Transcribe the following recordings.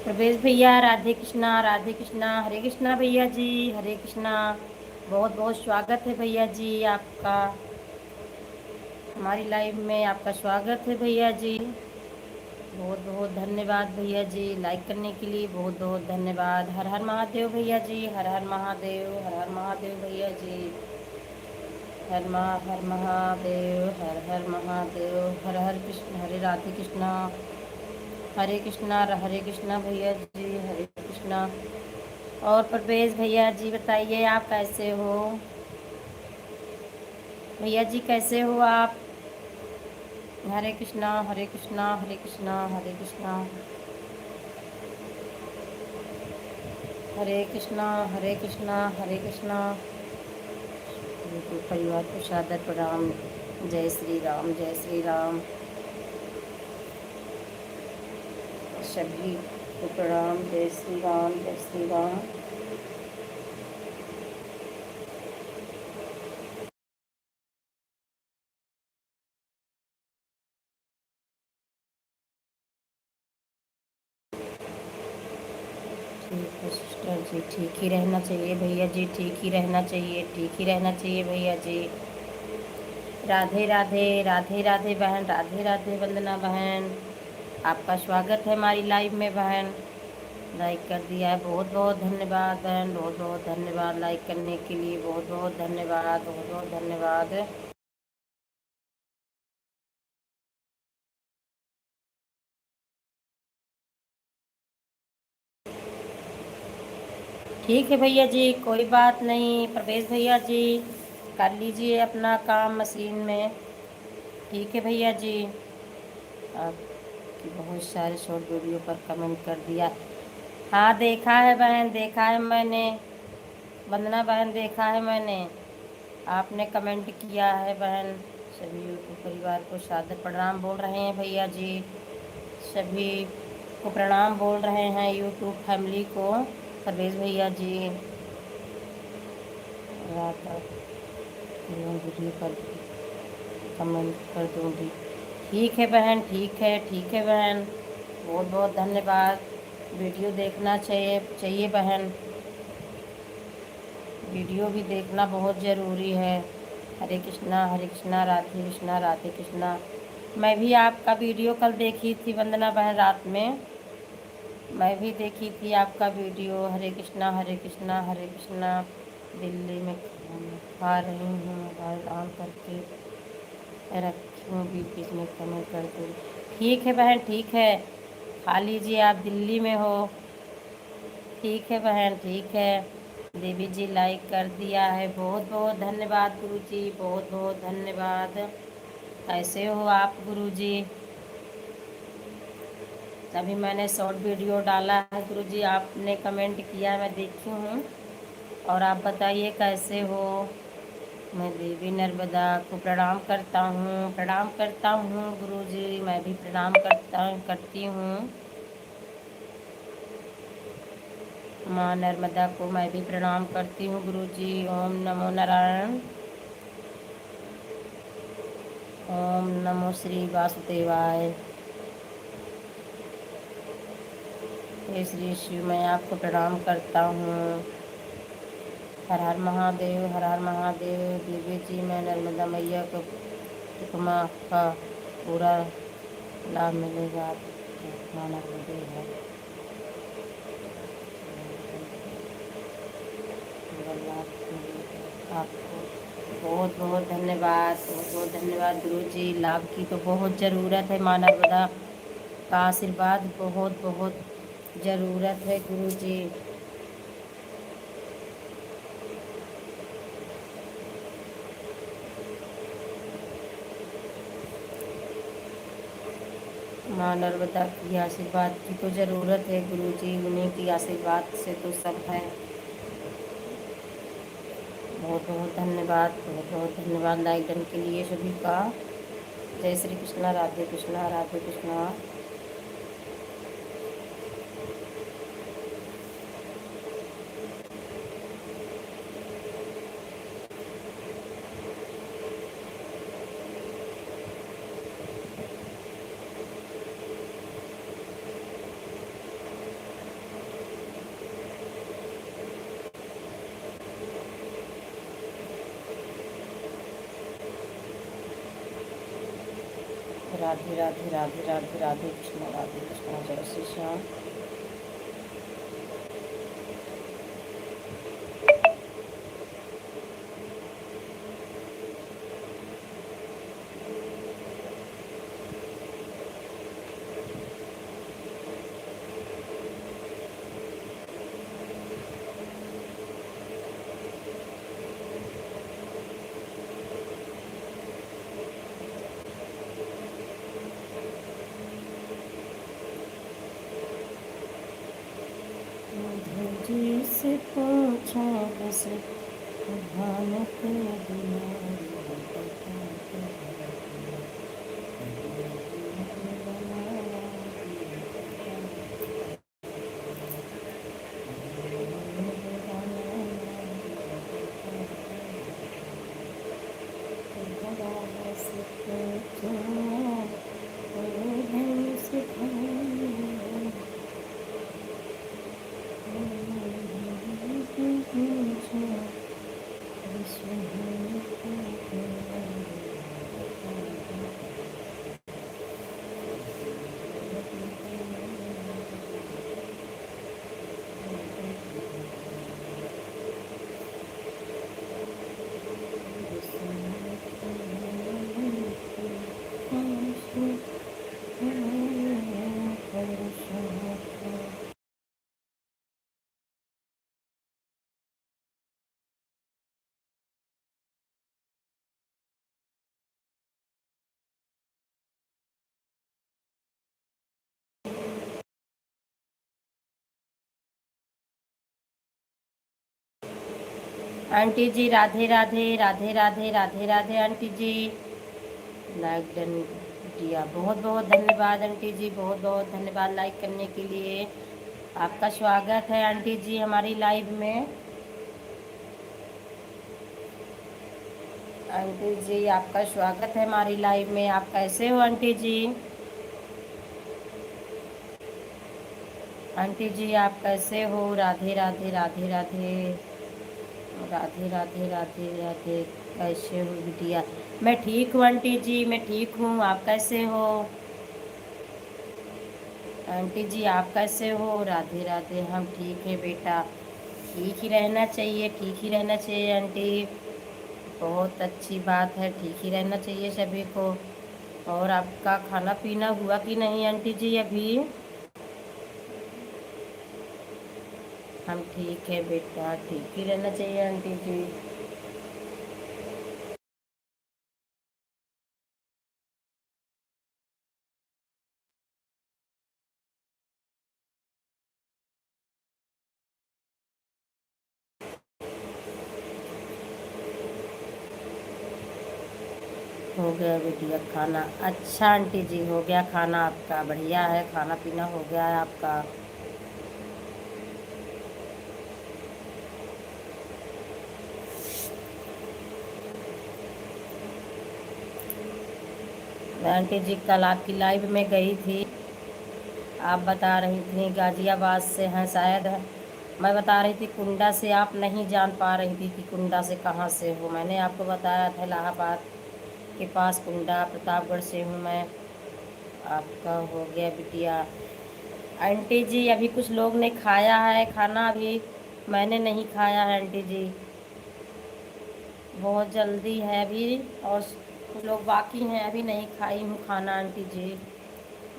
प्रवेश भैया राधे कृष्णा हरे कृष्णा भैया जी, हरे कृष्णा। बहुत बहुत स्वागत है भैया जी आपका हमारी लाइव में, आपका स्वागत है भैया जी। बहुत बहुत धन्यवाद भैया जी, लाइक करने के लिए बहुत बहुत धन्यवाद। हर हर महादेव भैया जी, हर हर महादेव, हर हर महादेव भैया जी। हर महादेव, हर हर महादेव, हर हर कृष्ण, हरे राधे कृष्णा, हरे कृष्णा भैया जी, हरे कृष्णा। और परवेज भैया जी बताइए आप कैसे हो? भैया जी कैसे हो आप? हरे कृष्णा हरे कृष्णा हरे कृष्णा हरे कृष्णा, हरे कृष्णा हरे कृष्णा हरे कृष्णा। परिवार को सादर प्रणाम। जय श्री राम, जय श्री राम। सभी को प्रणाम। जय श्री राम, जय श्री राम। ठीक है सिस्टर जी, ठीक ही रहना चाहिए भैया जी, ठीक ही रहना चाहिए, ठीक ही रहना चाहिए भैया जी। राधे राधे, राधे राधे बहन, राधे राधे वंदना बहन। आपका स्वागत है हमारी लाइव में बहन। लाइक कर दिया है, बहुत बहुत धन्यवाद बहन, बहुत बहुत धन्यवाद लाइक करने के लिए, बहुत बहुत धन्यवाद, बहुत बहुत धन्यवाद। ठीक है भैया जी, कोई बात नहीं। प्रवेश भैया जी कर लीजिए अपना काम मशीन में। ठीक है भैया जी। आपकी बहुत सारे शॉर्ट वीडियो पर कमेंट कर दिया। हाँ देखा है बहन, देखा है मैंने। वंदना बहन देखा है मैंने, आपने कमेंट किया है बहन। सभी यूट्यूब परिवार को सादर प्रणाम बोल रहे हैं भैया जी। सभी को प्रणाम बोल रहे हैं यूट्यूब फैमिली को। परवेज भैया जी रात वीडियो पर कमेंट कर दूँगी। ठीक है बहन, ठीक है, ठीक है बहन। बहुत बहुत धन्यवाद। वीडियो देखना चाहिए बहन। वीडियो भी देखना बहुत ज़रूरी है। हरे कृष्णा राधे कृष्णा राधे कृष्णा। मैं भी आपका वीडियो कल देखी थी वंदना बहन रात में। मैं भी देखी थी आपका वीडियो। हरे कृष्णा हरे कृष्णा हरे कृष्णा। दिल्ली में खाना खा रही हूँ, मोबाइल ऑन करके रखी हूँ, बीच में कमेंट कर दूँ। ठीक है बहन, ठीक है, खा लीजिए। आप दिल्ली में हो? ठीक है बहन, ठीक है। देवी जी लाइक कर दिया है, बहुत बहुत धन्यवाद गुरु जी, बहुत बहुत धन्यवाद। कैसे हो आप गुरु जी? अभी मैंने शॉर्ट वीडियो डाला है गुरु जी, आपने कमेंट किया, मैं देखी हूँ। और आप बताइए कैसे हो? मैं देवी नर्मदा को प्रणाम करता हूँ, प्रणाम करता हूँ गुरु जी, मैं भी प्रणाम करती हूँ। माँ नर्मदा को मैं भी प्रणाम करती हूँ गुरु जी। ओम नमो नारायण, ओम नमो श्री वासुदेवाय। हे श्री शिव, मैं आपको प्रणाम करता हूँ। हर हर महादेव, हर हर महादेव। देवी जी मैं नर्मदा मैया को उपमा का पूरा लाभ मिलेगा। माना मंदिर है, पूरा लाभ मिलेगा आपको। बहुत बहुत धन्यवाद, बहुत बहुत धन्यवाद गुरु जी। लाभ की तो बहुत ज़रूरत है, माँ नर्मदा का आशीर्वाद बहुत बहुत ज़रूरत है गुरु जी। माँ नर्मदा की आशीर्वाद की तो ज़रूरत है गुरु जी, उन्हीं की आशीर्वाद से तो सब है। बहुत बहुत धन्यवाद, बहुत बहुत धन्यवाद लाइक डन के लिए सभी का। जय श्री कृष्णा, राधे कृष्णा, राधे कृष्णा। राधे राधे राधे राधे राधे कृष्णा जय श्री श्याम। जी से पूछा बस भानक आंटी जी राधे राधे राधे राधे राधे राधे आंटी जी लाइक डन दिया, बहुत बहुत धन्यवाद आंटी जी, बहुत बहुत धन्यवाद लाइक करने के लिए। आपका स्वागत है आंटी जी हमारी लाइव में। आंटी जी आपका स्वागत है हमारी लाइव में। आप कैसे हो आंटी जी? आंटी जी आप कैसे हो? राधे राधे राधे राधे राधे राधे राधे राधे। कैसे हो बिटिया? मैं ठीक हूँ आंटी जी, मैं ठीक हूँ। आप कैसे हो आंटी जी? आप कैसे हो? राधे राधे। हम ठीक है बेटा, ठीक ही रहना चाहिए, ठीक ही रहना चाहिए आंटी, बहुत अच्छी बात है, ठीक ही रहना चाहिए सभी को। और आपका खाना पीना हुआ कि नहीं आंटी जी अभी? हम ठीक है बेटा, ठीक ही रहना चाहिए आंटी जी। हो गया बिटिया खाना? अच्छा आंटी जी हो गया खाना आपका, बढ़िया है, खाना पीना हो गया है आपका। आंटी जी कल आपकी लाइव में गई थी, आप बता रही थी गाजियाबाद से हैं शायद। मैं बता रही थी कुंडा से, आप नहीं जान पा रही थी कि कुंडा से कहाँ से हो। मैंने आपको बताया था इलाहाबाद के पास कुंडा, प्रतापगढ़ से हूँ मैं। आपका हो गया बिटिया। आंटी जी अभी कुछ लोग ने खाया है खाना, अभी मैंने नहीं खाया है आंटी जी, बहुत जल्दी है अभी, और कुछ लोग बाकी हैं, अभी नहीं खाई हूँ खाना आंटी जी।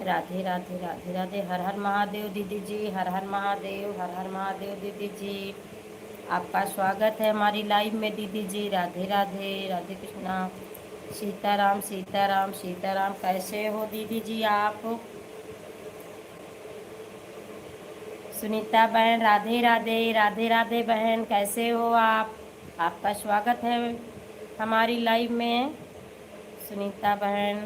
राधे राधे राधे राधे। हर हर महादेव दीदी जी, हर हर महादेव, हर हर महादेव दीदी जी। आपका स्वागत है हमारी लाइव में दीदी जी। राधे राधे राधे कृष्णा। सीताराम सीताराम सीताराम। कैसे हो दीदी जी आप? सुनीता बहन राधे राधे राधे राधे बहन, कैसे हो आप? आपका स्वागत है हमारी लाइव में सुनीता बहन।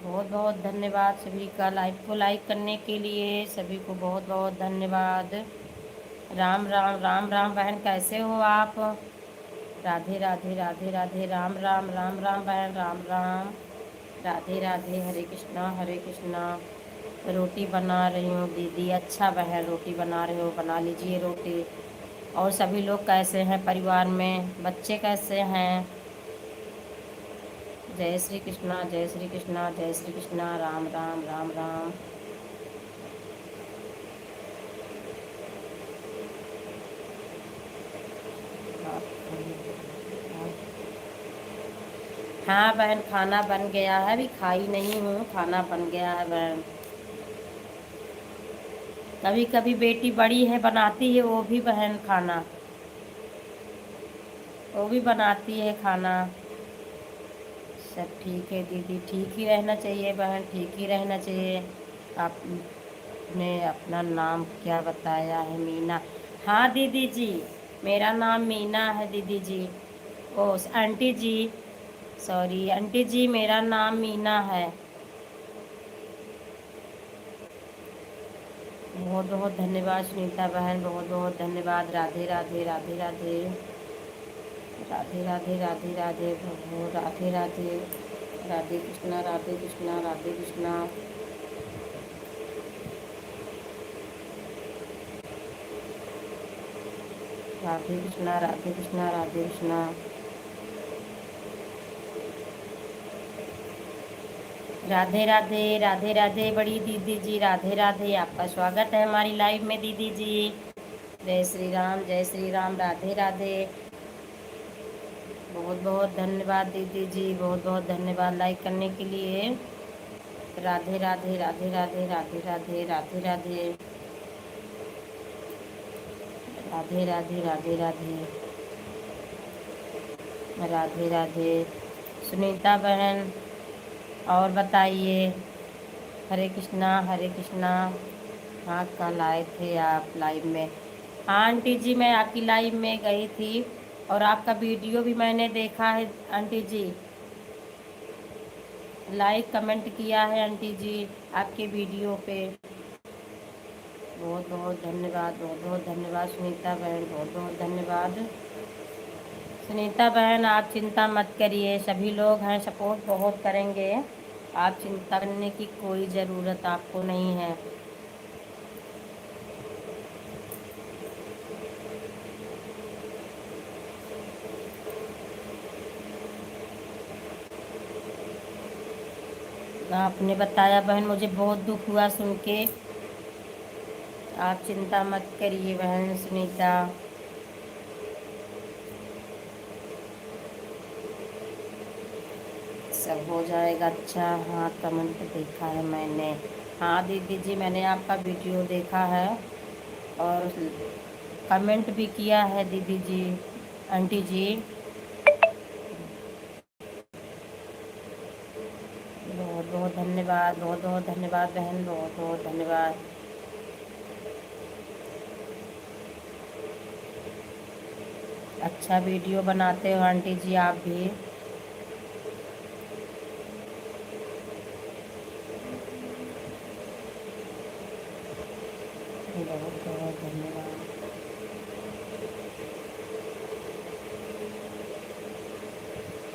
बहुत बहुत धन्यवाद सभी का लाइव को लाइक करने के लिए, सभी को बहुत बहुत धन्यवाद। राम राम राम राम बहन, कैसे हो आप? राधे राधे राधे राधे। राम राम राम राम बहन, राम राम। राधे राधे। हरे कृष्णा हरे कृष्णा। रोटी बना रही हूँ दीदी। अच्छा बहन, रोटी बना रहे हो, बना लीजिए रोटी। और सभी लोग कैसे हैं परिवार में? बच्चे कैसे हैं? जय श्री कृष्णा, जय श्री कृष्णा, जय श्री कृष्णा। राम राम राम राम। हाँ बहन, खाना बन गया है, अभी खाई नहीं हूँ, खाना बन गया है बहन। कभी कभी बेटी बड़ी है, बनाती है वो भी बहन खाना, वो भी बनाती है खाना। सब ठीक है दीदी, ठीक ही रहना चाहिए बहन, ठीक ही रहना चाहिए। आपने अपना नाम क्या बताया है? मीना। हाँ दीदी जी, मेरा नाम मीना है दीदी जी। ओ आंटी जी, सॉरी आंटी जी, मेरा नाम मीना है। बहुत बहुत धन्यवाद सुनीता बहन, बहुत बहुत धन्यवाद। राधे राधे राधे राधे राधे राधे राधे राधे प्रभु, राधे राधे। राधे कृष्णा, राधे कृष्णा, राधे कृष्णा। राधे कृष्णा, राधे कृष्णा, राधे कृष्णा। राधे राधे राधे राधे बड़ी दीदी जी, राधे राधे। आपका स्वागत है हमारी लाइव में दीदी जी। जय श्री राम, जय श्री राम। राधे राधे। बहुत बहुत धन्यवाद दीदी जी, बहुत बहुत धन्यवाद लाइक करने के लिए। राधे राधे राधे राधे राधे राधे राधे राधे राधे राधे राधे राधे राधे राधे। सुनीता बहन, और बताइए। हरे कृष्णा, हरे कृष्णा। हाँ कल आए थे आप लाइव में। हाँ आंटी जी, मैं आपकी लाइव में गई थी और आपका वीडियो भी मैंने देखा है आंटी जी। लाइक कमेंट किया है आंटी जी आपके वीडियो पे। बहुत बहुत धन्यवाद, बहुत बहुत धन्यवाद सुनीता बहन, बहुत बहुत धन्यवाद। सुनीता बहन आप चिंता मत करिए, सभी लोग हैं सपोर्ट बहुत करेंगे। आप चिंता करने की कोई ज़रूरत आपको नहीं है। आपने बताया बहन, मुझे बहुत दुख हुआ सुन के। आप चिंता मत करिए बहन सुनीता। सब हो जाएगा अच्छा। हाँ कमेंट देखा है मैंने। हाँ दीदी जी, मैंने आपका वीडियो देखा है और कमेंट भी किया है दीदी जी, आंटी जी। बहुत बहुत धन्यवाद, बहुत बहुत धन्यवाद बहन, बहुत बहुत धन्यवाद। अच्छा वीडियो बनाते हो आंटी जी आप भी। बहुत बहुत धन्यवाद।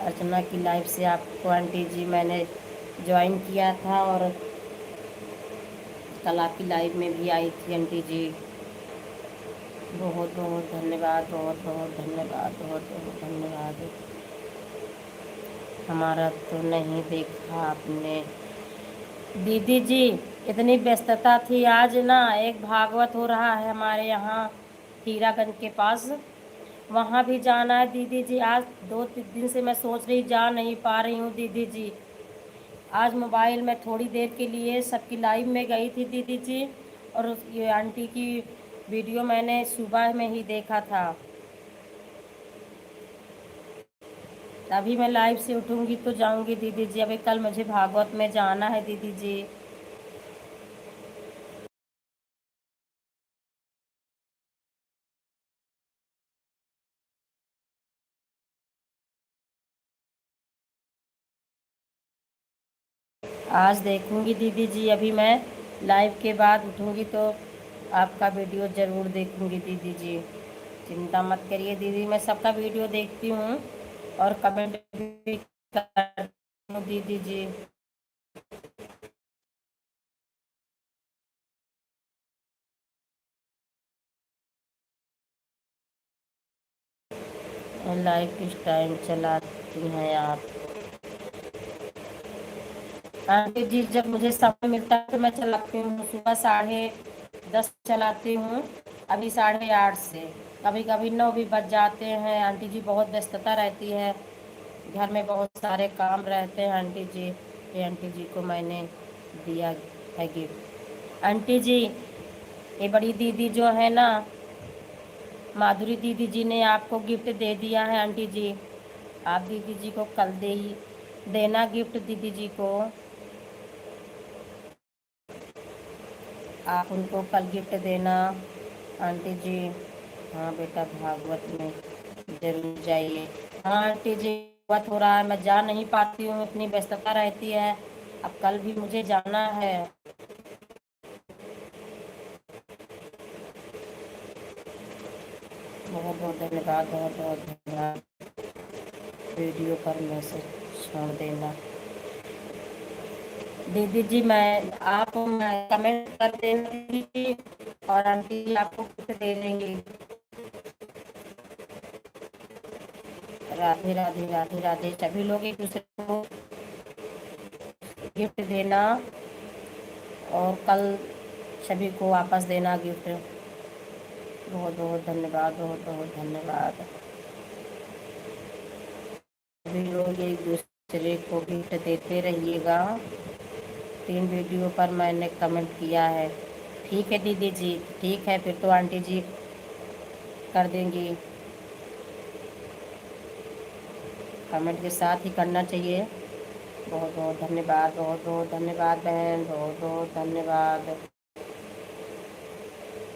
अर्चना की लाइफ से आपको आंटी जी मैंने ज्वाइन किया था और कल आपकी लाइव में भी आई थी आंटी जी। बहुत बहुत धन्यवाद, बहुत बहुत धन्यवाद, बहुत बहुत धन्यवाद। हमारा तो नहीं देखा आपने दीदी जी, इतनी व्यस्तता थी। आज ना एक भागवत हो रहा है हमारे यहाँ हीरागंज के पास, वहाँ भी जाना है दीदी जी। आज 2-3 दिन से मैं सोच रही, जा नहीं पा रही हूँ दीदी जी। आज मोबाइल में थोड़ी देर के लिए सबकी लाइव में गई थी दीदी जी, और ये आंटी की वीडियो मैंने सुबह में ही देखा था। अभी मैं लाइव से उठूँगी तो जाऊँगी दीदी जी। अभी कल मुझे भागवत में जाना है दीदी जी। आज देखूँगी दीदी जी। अभी मैं लाइव के बाद उठूँगी तो आपका वीडियो ज़रूर देखूँगी दीदी जी। चिंता मत करिए दीदी, मैं सबका वीडियो देखती हूँ और कमेंट भी करती हूँ दीदी जी। लाइव किस टाइम चलाती हैं आप? आंटी जी, जब मुझे समय मिलता है तो मैं चलाती हूँ। सुबह 10:30 चलाती हूँ, अभी 8:30 से। कभी कभी 9 भी बज जाते हैं आंटी जी, बहुत व्यस्तता रहती है, घर में बहुत सारे काम रहते हैं आंटी जी। ये आंटी जी को मैंने दिया है गिफ्ट। आंटी जी, ये बड़ी दीदी जो है ना, माधुरी दीदी जी ने आपको गिफ्ट दे दिया है आंटी जी। आप दीदी जी को कल देना गिफ्ट दीदी जी को। आप उनको कल गिफ्ट देना आंटी जी। हाँ बेटा, भागवत में जरूर जाइए। हाँ आंटी जी, बहुत हो रहा है, मैं जा नहीं पाती हूँ, इतनी व्यस्तता रहती है। अब कल भी मुझे जाना है। बहुत बहुत धन्यवाद, बहुत बहुत धन्यवाद। वीडियो पर मैसेज छोड़ देना दीदी जी। मैं कमेंट कर देना दीदी जी, और आंटी जी आपको गिफ्ट दे देंगी। राधे राधे राधे राधे। सभी लोग एक दूसरे को गिफ्ट देना, और कल सभी को वापस देना गिफ्ट। बहुत बहुत धन्यवाद, बहुत बहुत धन्यवाद। सभी लोग एक दूसरे को गिफ्ट देते रहिएगा। 3 वीडियो पर मैंने कमेंट किया है। ठीक है दीदी जी, ठीक है, फिर तो आंटी जी कर देंगी। कमेंट के साथ ही करना चाहिए। बहुत बहुत धन्यवाद, बहुत बहुत धन्यवाद बहन, बहुत बहुत धन्यवाद।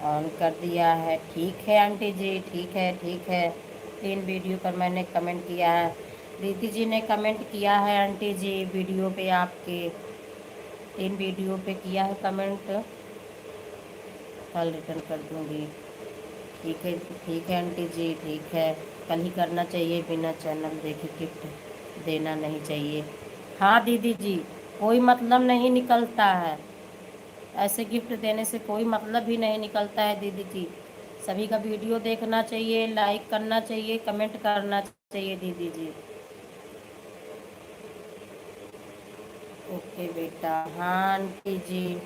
ऑन कर दिया है। ठीक है आंटी जी, ठीक है, ठीक है। 3 वीडियो पर मैंने कमेंट किया है। दीदी जी ने कमेंट किया है आंटी जी वीडियो पे आपके। 3 वीडियो पे किया है कमेंट। कल रिटर्न कर दूंगी। ठीक है, ठीक है आंटी जी, ठीक है। कल ही करना चाहिए, बिना चैनल देखे गिफ्ट देना नहीं चाहिए। हाँ दीदी जी, कोई मतलब नहीं निकलता है, ऐसे गिफ्ट देने से कोई मतलब ही नहीं निकलता है दीदी जी। सभी का वीडियो देखना चाहिए, लाइक करना चाहिए, कमेंट करना चाहिए दीदी जी। ओके बेटा। हाँ आंटी जी।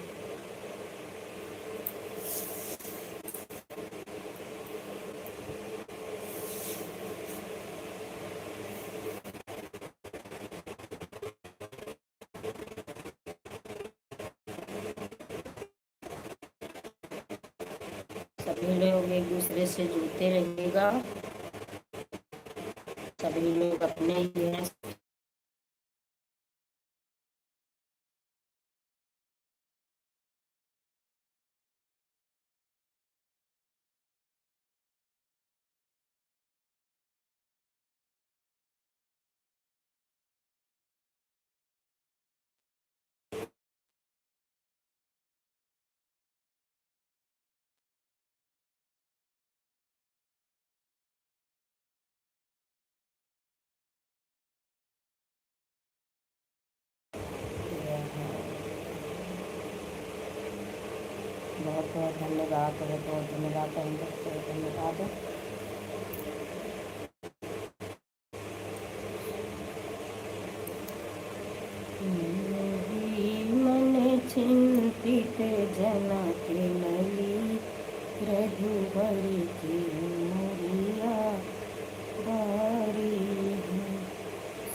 सभी लोग एक दूसरे से जुड़ते रहिएगा। सभी लोग अपने ही हैं। बहुत बहुत धन्यवाद, बहुत बहुत धन्यवाद बहन, बहुत बहुत धन्यवाद। मन चिंतित जनक नली, रघुबरी की मुरिया बारी है।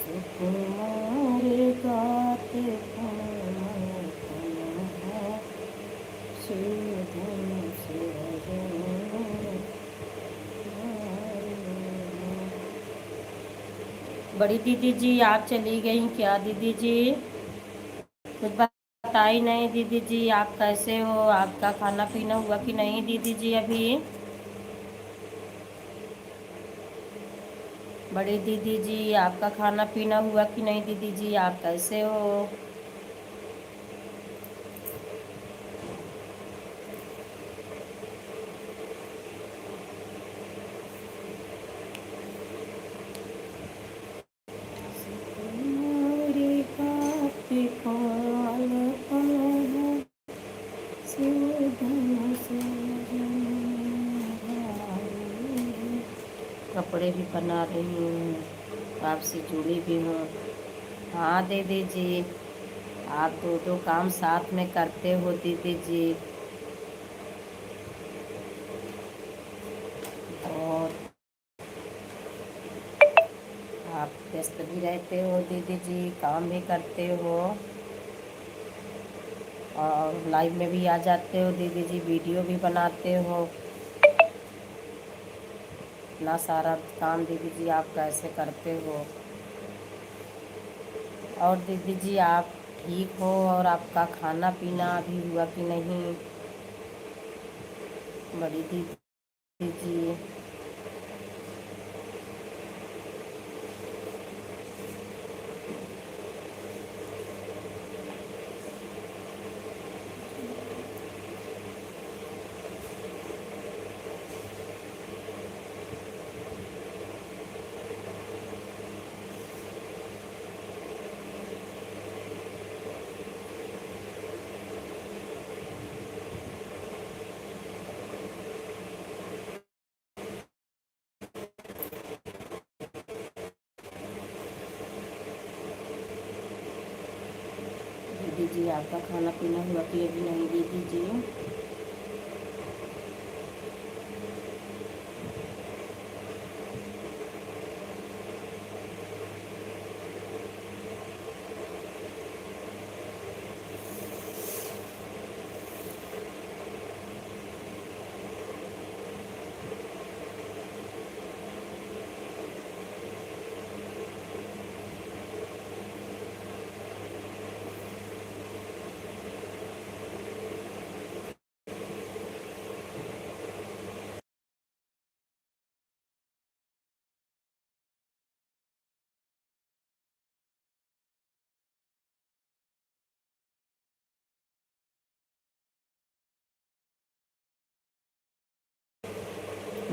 सुकुमार गात है, सुधन सुरजन। बड़ी दीदी जी आप चली गई क्या दीदी जी? कुछ बताई नहीं दीदी जी, आप कैसे हो? आपका खाना पीना हुआ कि नहीं दीदी जी अभी? बड़ी दीदी जी आपका खाना पीना हुआ कि नहीं दीदी जी, आप कैसे हो? तुम्हारी बात कोमल कोमल है, सुधन सुरजन भाई है। कपड़े भी बना रही हूँ, आपसे जुड़ी भी हूँ। हाँ दीदी जी, आप दो दो काम साथ में करते हो दीदी जी। और आप व्यस्त भी रहते हो दीदी जी, काम भी करते हो और लाइव में भी आ जाते हो दीदी जी, वीडियो भी बनाते हो। इतना सारा काम दीदी जी आप कैसे करते हो? और दीदी जी आप ठीक हो और आपका खाना पीना अभी हुआ कि नहीं? बड़ी दीदी जी। दीदी जी आपका खाना पीना हुआ कि अभी नहीं दीदी जी?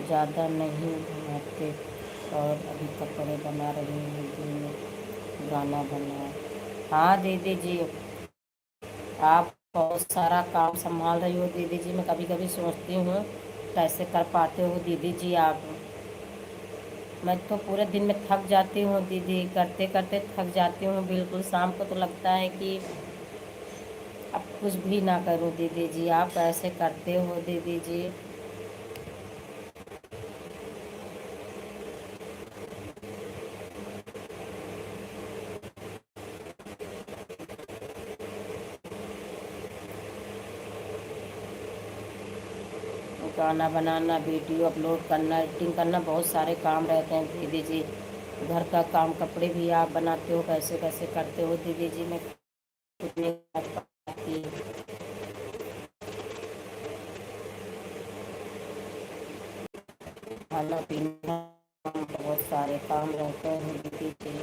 ज़्यादा नहीं बनाते और अभी कपड़े बना रही हूँ, दिन में गाना बना। हाँ दीदी जी, आप बहुत सारा काम संभाल रही हो दीदी जी। मैं कभी कभी सोचती हूँ कैसे कर पाते हो दीदी जी आप। मैं तो पूरे दिन में थक जाती हूँ दीदी, करते करते थक जाती हूँ बिल्कुल। शाम को तो लगता है कि अब कुछ भी ना करूँ दीदी जी। आप कैसे करते हो दीदी जी? गाना बनाना, वीडियो अपलोड करना, एडिटिंग करना, बहुत सारे काम रहते हैं दीदी जी। घर का काम, कपड़े भी आप बनाते हो, कैसे कैसे करते हो दीदी जी? मैं खुद नहीं कर पाती। खाना पीना, बहुत सारे काम रहते हैं दीदी जी।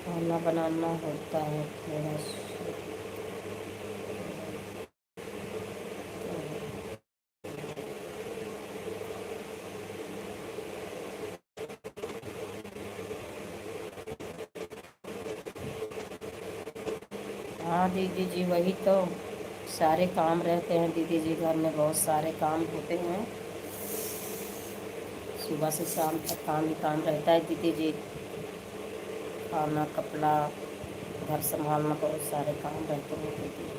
खाना बनाना होता है थोड़ा सा। हाँ दीदी जी, वही तो सारे काम रहते हैं दीदी जी, घर में बहुत सारे काम होते हैं। सुबह से शाम तक काम ही काम रहता है दीदी जी। खाना, कपड़ा, घर संभालना, बहुत सारे काम रहते हैं दीदी।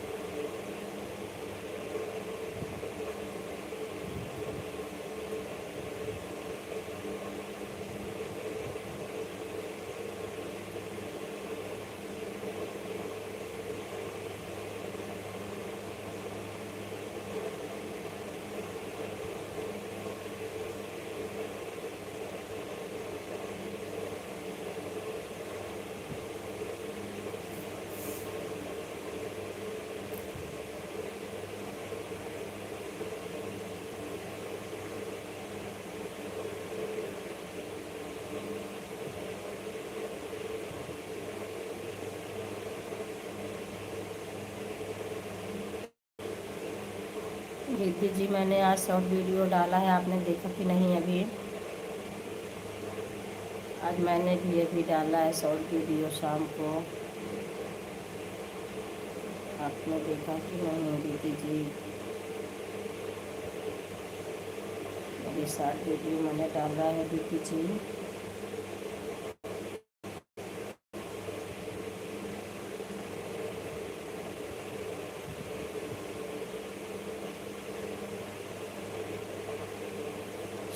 दीदी जी मैंने आज शॉर्ट वीडियो डाला है, आपने देखा कि नहीं अभी? आज मैंने भी अभी डाला है शॉर्ट वीडियो शाम को, आपने देखा कि नहीं दीदी जी? अभी शॉर्ट वीडियो मैंने डाला है दीदी जी।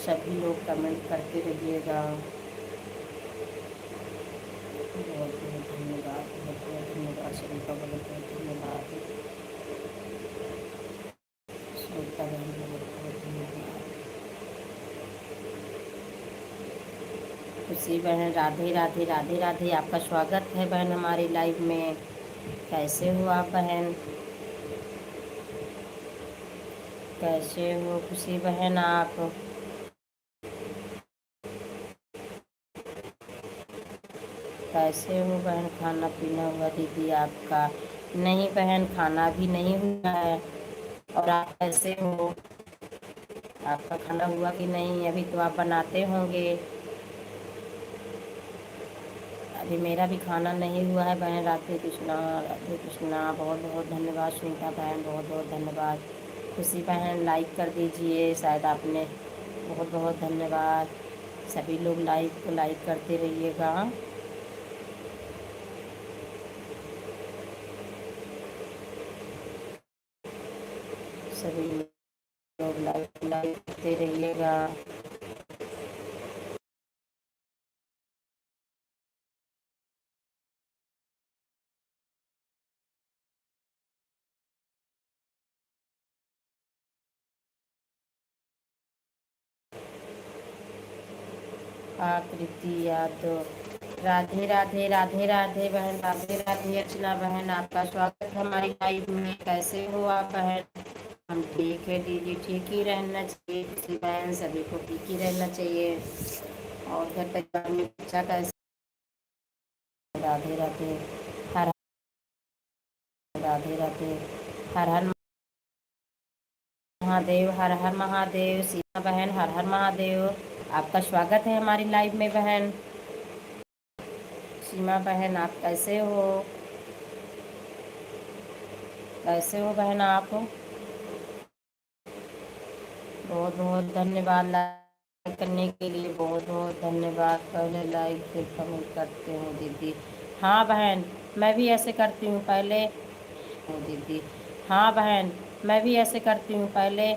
सभी लोग कमेंट करते रहिएगा। बहुत बहुत धन्यवाद, बहुत बहुत धन्यवाद सभी का, बहुत बहुत धन्यवाद। श्वेता बहन बहुत बहुत धन्यवाद। खुशी बहन राधे राधे राधे राधे, आपका स्वागत है बहन हमारी लाइव में। कैसे हो आप बहन? कैसे हो खुशी बहन आप? कैसे हो बहन? खाना पीना हुआ दीदी आपका? नहीं बहन, खाना भी नहीं हुआ है। और आप कैसे हो? आपका खाना हुआ कि नहीं? अभी तो आप बनाते होंगे। अभी मेरा भी खाना नहीं हुआ है बहन। राधे कृष्णा राधे कृष्णा। बहुत बहुत धन्यवाद सुनीता बहन, बहुत बहुत धन्यवाद। खुशी बहन लाइक कर दीजिए, शायद आपने। बहुत बहुत धन्यवाद। सभी लोग लाइव को लाइक करते रहिएगा। सभी लोग लाइक करते रहिएगा। आकृति यादव। राधे राधे राधे राधे बहन, राधे राधे अर्चना बहन, आपका स्वागत है हमारी लाइव में। कैसे हो आप बहन? हम ठीक है दीदी, ठीक ही रहना चाहिए किसी बहन, सभी को ठीक ही रहना चाहिए। और घर परिवार में बच्चा कैसे? राधे राधे। हर राधे राधे। हर हर महादेव, हर हर महादेव। सीमा बहन हर हर महादेव, आपका स्वागत है हमारी लाइव में बहन। सीमा बहन आप कैसे हो? कैसे हो बहन आप? बहुत बहुत धन्यवाद लाइक करने के लिए, बहुत बहुत धन्यवाद। पहले लाइक फिर कमेंट करते हो दीदी। हाँ बहन, मैं भी ऐसे करती हूँ पहले। हूँ दीदी। हाँ बहन, मैं भी ऐसे करती हूँ पहले।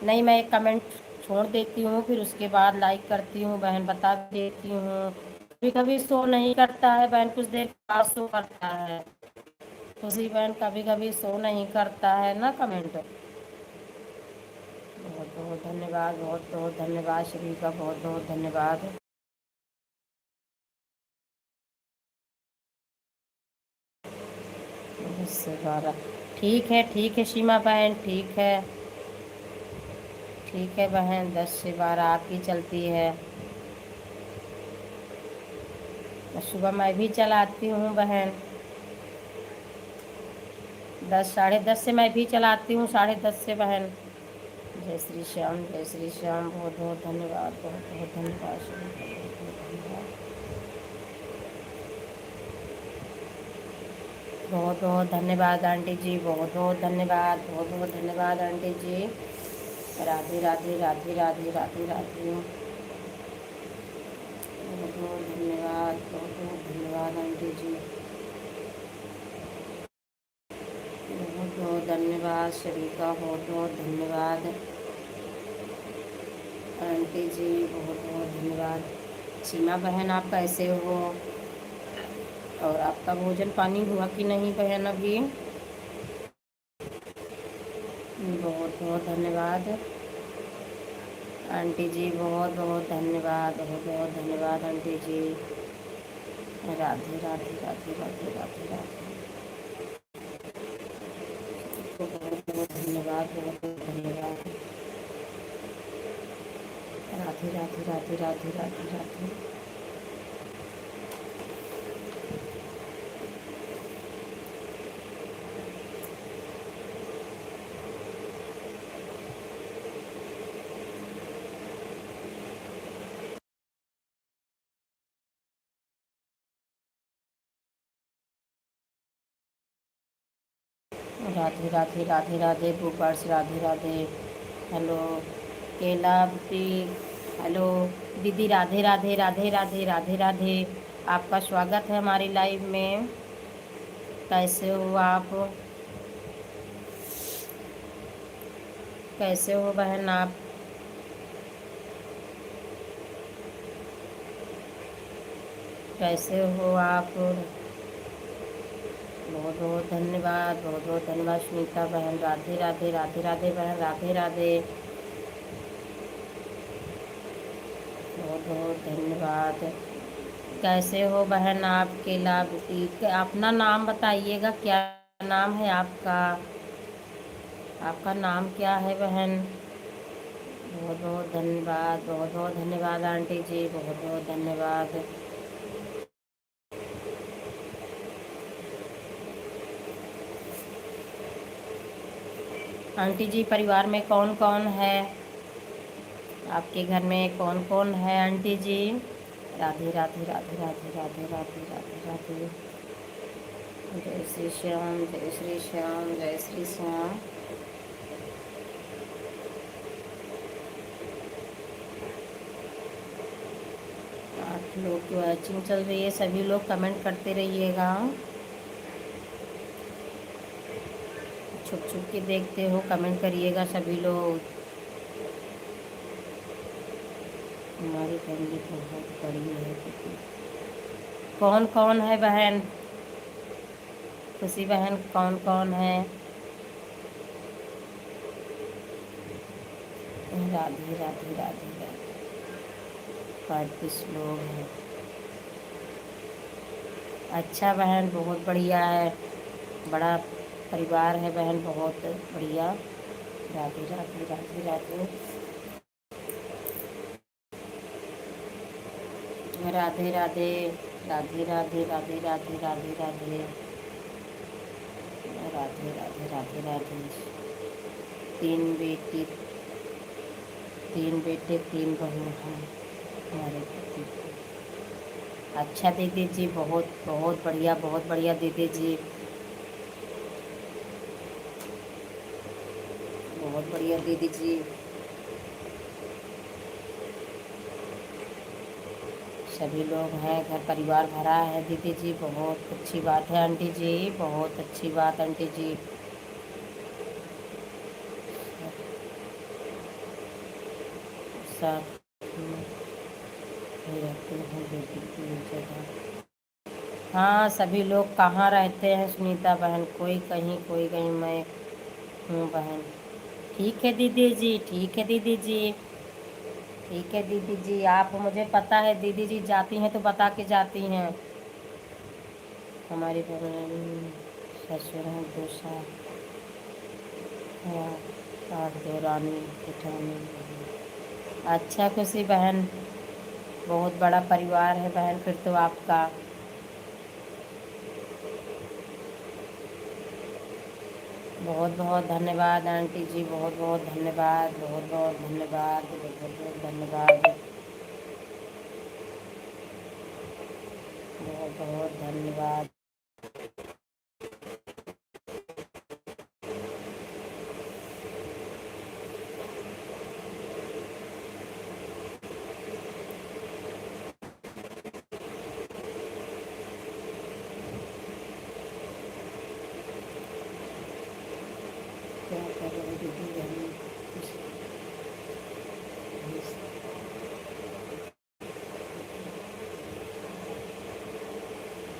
नहीं, मैं एक कमेंट छोड़ देती हूँ, फिर उसके बाद लाइक करती हूँ बहन, बता देती हूँ। कभी कभी शो नहीं करता है बहन, कुछ देर बाद शो करता है। खुशी बहन कभी कभी शो नहीं करता है ना कमेंट। बहुत बहुत धन्यवाद, बहुत बहुत धन्यवाद सभी का, बहुत बहुत धन्यवाद। इससे 12। ठीक है सीमा बहन, ठीक है। ठीक है बहन, 10 से 12 आपकी चलती है। सुबह मैं भी चलाती हूँ बहन। 10 साढ़े 10 से मैं भी चलाती हूँ, 10:30 से बहन। जय श्री श्याम, जय श्री श्याम। बहुत बहुत धन्यवाद, बहुत बहुत धन्यवाद सभी का, बहुत बहुत धन्यवाद। बहुत बहुत धन्यवाद आंटी जी, बहुत बहुत धन्यवाद, बहुत बहुत धन्यवाद आंटी जी। राधे राधे राधे राधे राधे राधे। बहुत बहुत धन्यवाद, बहुत बहुत धन्यवाद आंटी जी। बहुत बहुत धन्यवाद सभी का, बहुत बहुत धन्यवाद आंटी जी, बहुत बहुत धन्यवाद। सीमा बहन आप कैसे हो? और आपका भोजन पानी हुआ कि नहीं बहन अभी? बहुत बहुत धन्यवाद आंटी जी, बहुत बहुत धन्यवाद, बहुत बहुत धन्यवाद आंटी जी। राधे राधे राधे राधे राधे राधे। बहुत बहुत धन्यवाद, बहुत बहुत धन्यवाद। राधे राधे राधे राधे राधे राधे। राधे राधे राधे राधे भूपर्स, राधे राधे। हेलो केलावती, हेलो दीदी, राधे राधे राधे राधे राधे राधे। आपका स्वागत है हमारी लाइव में। कैसे हो आप? कैसे हो बहन आप? कैसे हो आप? बहुत बहुत धन्यवाद, बहुत बहुत धन्यवाद सुनीता बहन। राधे राधे राधे राधे बहन, राधे राधे। बहुत बहुत धन्यवाद। कैसे हो बहन आप? केलावती, अपना नाम बताइएगा, क्या नाम है आपका? आपका नाम क्या है बहन? बहुत बहुत धन्यवाद, बहुत बहुत धन्यवाद आंटी जी, बहुत बहुत धन्यवाद। आंटी जी परिवार में कौन कौन है? आपके घर में कौन कौन है आंटी जी? राधे राधे राधे राधे राधे राधे राधे राधे। जय श्री श्याम, जय श्री श्याम, जय श्री श्याम। आप लोग की वॉचिंग चल रही है, सभी लोग कमेंट करते रहिएगा। छुप छुप के देखते हो, कमेंट करिएगा सभी लोग। हमारी फैमिली बहुत बड़ी है। कौन कौन है बहन? खुशी बहन कौन कौन है? राधे राधे राधे राधे। 35 लोग हैं। अच्छा बहन, बहुत बढ़िया है, बड़ा परिवार है बहन, बहुत बढ़िया। राधे राधे राधे राधे। राधे राधे राधे राधे राधे राधे राधे राधे। राधे राधे राधे राधे। तीन बेटी, तीन बेटे, तीन बहू हैं हमारे पति। अच्छा दीदी जी, बहुत बहुत बढ़िया, बहुत बढ़िया दीदी जी, बहुत बढ़िया दीदी जी। सभी लोग हैं, घर परिवार भरा है दीदी जी, बहुत अच्छी बात है आंटी जी, बहुत अच्छी बात आंटी जी। सब रहते हैं बेटी की जगह। हाँ, सभी लोग कहाँ रहते हैं सुनीता बहन? कोई कहीं, कोई कहीं, मैं हूँ बहन। ठीक है दीदी जी, ठीक है दीदी जी, ठीक है दीदी जी। आप, मुझे पता है दीदी जी जाती हैं तो बता के जाती हैं। हमारी ससुर हैं 2 साल, हाँ, सास देवरानी जेठानी। अच्छा खुशी बहन, बहुत बड़ा परिवार है बहन फिर तो आपका। बहुत बहुत धन्यवाद आंटी जी, बहुत बहुत धन्यवाद, बहुत बहुत धन्यवाद, बहुत बहुत धन्यवाद, बहुत बहुत धन्यवाद। क्या कर रहे दीदी बहन?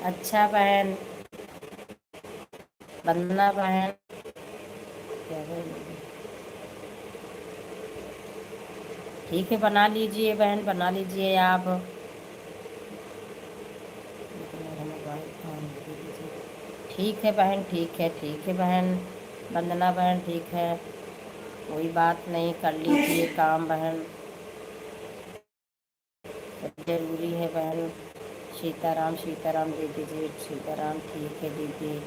अच्छा बहन, वंदना बहन, क्या बोल- ठीक है, बना लीजिए बहन, बना लीजिए आप। ठीक है बहन, ठीक है, ठीक है बहन, वंदना बहन, ठीक है, कोई बात नहीं, कर लीजिए काम बहन, जरूरी है बहन। सीताराम, सीताराम दीदी जी, सीताराम, ठीक है दीदी।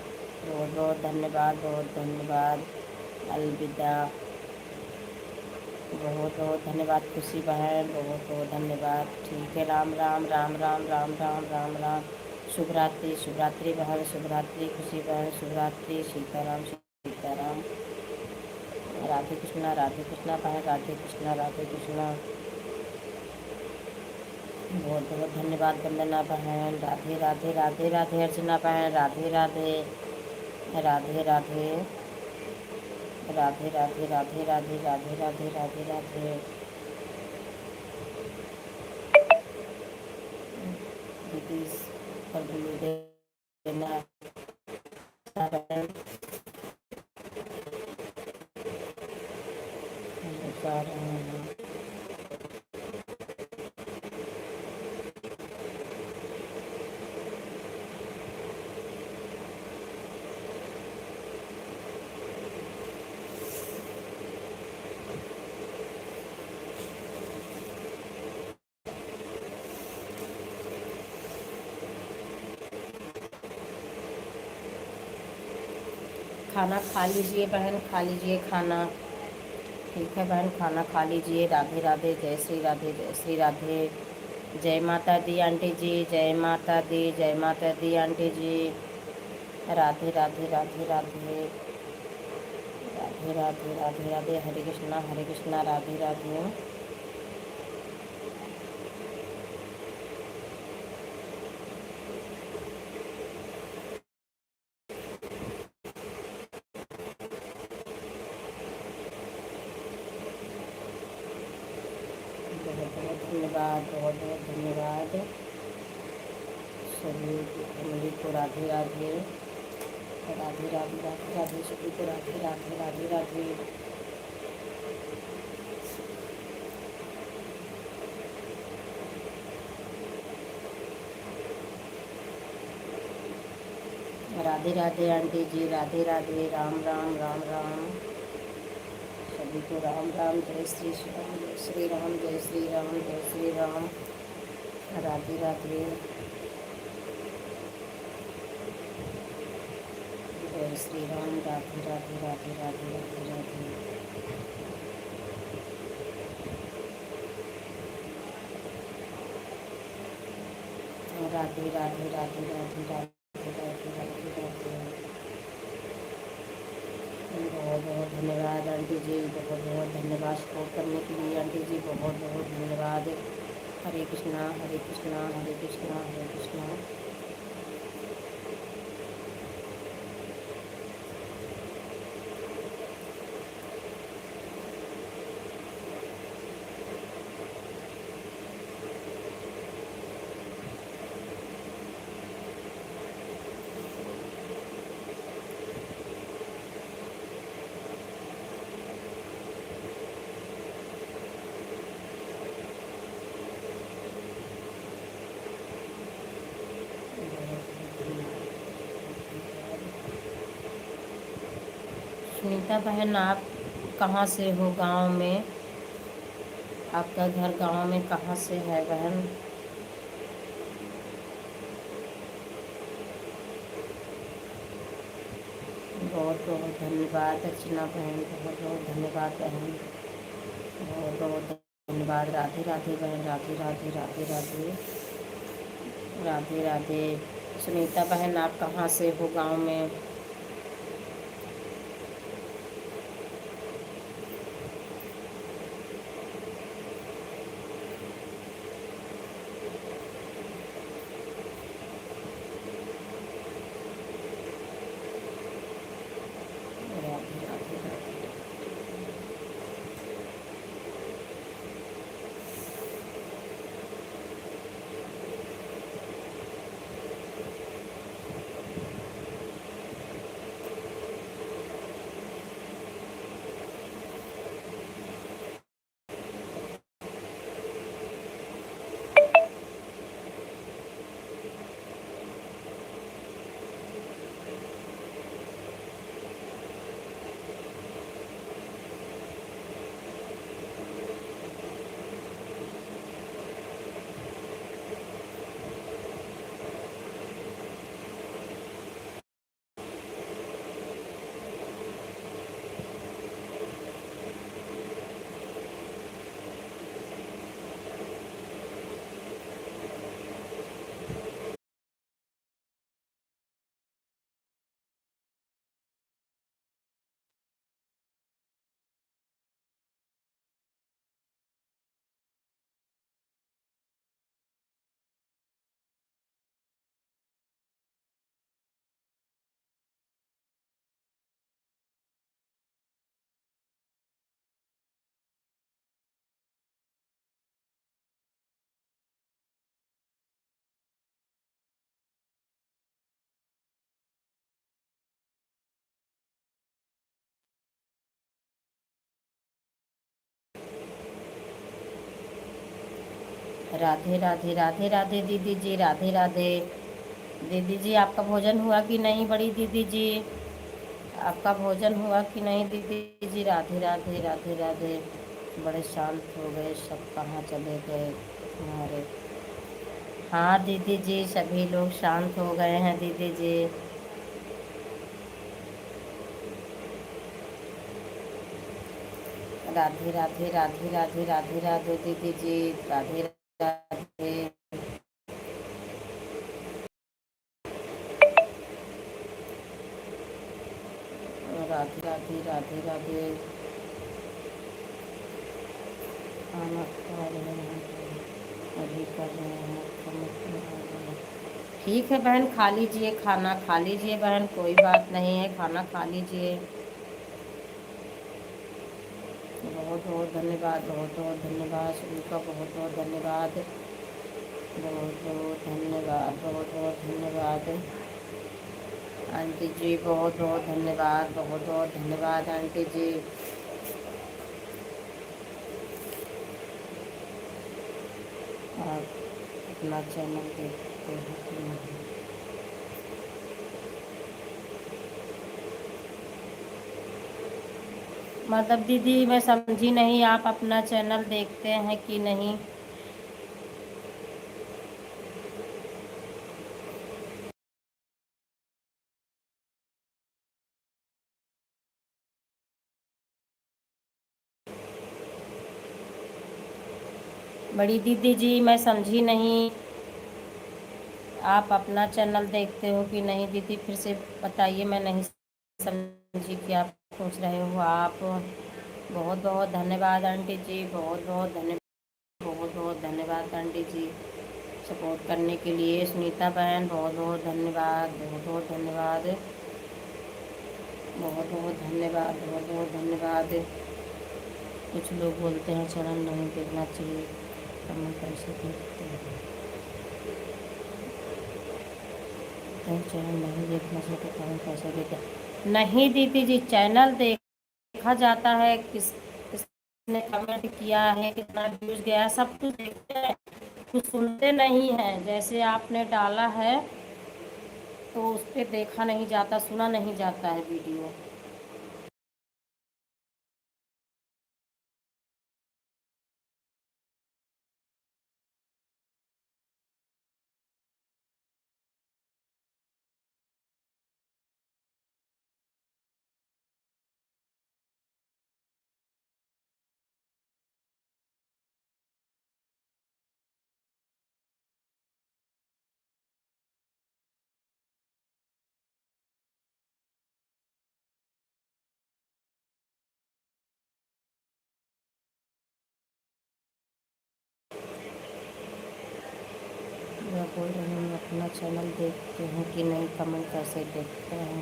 बहुत बहुत धन्यवाद, बहुत धन्यवाद। अलविदा। बहुत बहुत धन्यवाद खुशी बहन, बहुत बहुत धन्यवाद। ठीक है, राम राम राम राम राम राम राम राम। शुभ रात्रि, शुभ रात्रि बहन, शुभ रात्रि खुशी बहन, शुभ रात्रि। सीताराम, सीताराम। राधे कृष्णा बहन, राधे कृष्णा। बहुत बहुत धन्यवाद वंदना बहन। राधे राधे राधे राधे अर्चना बहन, राधे राधे राधे राधे राधे राधे राधे राधे राधे राधे राधे राधे। दीदी पर देना बहन, जा रहे हैं। खाना खा लीजिए बहन, खा लीजिए खाना। ठीक है बहन, खाना खा लीजिए। राधे राधे, जय श्री राधे, जय श्री राधे। जय माता दी आंटी जी, जय माता दी, जय माता दी आंटी जी। राधे राधे राधे राधे राधे राधे राधे राधे। हरे कृष्णा राधे राधे। बहुत बहुत धन्यवाद, बहुत बहुत धन्यवाद सभी फैमिली को। राधे राधे राधे राधे राधे राधे सभी को। राधे राधे राधे राधे। राधे राधे आंटी जी, राधे राधे। राम राम राम राम सभी को। राम राम, जय श्री राम, जय श्री राम, जय श्री राम, जय श्री राम। राधे राधे, जय श्री राम। राधे राधे राधे राधे राधे राधे। राधे राधे राधे राधे राधे राधे राधे राधे। बहुत बहुत धन्यवाद आंटी जी, बहुत बहुत धन्यवाद सपोर्ट करने के लिए आंटी जी, बहुत बहुत धन्यवाद। हरे कृष्णा हरे कृष्णा हरे कृष्णा हरे कृष्णा। सुनीता बहन, आप कहाँ से हो? गांव में? आपका घर गांव में कहाँ से है बहन? बहुत बहुत धन्यवाद अर्चना बहन, बहुत बहुत धन्यवाद बहन, बहुत बहुत धन्यवाद। राधे राधे बहन, राधे राधे राधे राधे राधे राधे। सुनीता बहन, आप कहाँ से हो? गांव में? राधे राधे राधे। राधे राधे राधे राधे दीदी जी, राधे राधे। दीदी जी आपका भोजन हुआ कि नहीं बड़ी दीदी जी? आपका भोजन हुआ कि नहीं दीदी जी? राधे राधे राधे राधे। बड़े शांत हो गए सब, कहाँ चले गए हमारे? हाँ दीदी जी, सभी लोग शांत हो गए हैं दीदी जी। राधे राधे राधे राधे राधे राधे दीदी जी, राधे राधे। राधे राधे राधे राधे। खाना खा रहे हैं, अभी कर रहे हैं, खाना खा रहे हैं। ठीक है बहन, खा लीजिए, खाना खा लीजिए बहन, कोई बात नहीं है, खाना खा लीजिए। बहुत बहुत धन्यवाद, बहुत बहुत धन्यवाद सभी का, बहुत बहुत धन्यवाद, बहुत बहुत धन्यवाद, बहुत बहुत धन्यवाद आंटी जी, बहुत बहुत धन्यवाद, बहुत बहुत धन्यवाद आंटी जी। आप अपना चैनल देखते हैं कि नहीं? मतलब दीदी मैं समझी नहीं, आप अपना चैनल देखते हैं कि नहीं? बड़ी दीदी जी मैं समझी नहीं, आप अपना चैनल देखते हो कि नहीं दीदी? फिर से बताइए, मैं नहीं समझी कि आप पूछ रहे हो आप। बहुत बहुत धन्यवाद आंटी जी, बहुत बहुत धन्यवाद, बहुत बहुत धन्यवाद आंटी जी सपोर्ट करने के लिए। सुनीता बहन बहुत बहुत धन्यवाद, बहुत बहुत धन्यवाद, बहुत बहुत धन्यवाद, बहुत बहुत धन्यवाद। कुछ लोग बोलते हैं चैनल नहीं देखना चाहिए, कमेंट कैसे देखते हैं? चैनल नहीं देखना चाहिए तो कमेंट कैसे देखते हैं? नहीं दीदी जी, चैनल देखा जाता है, किसने कमेंट किया है, कितना व्यूज गया है, सब कुछ देखते हैं, कुछ सुनते नहीं हैं। जैसे आपने डाला है तो उस पर देखा नहीं जाता, सुना नहीं जाता है वीडियो। मैं बोल रही हूँ अपना चैनल देखते हैं कि नहीं, कमेंट कैसे देखते हैं?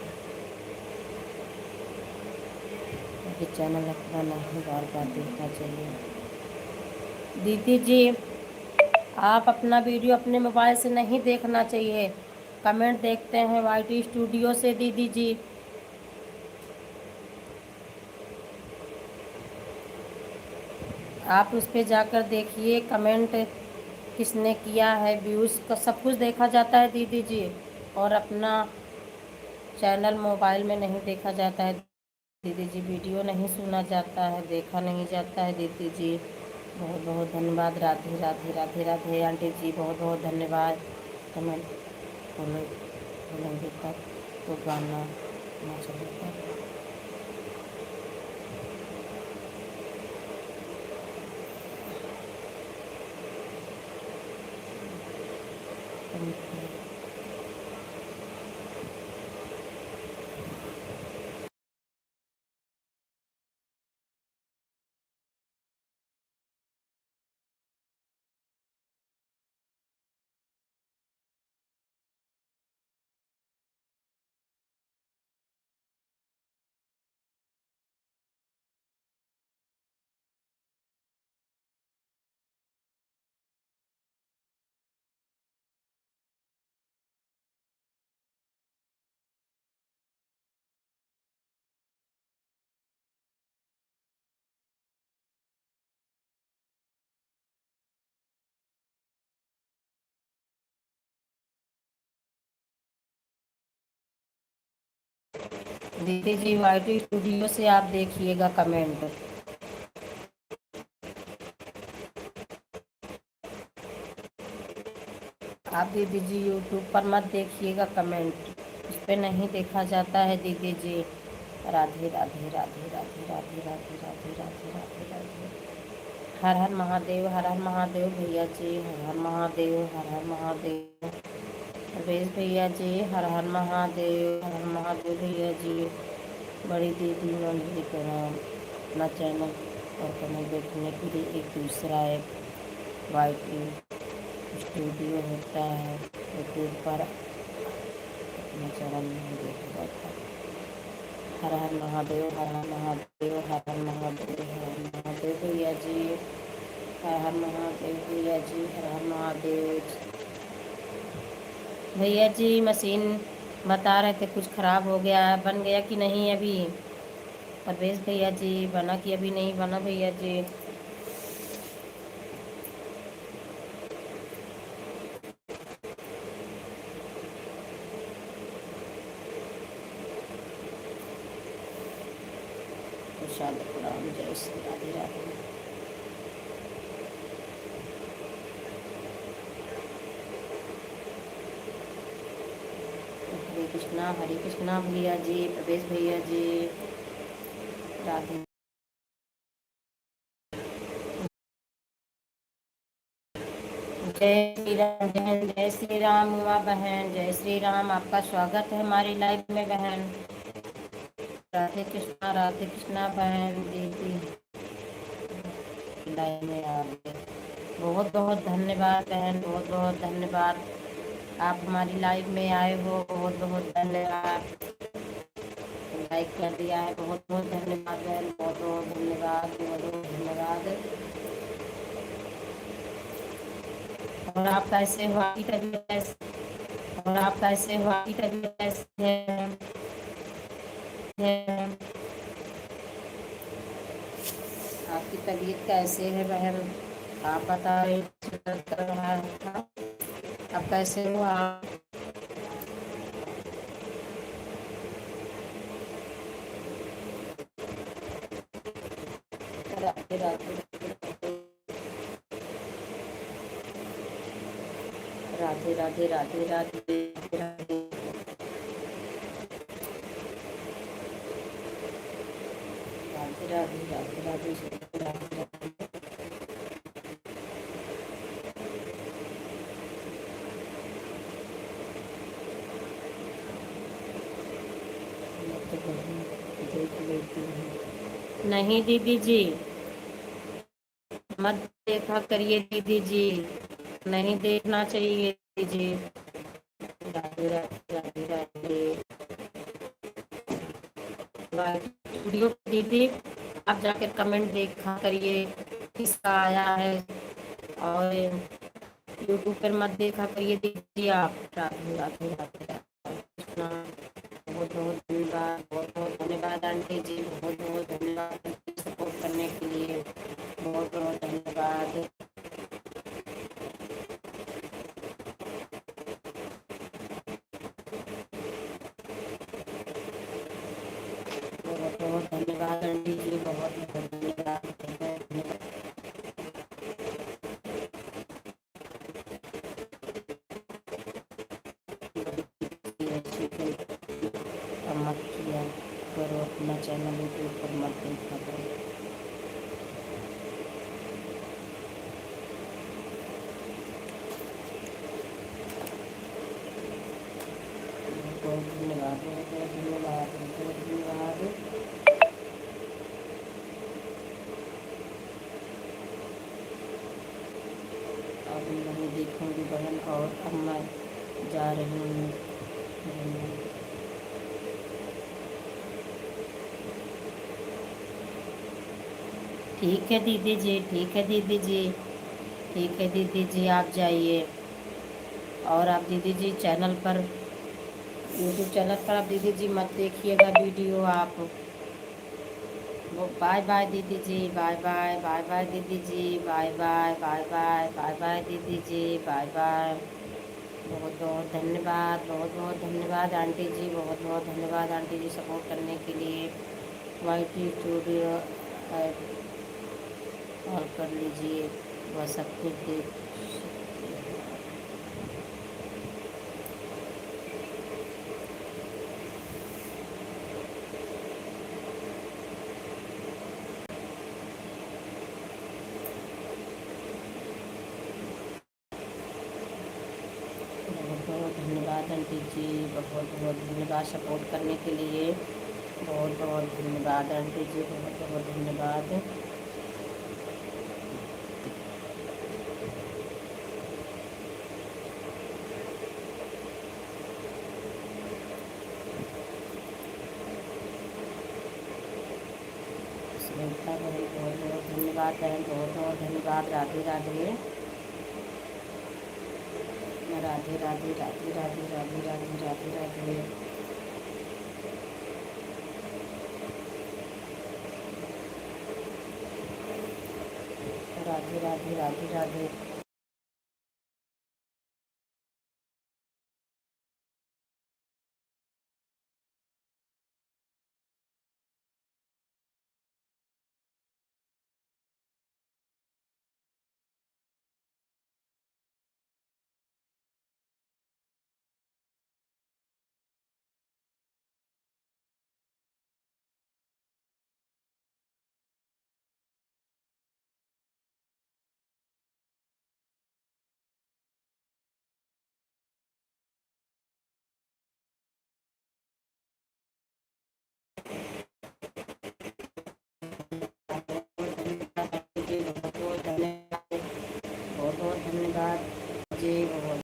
क्योंकि चैनल अपना नहीं बार बार देखना चाहिए। दीदी जी आप अपना वीडियो अपने मोबाइल से नहीं देखना चाहिए, कमेंट देखते हैं वाईटी स्टूडियो से दीदी जी। आप उस पर जाकर देखिए कमेंट किसने किया है, व्यूज़ का सब कुछ देखा जाता है दीदी जी। और अपना चैनल मोबाइल में नहीं देखा जाता है दीदी जी, वीडियो नहीं सुना जाता है, देखा नहीं जाता है दीदी जी। बहुत बहुत धन्यवाद, राधे राधे राधे राधे आंटी जी, बहुत बहुत धन्यवाद। कमेंट बोलेंगे तब तो गाना ना चलेगा। दीदी जी वाईटी स्टूडियो से आप देखिएगा कमेंट। आप दीदी जी यूट्यूब पर मत देखिएगा कमेंट, उस पर नहीं देखा जाता है दीदी जी। राधे राधे राधे राधे राधे राधे राधे राधे राधे राधे। हर हर महादेव, हर हर महादेव भैया जी, हर हर महादेव, हर हर महादेव। रमेश भैया जी, हर हर महादेव, हर हर महादेव भैया जी। बड़ी दीदी नंदी प्रणाम। अपना चैनल और कमेंट देखने के लिए एक दूसरा ऐप वाईटी स्टूडियो होता है, यूट्यूब पर अपना चैनल नहीं देखा जाता। हर हर महादेव, हर हर महादेव, हर हर महादेव, हर हर महादेव भैया जी, हर हर महादेव भैया जी, हर हर महादेव भैया जी। मशीन बता रहे थे कुछ ख़राब हो गया है, बन गया कि नहीं अभी? परवेश भैया जी बना कि अभी नहीं बना भैया जी? प्रसाद प्रणाम, जय श्री राधे राधे। हरे कृष्णा भैया जी, प्रवेश भैया जी, राधे। जय श्री राम बहन, जय श्री राम हुआ बहन, जय श्री राम। आपका स्वागत है हमारी लाइव में बहन। राधे कृष्णा बहन दीदी लाइव में आ गए। बहुत बहुत धन्यवाद बहन, बहुत बहुत धन्यवाद। आप हमारी लाइव में आए हो, बहुत बहुत धन्यवाद। लाइक कर दिया है, बहुत बहुत धन्यवाद बहन, बहुत बहुत धन्यवाद, बहुत बहुत धन्यवाद। और आप कैसे हो? आपकी तबीयत कैसे? और आप कैसे हो? आपकी तबीयत कैसे है? आपकी तबीयत कैसे है बहन? आप बता रहे कर रहा है। आप कैसे हो आप? राधे राधे राधे राधे राधे राधे राधे। राधे राधे राधे राधे राधे। देख लेती हूँ। नहीं दीदी जी मत देखा करिए दीदी जी, नहीं देखना चाहिए दीदी जी। राधे राधे राधे राधे। वीडियो दीदी आप जाकर कमेंट देखा करिए किसका आया है, और यूट्यूब पर मत देखा करिए दीदी आप। राधे राधे राधे राधे। बहुत बहुत धन्यवाद, बहुत बहुत धन्यवाद आंटी जी, बहुत बहुत धन्यवाद सपोर्ट करने के लिए, बहुत बहुत धन्यवाद। बहुत बहुत धन्यवाद आंटी जी, बहुत बहुत धन्यवाद। मत किया करो, अपना चैनल यूट्यूब पर मत देखा करो। बहुत धन्यवाद, बहुत बहुत धन्यवाद, बहुत बहुत धन्यवाद। अब नहीं देखूंगी बहन, और अब मैं जा रही हूँ। ठीक है दीदी जी, ठीक है दीदी जी, ठीक है दीदी जी, आप जाइए। और आप दीदी जी चैनल पर, यूट्यूब चैनल पर आप दीदी जी मत देखिएगा वीडियो आप। वो बाय बाय दीदी जी, बाय बाय, बाय बाय दीदी जी, bye bye, bye bye, bye bye दीदी जी, बाय बाय। बहुत बहुत धन्यवाद, बहुत बहुत धन्यवाद आंटी जी, बहुत बहुत धन्यवाद आंटी जी सपोर्ट करने के लिए। वाईटी स्टूडियो ऐप ऑन कर लीजिए, वह सब कुछ देख सकते हैं। बहुत बहुत धन्यवाद आंटी जी, बहुत बहुत धन्यवाद सपोर्ट करने के लिए। बहुत बहुत धन्यवाद आंटी जी, बहुत बहुत धन्यवाद। श्वेता बहन बहुत बहुत धन्यवाद बहन, बहुत बहुत धन्यवाद। राधे राधे, राधे राधे राधे राधे राधे राधे राधे राधे। राधे राधे राधे राधे। बहुत बहुत धन्यवाद, बहुत बहुत धन्यवाद जी। बहुत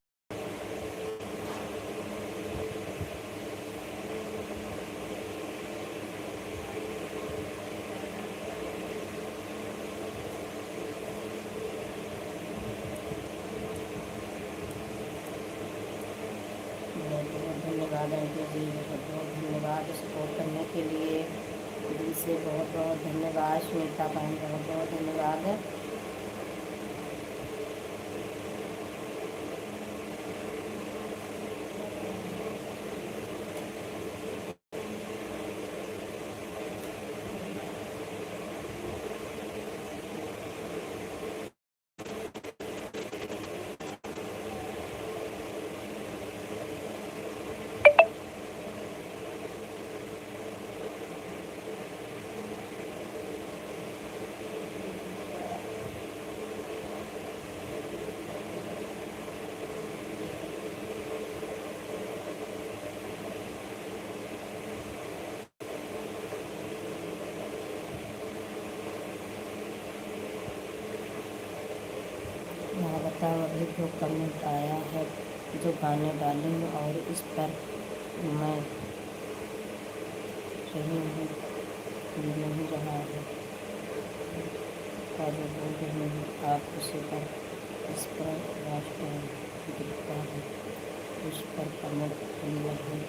बहुत बहुत धन्यवाद आंटी जी, बहुत बहुत धन्यवाद सपोर्ट करने के लिए। दिल से बहुत बहुत धन्यवाद। श्वेता बहन बहुत बहुत धन्यवाद। यहाँ बताओ अभी जो कमेंट आया है, जो गाने डाले हैं और इस पर मैं सही हूँ, ये नहीं रहा है का जो बोल रहे हैं आप उसे पर इस पर लास्ट टाइम दिखता है, उस पर कमेंट नहीं।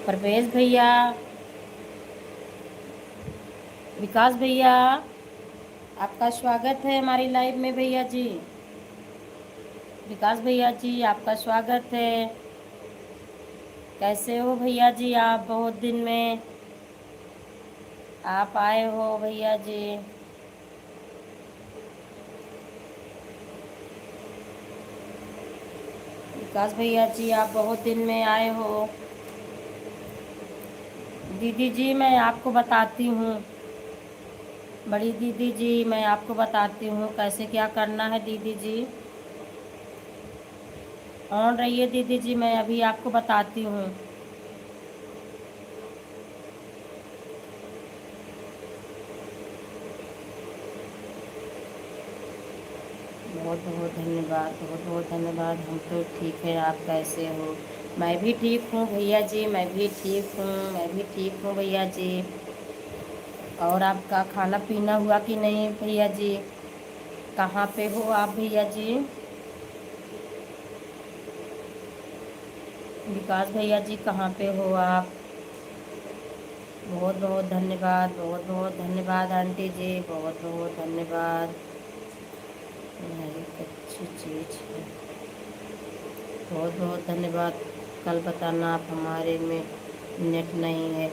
परवेज भैया, विकास भैया, आपका स्वागत है हमारी लाइव में भैया जी। विकास भैया जी आपका स्वागत है। कैसे हो भैया जी आप? बहुत दिन में आप आए हो भैया जी। विकास भैया जी आप बहुत दिन में आए हो। दीदी जी मैं आपको बताती हूँ, बड़ी दीदी जी मैं आपको बताती हूँ कैसे क्या करना है दीदी जी। ऑन रहिए दीदी जी, मैं अभी आपको बताती हूँ। बहुत बहुत धन्यवाद, बहुत बहुत धन्यवाद। हम तो ठीक है, आप कैसे हो? मैं भी ठीक हूँ भैया जी, मैं भी ठीक हूँ, मैं भी ठीक हूँ भैया जी। और आपका खाना पीना हुआ कि नहीं भैया जी? कहाँ पे हो आप भैया जी? विकास भैया जी कहाँ पे हो आप? बहुत बहुत धन्यवाद, बहुत बहुत धन्यवाद आंटी जी, बहुत बहुत धन्यवाद। एक अच्छी चीज़ है, बहुत बहुत धन्यवाद। कल बताना, आप हमारे में नेट नहीं है।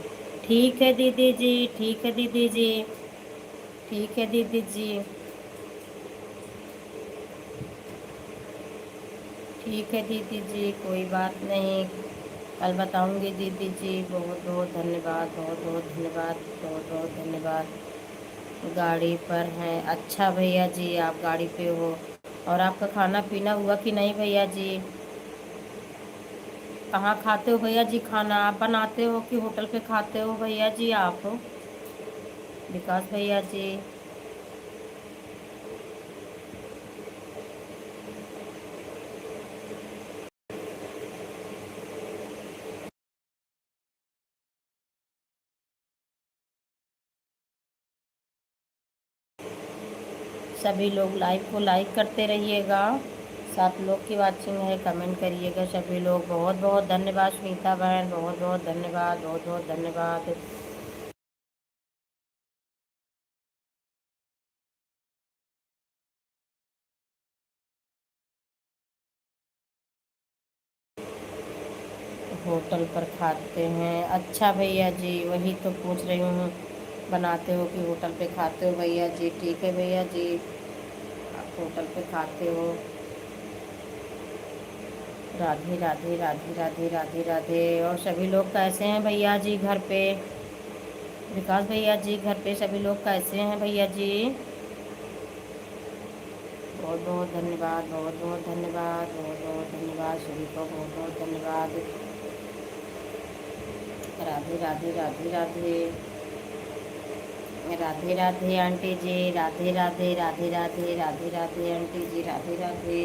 ठीक है दीदी जी, ठीक है दीदी जी, ठीक है दीदी जी, ठीक है दीदी जी, कोई बात नहीं, कल बताऊंगी दीदी जी। बहुत बहुत धन्यवाद, बहुत बहुत धन्यवाद, बहुत बहुत धन्यवाद। गाड़ी पर हैं? अच्छा भैया जी, आप गाड़ी पे हो। और आपका खाना पीना हुआ कि नहीं भैया जी? कहाँ खाते हो भैया जी खाना? आप बनाते हो कि होटल पे खाते हो भैया जी आप? विकास भैया जी, सभी लोग लाइव को लाइक करते रहिएगा। 7 लोग की वाचिंग है, कमेंट करिएगा सभी लोग। बहुत बहुत धन्यवाद सुनीता बहन, बहुत बहुत धन्यवाद, बहुत बहुत धन्यवाद। होटल पर खाते हैं? अच्छा भैया जी, वही तो पूछ रही हूँ, बनाते हो कि होटल पे खाते हो भैया जी? ठीक है भैया जी, आप होटल पे खाते हो। राधे राधे राधे राधे राधे राधे। और सभी लोग कैसे हैं भैया जी घर पे? विकास भैया जी घर पे सभी लोग कैसे हैं भैया जी? बहुत बहुत धन्यवाद, बहुत बहुत धन्यवाद, बहुत बहुत धन्यवाद सभी को, बहुत बहुत धन्यवाद। राधे राधे राधे राधे, राधे राधे आंटी जी, राधे राधे राधे राधे राधे राधे आंटी जी, राधे राधे।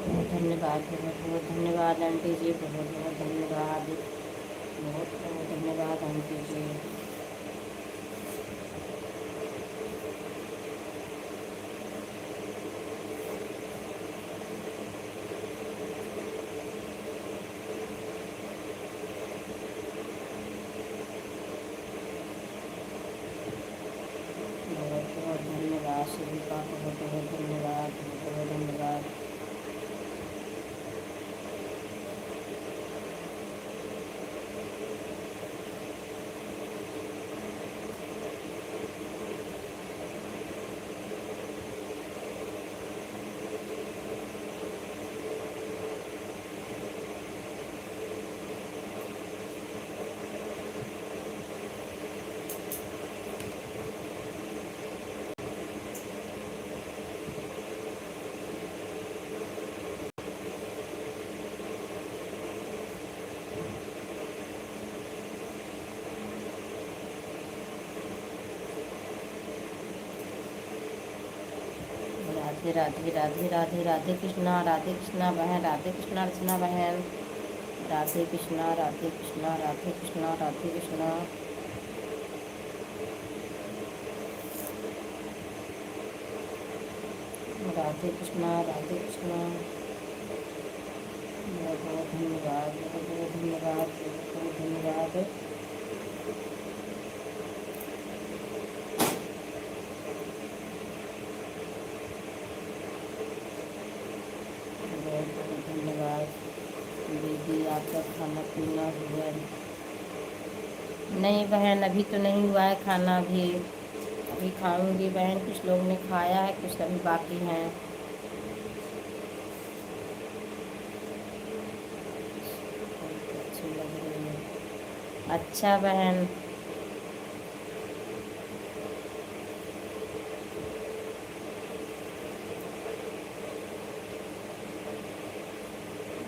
बहुत धन्यवाद, बहुत बहुत धन्यवाद आंटी जी, बहुत बहुत धन्यवाद, बहुत बहुत धन्यवाद आंटी जी। बहुत बहुत धन्यवाद सभी का, बहुत बहुत धन्यवाद, बहुत बहुत धन्यवाद। राधे राधे राधे राधे, राधे कृष्णा, राधे कृष्णा बहन, राधे कृष्णा रचना बहन, राधे कृष्णा, राधे कृष्णा, राधे कृष्णा, राधे कृष्णा। राधे कृष्णा राधे कृष्णा। बहुत बहुत धन्यवाद, बहुत बहुत धन्यवाद, बहुत बहुत धन्यवाद। बहुत बहुत धन्यवाद दीदी। आपका खाना पीना हुआ? नहीं बहन, अभी तो नहीं हुआ है खाना। अभी खाऊंगी बहन। कुछ लोग ने खाया है, कुछ अभी बाकी हैं। अच्छी लग रही है। अच्छा बहन।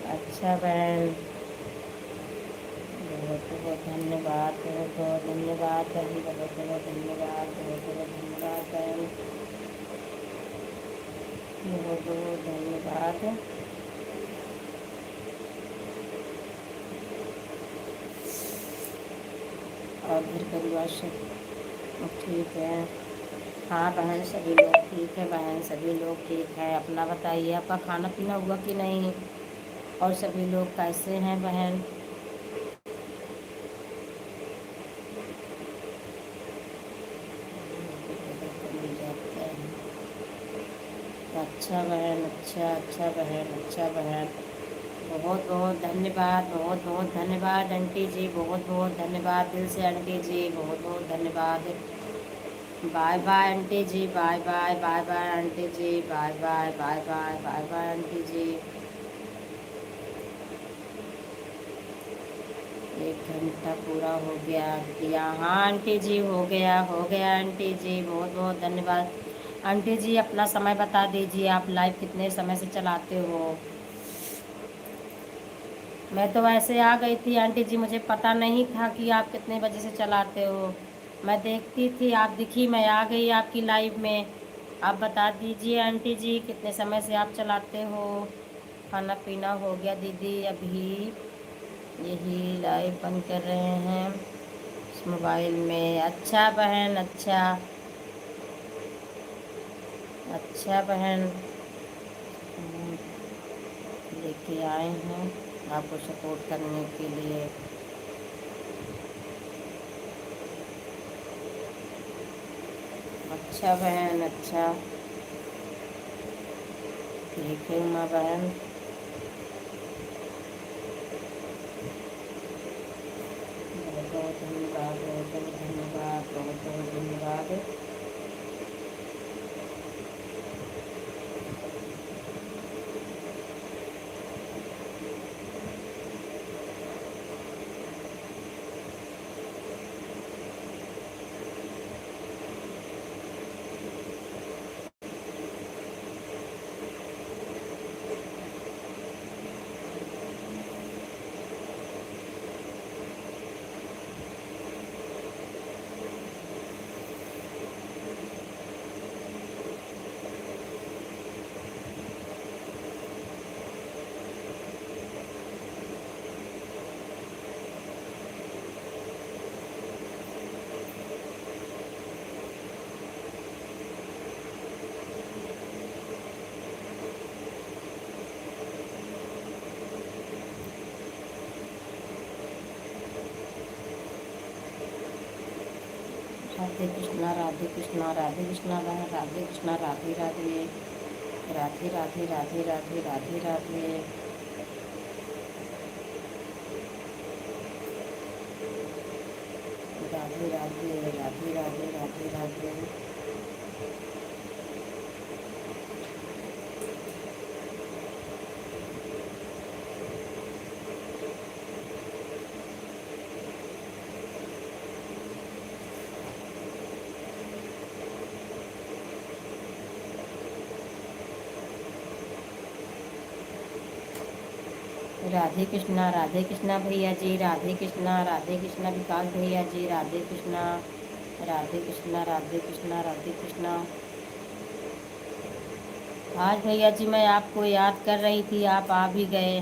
अच्छा बहन, बहुत बहुत धन्यवाद, बहुत बहुत धन्यवाद अभी, बहुत बहुत धन्यवाद, बहुत बहुत धन्यवाद बहन, बहुत बहुत धन्यवाद। और घर परिवार सब ठीक है? हाँ बहन, सभी लोग ठीक है बहन, सभी लोग ठीक है। अपना बताइए, आपका खाना पीना हुआ कि नहीं? और सभी लोग कैसे हैं बहन? अच्छा बहन, अच्छा अच्छा बहन, अच्छा बहन। बहुत बहुत धन्यवाद, बहुत बहुत धन्यवाद आंटी जी, बहुत बहुत धन्यवाद दिल से आंटी जी, बहुत बहुत धन्यवाद। बाय बाय आंटी जी, bye bye, bye bye aunty जी, bye bye, bye bye, bye bye aunty जी। 1 घंटा पूरा हो गया दिया। हाँ आंटी जी, हो गया आंटी जी, बहुत बहुत धन्यवाद। आंटी जी अपना समय बता दीजिए, आप लाइव कितने समय से चलाते हो? मैं तो वैसे आ गई थी आंटी जी, मुझे पता नहीं था कि आप कितने बजे से चलाते हो। मैं देखती थी, आप दिखी, मैं आ गई आपकी लाइव में। आप बता दीजिए आंटी जी, कितने समय से आप चलाते हो? खाना पीना हो गया दीदी, अभी यही लाइव बंद कर रहे हैं इस मोबाइल में। अच्छा बहन, अच्छा अच्छा बहन। लेके आए हैं आपको सपोर्ट करने के लिए। अच्छा बहन, अच्छा। ठीक है उमा बहन। बहुत बहुत धन्यवाद, बहुत बहुत धन्यवाद, बहुत बहुत धन्यवाद। राधे कृष्णा, राधे कृष्णा, राधे कृष्णा बहन, राधे कृष्णा, राधे राधे, राधे राधे, राधे राधे, राधे राधे। राधे राधे, राधे राधे, राधे राधे। राधे कृष्णा भैया जी, राधे कृष्णा विकास भैया जी, राधे कृष्णा, राधे कृष्णा, राधे कृष्णा, राधे कृष्णा। आज भैया जी मैं आपको याद कर रही थी, आप आ भी गए।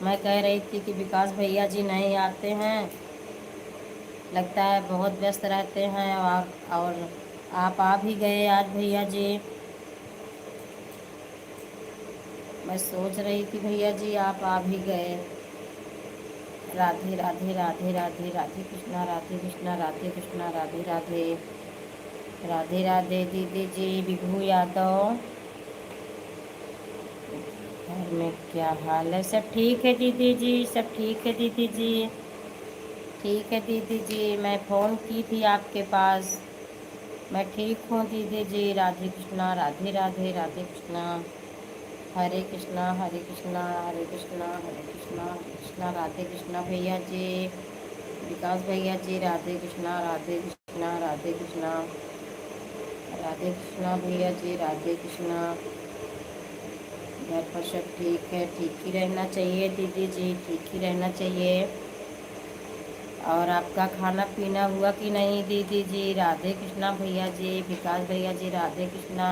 मैं कह रही थी कि विकास भैया जी नहीं आते हैं, लगता है बहुत व्यस्त रहते हैं। और आप आ भी गए आज भैया जी। मैं सोच रही थी भैया जी आप आ भी गए। राधे राधे राधे राधे राधे कृष्णा राधे कृष्णा राधे कृष्णा राधे राधे राधे राधे दीदी जी विभू यादव। घर में क्या हाल है? सब ठीक है दीदी जी, सब ठीक है दीदी जी। ठीक है दीदी जी, मैं फ़ोन की थी आपके पास। मैं ठीक हूँ दीदी जी। राधे कृष्णा राधे राधे राधे कृष्णा। हरे कृष्णा हरे कृष्णा हरे कृष्णा हरे कृष्णा हरे कृष्णा। राधे कृष्णा भैया जी, विकास भैया जी। राधे कृष्णा राधे कृष्णा राधे कृष्णा राधे कृष्णा भैया जी। राधे कृष्णा। घर पर सब ठीक है? ठीक ही रहना चाहिए दीदी जी, ठीक ही रहना चाहिए। और आपका खाना पीना हुआ कि नहीं दीदी जी? राधे कृष्णा भैया जी, विकास भैया जी। राधे कृष्णा।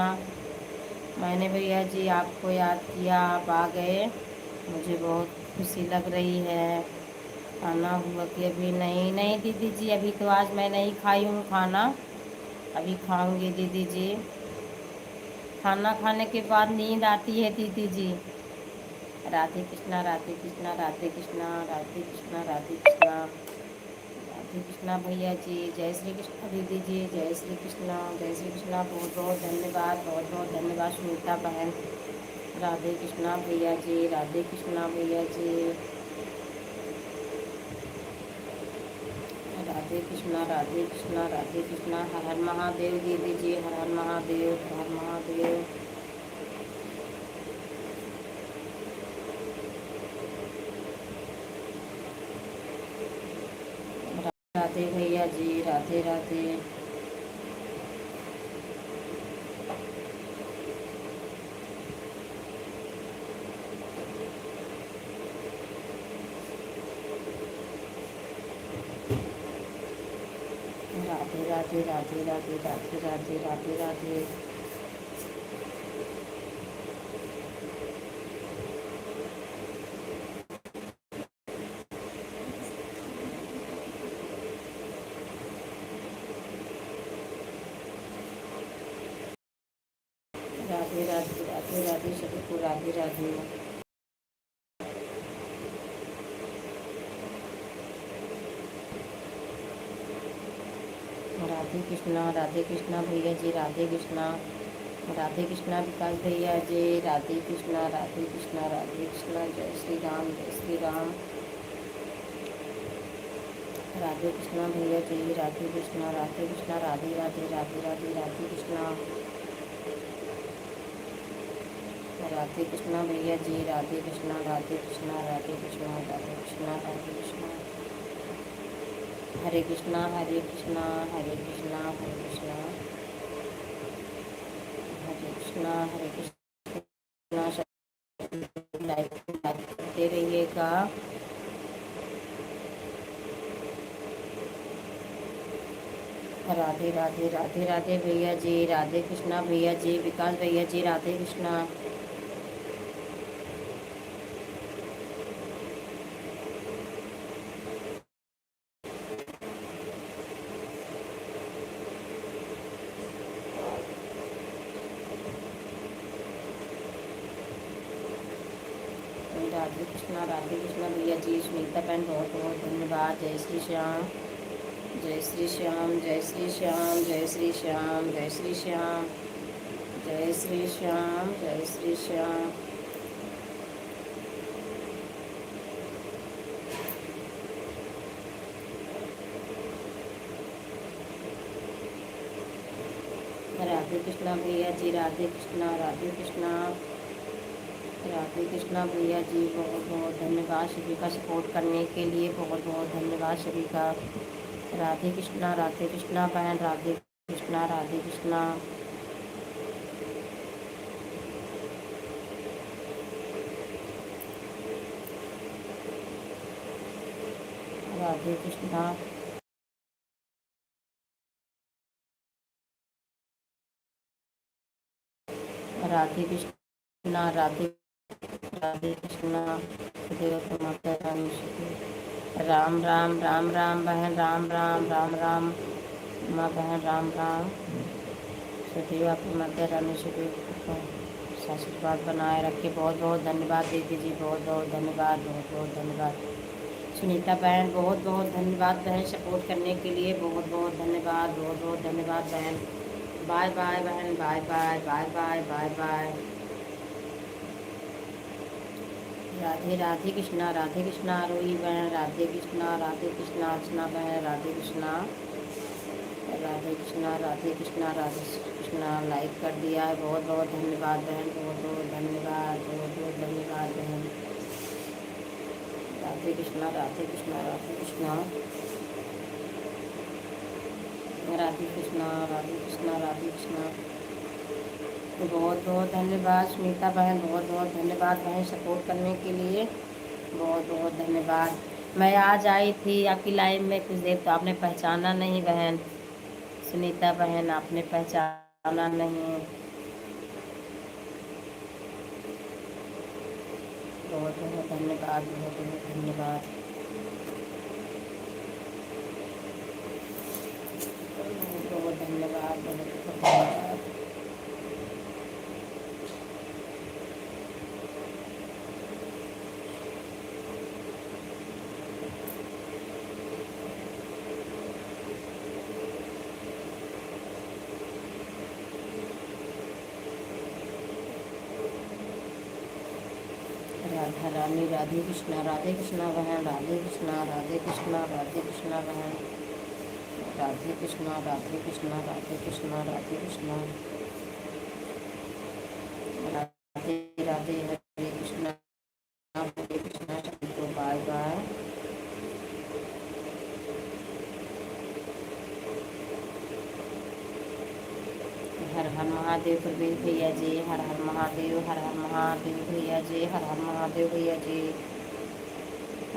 मैंने भैया जी आपको याद किया, आप आ गए, मुझे बहुत खुशी लग रही है। खाना हुआ कि अभी नहीं? नहीं दीदी जी, अभी तो आज मैं नहीं खाई हूँ खाना, अभी खाऊंगी दीदी जी। खाना खाने के बाद नींद आती है दीदी जी। राधे कृष्णा राधे कृष्णा राधे कृष्णा राधे कृष्णा राधे कृष्णा राधे कृष्णा भैया जी। जय श्री कृष्णा दीदी जी। जय श्री कृष्णा जय श्री कृष्णा। बहुत बहुत धन्यवाद, बहुत बहुत धन्यवाद सुनीता बहन। राधे कृष्णा भैया जी। राधे कृष्णा भैया जी। राधे कृष्णा राधे कृष्णा राधे कृष्णा। हर हर महादेव दीदी जी। हर हर महादेव, हर हर महादेव। राधे भैया जी। राधे राधे राधे राधे राधे राधे राधे राधे राधे राधे। राधे राधे राधे राधे सभी को राधे राधे। राधे कृष्णा भैया जी। राधे कृष्णा। राधे कृष्णा विकास भैया जी। राधे कृष्णा राधे कृष्णा राधे कृष्णा। जय श्री राम जय श्री राम। राधे कृष्णा भैया जी। राधे कृष्णा राधे कृष्णा राधे राधे राधे राधे राधे कृष्णा। राधे कृष्णा भैया जी। राधे कृष्णा राधे कृष्णा राधे कृष्णा राधे कृष्णा राधे कृष्णा। हरे कृष्णा हरे कृष्णा हरे कृष्णा हरे कृष्णा हरे कृष्णा हरे कृष्णा। लाइक करते रहिएगा। राधे राधे राधे राधे भैया जी। राधे कृष्णा भैया जी। विकास भैया जी। राधे कृष्णा। राधे कृष्णा भैया जी। सुनीता बहन बहुत बहुत धन्यवाद। जय श्री श्याम जय श्री श्याम जय श्री श्याम जय श्री श्याम जय श्री श्याम जय श्री श्याम जय श्री श्याम। राधे कृष्णा भैया जी। राधे कृष्णा राधे कृष्णा राधे कृष्णा भैया जी। बहुत बहुत धन्यवाद सभी का सपोर्ट करने के लिए। बहुत बहुत धन्यवाद सभी का। राधे कृष्णा बहन। राधे कृष्णा राधे कृष्णा राधे कृष्णा। राधे कृष्णा राधे राधे कृष्णा। देव माता रानी श्री राम राम राम राम बहन। राम राम राम राम माँ बहन। राम राम। सदैव आपकी माता रानी श्री आशीर्वाद बनाए रखे। बहुत बहुत धन्यवाद दीदी जी, बहुत बहुत धन्यवाद, बहुत बहुत धन्यवाद। सुनीता बहन बहुत बहुत धन्यवाद बहन, सपोर्ट करने के लिए बहुत बहुत धन्यवाद, बहुत बहुत धन्यवाद बहन। बाय बाय बहन, bye bye bye bye bye bye. Radhe Radhe Krishna, Radhe Krishna Rohi बहन, राधे कृष्णा, राधे कृष्णा अर्चना बहन, राधे कृष्णा, राधे कृष्णा, राधे कृष्णा, राधे कृष्णा। लाइक कर दिया है, बहुत बहुत धन्यवाद बहन, बहुत बहुत धन्यवाद, बहुत बहुत धन्यवाद बहन। राधे कृष्णा, राधे कृष्णा, राधे कृष्णा, राधे कृष्णा, राधे कृष्णा, राधे कृष्णा। बहुत बहुत धन्यवाद सुनीता बहन, बहुत बहुत धन्यवाद बहन सपोर्ट करने के लिए, बहुत बहुत धन्यवाद। मैं आज आई थी आपकी लाइव में कुछ देर, तो आपने पहचाना नहीं बहन। सुनीता बहन आपने पहचाना नहीं। बहुत बहुत धन्यवाद, बहुत बहुत धन्यवाद, बहुत बहुत धन्यवाद, बहुत बहुत धन्यवाद। राधा रानी, राधे कृष्णा, राधे कृष्णा बहन, राधे कृष्णा, राधे कृष्णा, राधे कृष्णा बहन, राधे कृष्णा, राधे कृष्णा, राधे कृष्णा, राधे कृष्णा, राधे राधे, हरे कृष्णा, हरे कृष्णा, सभी को बाय बाय। हर हर महादेव प्रवीण भैया जी, हर हर महादेव, हर हर महादेव भैया जी, हर हर महादेव भैया जी।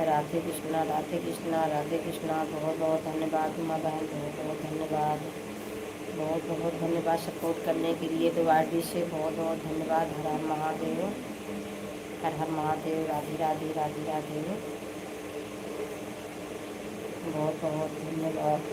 राधे कृष्णा, राधे कृष्णा, राधे कृष्णा। बहुत बहुत धन्यवाद उमा बहन, बहुत बहुत धन्यवाद, बहुत बहुत धन्यवाद सपोर्ट करने के लिए दोबारा से, बहुत बहुत धन्यवाद। हर हर महादेव, हर हर महादेव, राधे राधे, राधे राधे, बहुत बहुत धन्यवाद।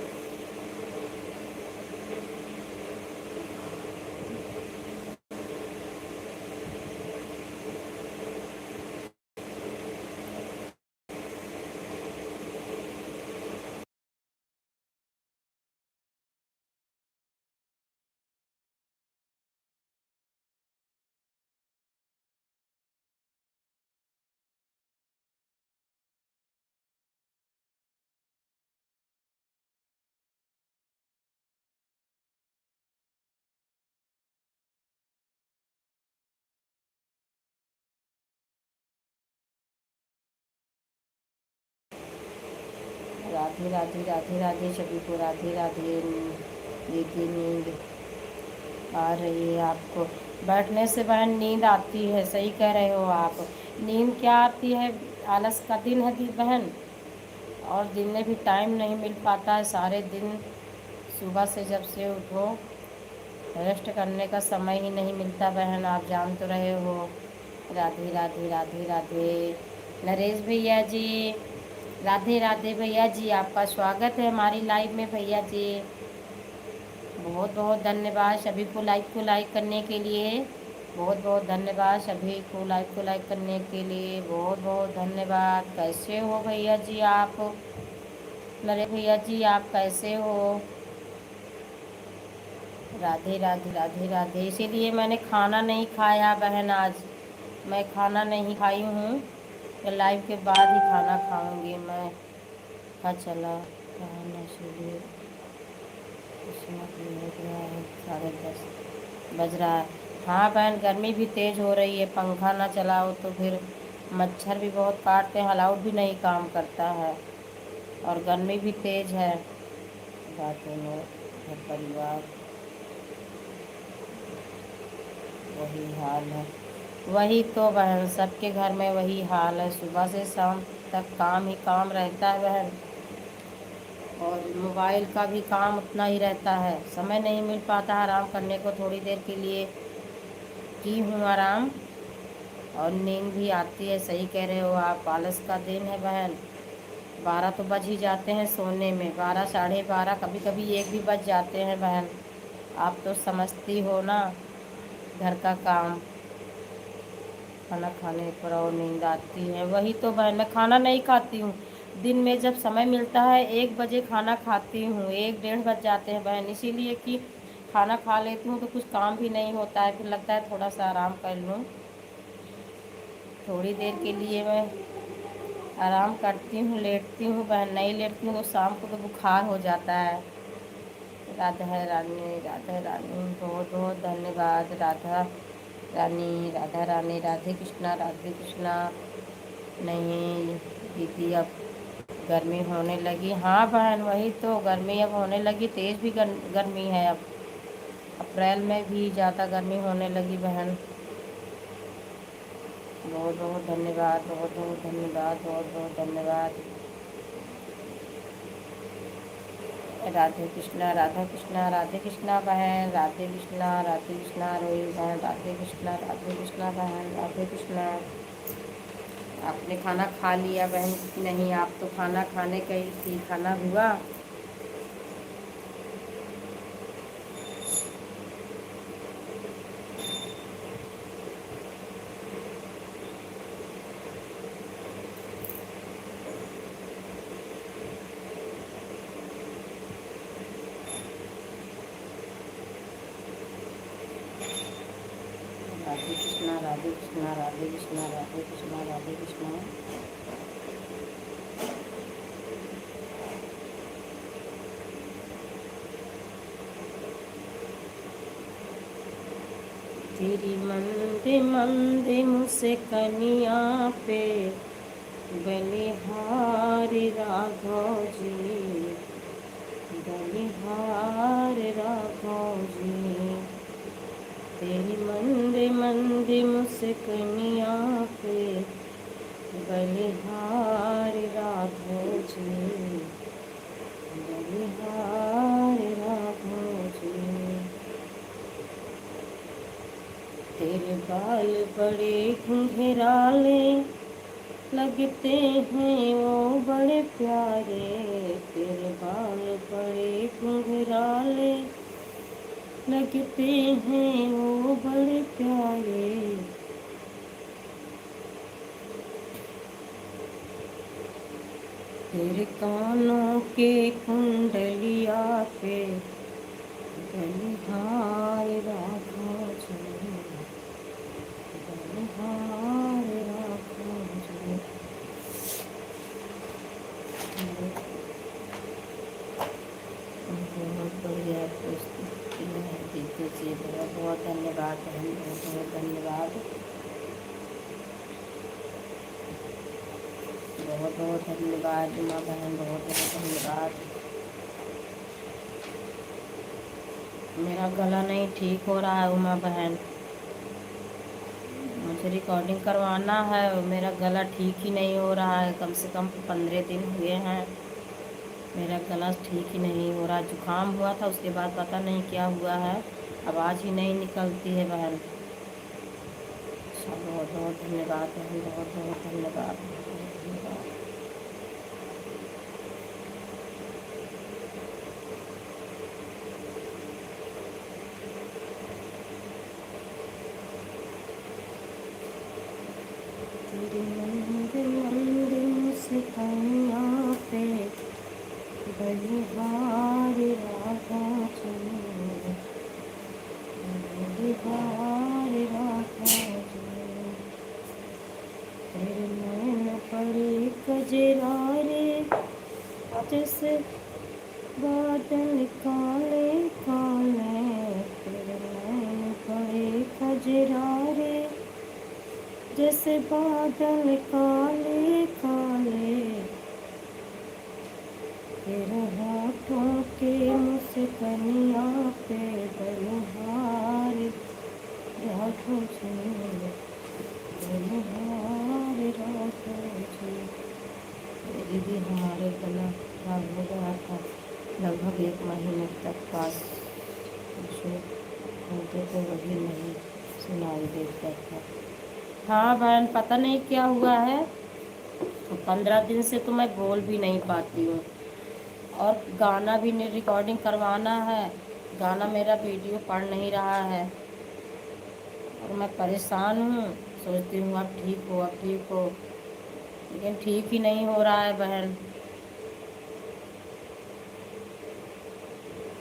राधे राधे, राधे राधे सभी को, राधे राधे। दीदी नींद आ रही है आपको? बैठने से बहन नींद आती है, सही कह रहे हो आप। नींद क्या आती है, आलस का दिन है दी बहन, और दिन में भी टाइम नहीं मिल पाता है। सारे दिन सुबह से जब से उठो, रेस्ट करने का समय ही नहीं मिलता बहन, आप जान तो रहे हो। राधे राधे, राधे राधे। नरेश भैया जी, राधे राधे भैया जी, आपका स्वागत है हमारी लाइव में भैया जी। बहुत बहुत धन्यवाद सभी को लाइक करने के लिए, बहुत बहुत धन्यवाद सभी को लाइक करने के लिए, बहुत बहुत धन्यवाद। कैसे हो भैया जी आप? नरेश भैया जी आप कैसे हो? राधे राधे, राधे राधे। इसीलिए मैंने खाना नहीं खाया बहन आज, मैं खाना नहीं खाई हूँ, लाइव के बाद ही खाना खाऊंगी मैं। पता चला खाना इसलिए साढ़े 10 बज रहा है। हाँ बहन, गर्मी भी तेज़ हो रही है, पंखा ना चलाओ तो फिर मच्छर भी बहुत काटते हैं, अलाउड भी नहीं काम करता है, और गर्मी भी तेज़ है। बातों में घर परिवार वही हाल है, वही तो बहन सबके घर में वही हाल है, सुबह से शाम तक काम ही काम रहता है बहन, और मोबाइल का भी काम उतना ही रहता है, समय नहीं मिल पाता आराम करने को। थोड़ी देर के लिए की हूँ आराम, और नींद भी आती है, सही कह रहे हो आप, आलस का दिन है बहन। 12 तो बज ही जाते हैं सोने में, 12 साढ़े 12, कभी कभी 1 भी बज जाते हैं बहन। आप तो समझती हो ना घर का काम। खाना खाने पर और नींद आती है। वही तो बहन, मैं खाना नहीं खाती हूँ। दिन में जब समय मिलता है 1 बजे खाना खाती हूँ, 1 डेढ़ बज जाते हैं बहन, इसीलिए कि खाना खा लेती हूँ तो कुछ काम भी नहीं होता है, फिर लगता है थोड़ा सा आराम कर लूँ। थोड़ी देर के लिए मैं आराम करती हूँ, लेटती हूँ बहन, नहीं लेटती हूँ तो शाम को तो बुखार हो जाता है। राधा रानी, राधा रानी, बहुत बहुत धन्यवाद। राधा रानी, राधा रानी, राधे कृष्णा, राधे कृष्णा। नहीं दीदी, अब गर्मी होने लगी। हाँ बहन, वही तो, गर्मी अब होने लगी, तेज़ भी गर्मी है अब। अप्रैल में भी ज़्यादा गर्मी होने लगी बहन। बहुत बहुत धन्यवाद, बहुत बहुत धन्यवाद, बहुत बहुत धन्यवाद। राधे कृष्णा, राधा कृष्णा, राधे कृष्णा बहन, राधे कृष्णा, राधे कृष्णा रोहित बहन, राधे कृष्णा, राधे कृष्णा बहन, राधे कृष्णा। आपने खाना खा लिया बहन कि नहीं? आप तो खाना खाने गई थी, खाना हुआ? राधे कृष्णा, राधे कृष्णा, राधे कृष्णा, राधे कृष्णा, राधे कृष्णा। तेरी मंदे मंदे मुझसे कनिया पे बलिहार राघव जी, बलिहार राघव जी। तेरी मंदे मंदे मुझसे कनिया पे बलिहार राघव जी, बलिहार राघव जी। तेरे बाल बड़े घुंघराले लगते हैं वो बड़े प्यारे, तेरे बाल बड़े घुंघराले लगते हैं वो बड़े प्यारे। तेरे कानों के कुंडलिया पे बलिहार राघव जी, बलिहार राघव जी। बहुत बढ़िया प्रस्तुति है दीदी जी, बहुत बहुत धन्यवाद बहन, बहुत बहुत धन्यवाद, बहुत बहुत धन्यवाद उमा बहन, बहुत बहुत धन्यवाद। मेरा गला नहीं ठीक हो रहा है उमा बहन, मुझे रिकॉर्डिंग करवाना है और मेरा गला ठीक ही नहीं हो रहा है। कम से कम 15 दिन हुए हैं, मेरा गला ठीक ही नहीं हो रहा। जुकाम हुआ था, उसके बाद पता नहीं क्या हुआ है, आवाज़ ही नहीं निकलती है बहन। अच्छा, बहुत बहुत धन्यवाद बहन, बहुत बहुत धन्यवाद, बहुत बहुत धन्यवाद। तेरे मंदिर मंदिर मुझसे कनिया पे बलिहार राघव जी, बलिहार राघव जी। तेरे नैन पड़े कजरारे जैसे बादल काले काले, तेरे नैन पड़े कजरारे जैसे बादल काले काले। तेरे होठों के मुस्कनिया पे बलिहार राघव जी, बलिहार राघव जी। दीदी, हमारे गला खराब हो गया था, लगभग 1 महीने तक पास जो होते थे वही नहीं सुनाई देता था। हाँ बहन, पता नहीं क्या हुआ है, 15 दिन से तो मैं बोल भी नहीं पाती हूँ, और गाना भी नहीं, रिकॉर्डिंग करवाना है, गाना मेरा वीडियो पढ़ नहीं रहा है और मैं परेशान हूँ। सोचती हूँ अब ठीक हो, अब ठीक हो, लेकिन ठीक ही नहीं हो रहा है बहन,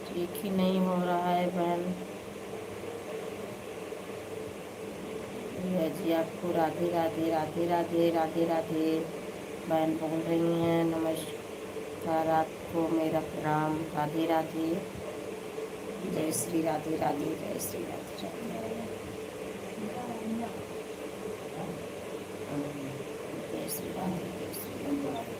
ठीक ही नहीं हो रहा है बहन। भैया जी आपको राधे राधे राधे राधे राधे राधे बहन बोल रही हैं। नमस्कार, आपको मेरा प्रणाम, राधे राधे, जय श्री राधे राधे, जय श्री राधे राधे, जय श्री राधे, जय श्री राधे।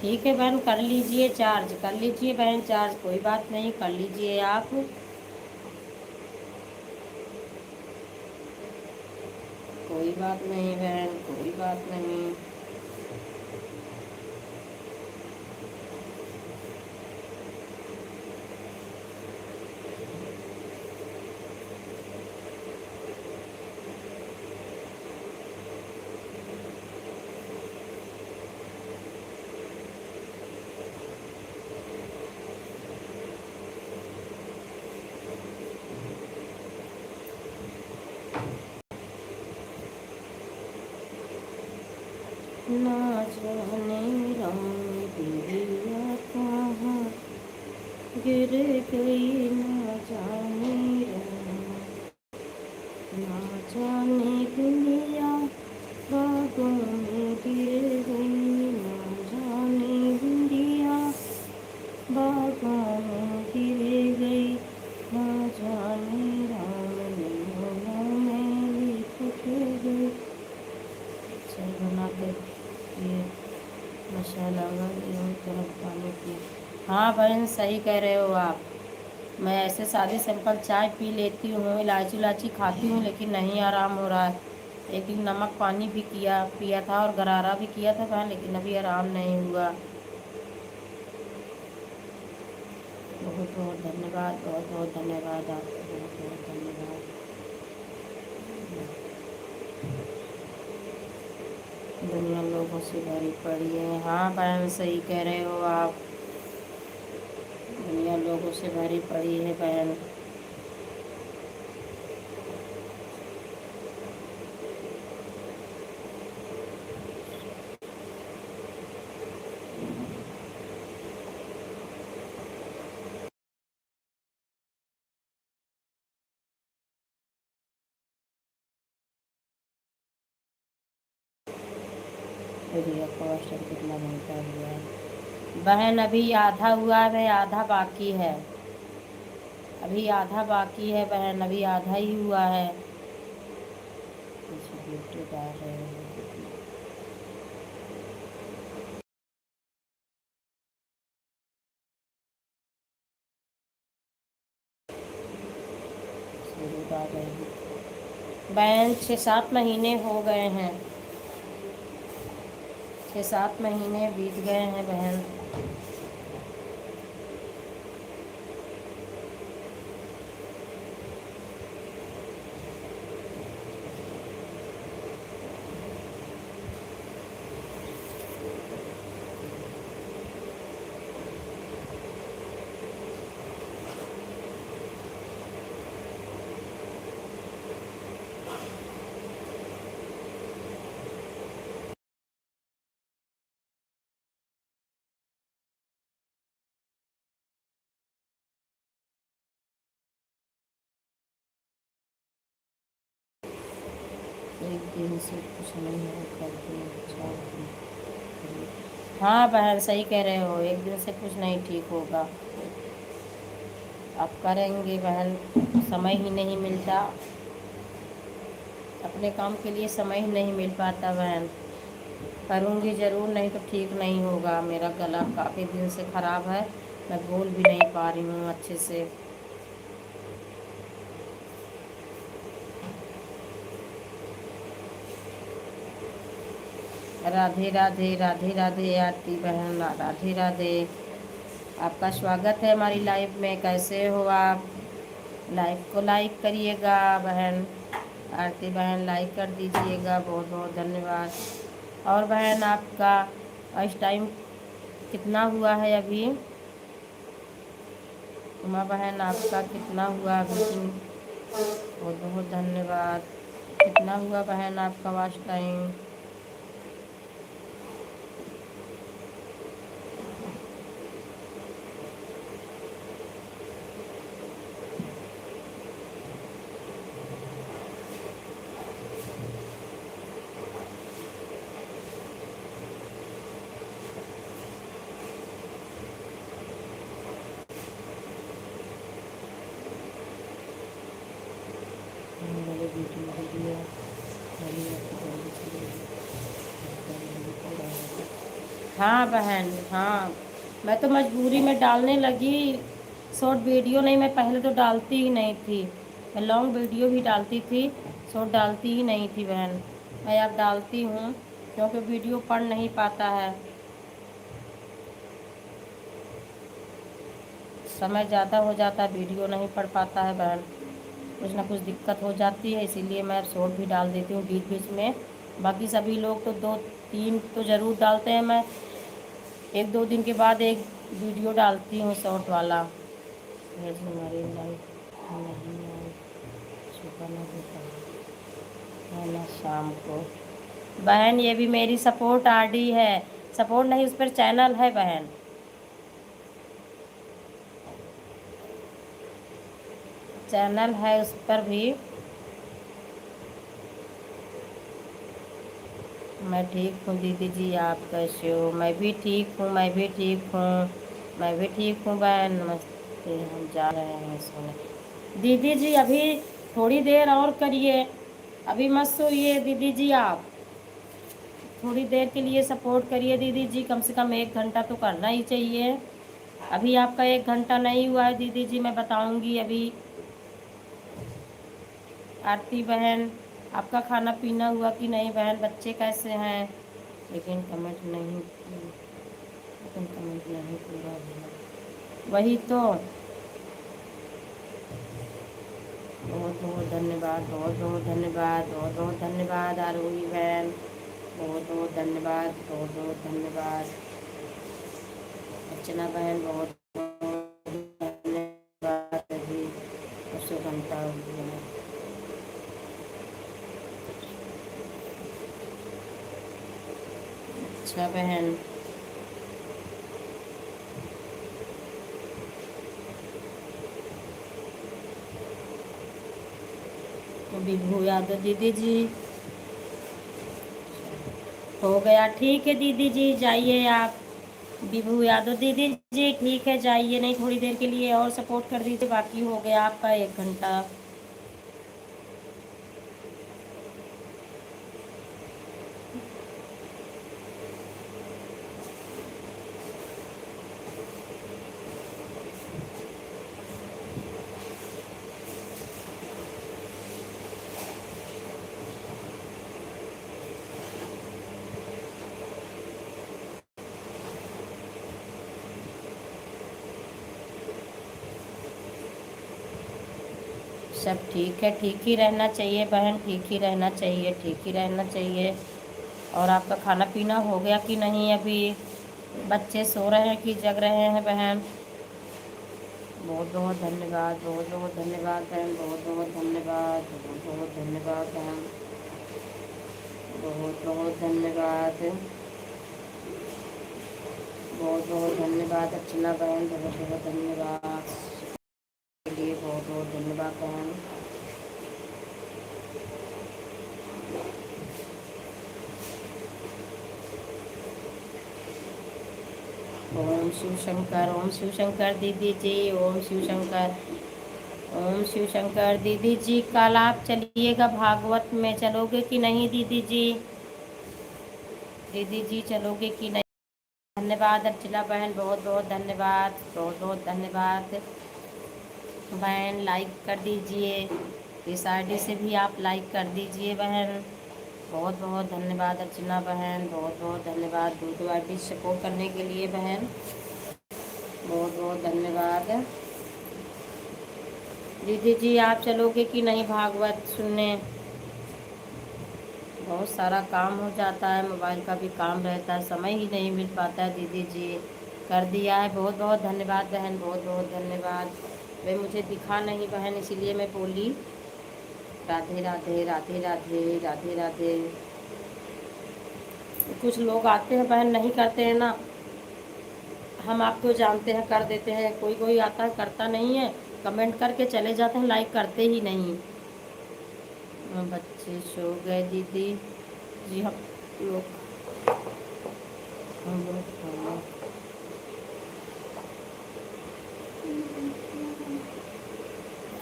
ठीक है बहन, कर लीजिए चार्ज, कर लीजिए बहन चार्ज, कोई बात नहीं, कर लीजिए आप, कोई बात नहीं बहन, कोई बात नहीं। ना जाने रंग बिंदिया कहाँ गिर गई, ना जाने रंग, ना जाने बिंदिया बागों में गिर गई, ना जाने बिंदिया बागों में गिर गई, ना जाने राम लीला में लिपट गई। चल बनाते ये मसाला वाली तरफ पानी की। हाँ बहन सही कह रहे हो आप, मैं ऐसे सादी सिंपल चाय पी लेती हूँ, इलायची इलायची खाती हूँ, लेकिन नहीं आराम हो रहा है। एक दिन नमक पानी भी पिया था और गरारा भी किया था बहन, लेकिन अभी आराम नहीं हुआ। बहुत बहुत धन्यवाद, बहुत बहुत धन्यवाद आपको, बहुत बहुत धन्यवाद। दुनिया लोगों से भरी पड़ी है। हाँ बहन सही कह रहे हो आप, दुनिया लोगों से भरी पड़ी है बहन। एरिया कॉस्ट कितना बनता हुआ है बहन? अभी आधा हुआ है, आधा बाकी है, अभी आधा बाकी है बहन, अभी आधा ही हुआ है। ब्यूटी डाल रहे हैं, शुरू डाल रहे हैं बहन। 6-7 महीने हो गए हैं, 6-7 महीने बीत गए हैं बहन। एक दिन से कुछ नहीं हो, कल दिन अच्छा हाँ बहन सही कह रहे हो, एक दिन से कुछ नहीं ठीक होगा। आप करेंगे बहन, समय ही नहीं मिलता, अपने काम के लिए समय ही नहीं मिल पाता बहन। करूँगी ज़रूर, नहीं तो ठीक नहीं होगा। मेरा गला काफ़ी दिन से ख़राब है, मैं बोल भी नहीं पा रही हूँ अच्छे से। राधे राधे राधे राधे आरती बहन, राधे राधे, आपका स्वागत है हमारी लाइव में। कैसे हो आप? लाइव को लाइक करिएगा बहन, आरती बहन लाइक कर दीजिएगा, बहुत बहुत धन्यवाद। और बहन आपका इस टाइम कितना हुआ है अभी? उमा बहन आपका कितना हुआ अभी? बहुत बहुत धन्यवाद। कितना हुआ बहन आपका वॉच टाइम? हाँ बहन, हाँ। मैं तो मजबूरी में डालने लगी। शॉर्ट वीडियो नहीं, मैं पहले तो डालती ही नहीं थी। मैं लॉन्ग वीडियो भी डालती थी, शॉर्ट डालती ही नहीं थी बहन। मैं अब डालती हूँ क्योंकि वीडियो पढ़ नहीं पाता है, समय ज़्यादा हो जाता है, वीडियो नहीं पढ़ पाता है बहन। कुछ ना कुछ दिक्कत हो जाती है, इसीलिए मैं अब शॉर्ट भी डाल देती हूँ बीच बीच में। बाकी सभी लोग तो 2-3 तो ज़रूर डालते हैं, मैं 1-2 दिन के बाद एक वीडियो डालती हूँ शॉर्ट वाला। हमारी लाइफ नहीं आई, सुबह ना होता है ना शाम को। बहन ये भी मेरी सपोर्ट आरडी है, सपोर्ट नहीं, उस पर चैनल है बहन, चैनल है उस पर भी। मैं ठीक हूँ दीदी जी, आप कैसे हो? मैं भी ठीक हूँ, मैं भी ठीक हूँ, मैं भी ठीक हूँ बहन। नमस्ते, हम जा रहे हैं सोने। दीदी जी अभी थोड़ी देर और करिए, अभी मत सोइए दीदी जी। आप थोड़ी देर के लिए सपोर्ट करिए दीदी जी, कम से कम 1 घंटा तो करना ही चाहिए। अभी आपका 1 घंटा नहीं हुआ है दीदी जी, मैं बताऊंगी अभी। आरती बहन आपका खाना पीना हुआ कि नहीं बहन? बच्चे कैसे हैं? लेकिन कमेंट नहीं, लेकिन कमेंट नहीं पूरा हुआ। वही तो। बहुत बहुत धन्यवाद, बहुत बहुत धन्यवाद, बहुत बहुत धन्यवाद आरोही बहन। बहुत बहुत धन्यवाद, बहुत बहुत धन्यवाद अर्चना बहन। बहुत बहुत धन्यवाद। अभी 2 घंटा हो गया। अच्छा बहन, विभू यादव दीदी जी हो गया। ठीक है दीदी जी, जाइए आप। विभू यादव दीदी जी ठीक है, जाइए, नहीं थोड़ी देर के लिए और सपोर्ट कर दीजिए, बाकी हो गया आपका 1 घंटा। सब ठीक है, ठीक ही रहना चाहिए बहन, ठीक ही रहना चाहिए, ठीक ही रहना चाहिए। और आपका खाना पीना हो गया कि नहीं अभी? बच्चे सो रहे हैं कि जग रहे हैं बहन? बहुत बहुत धन्यवाद, बहुत बहुत धन्यवाद बहन, बहुत बहुत धन्यवाद, बहुत बहुत धन्यवाद बहन, बहुत बहुत धन्यवाद, बहुत बहुत धन्यवाद अर्चना बहन, बहुत बहुत धन्यवाद के लिए, बहुत बहुत धन्यवाद बहन। ओम शिव शंकर, ओम शिव शंकर दीदी जी, ओम शिव शंकर, ओम शिव शंकर दीदी जी। कल आप चलिएगा भागवत में, चलोगे कि नहीं दीदी जी? दीदी जी चलोगे कि नहीं? धन्यवाद अर्चना बहन, बहुत बहुत धन्यवाद, बहुत बहुत धन्यवाद बहन। लाइक कर दीजिए, इस आईडी से भी आप लाइक कर दीजिए बहन। बहुत बहुत धन्यवाद अर्चना बहन, बहुत बहुत धन्यवाद दूसरी आईडी सपोर्ट करने के लिए बहन, बहुत बहुत धन्यवाद। दीदी जी आप चलोगे कि नहीं भागवत सुनने? बहुत सारा काम हो जाता है, मोबाइल का भी काम रहता है, समय ही नहीं मिल पाता है दीदी जी। कर दिया है, बहुत बहुत धन्यवाद बहन, बहुत बहुत धन्यवाद। वे मुझे दिखा नहीं बहन, इसीलिए मैं बोली। राधे राधे राधे राधे राधे राधे। कुछ लोग आते हैं बहन, नहीं करते हैं ना, हम आपको जानते हैं, कर देते हैं। कोई कोई आता है करता नहीं है, कमेंट करके चले जाते हैं, लाइक करते ही नहीं। बच्चे सो गए दीदी जी। हम लोग खाना।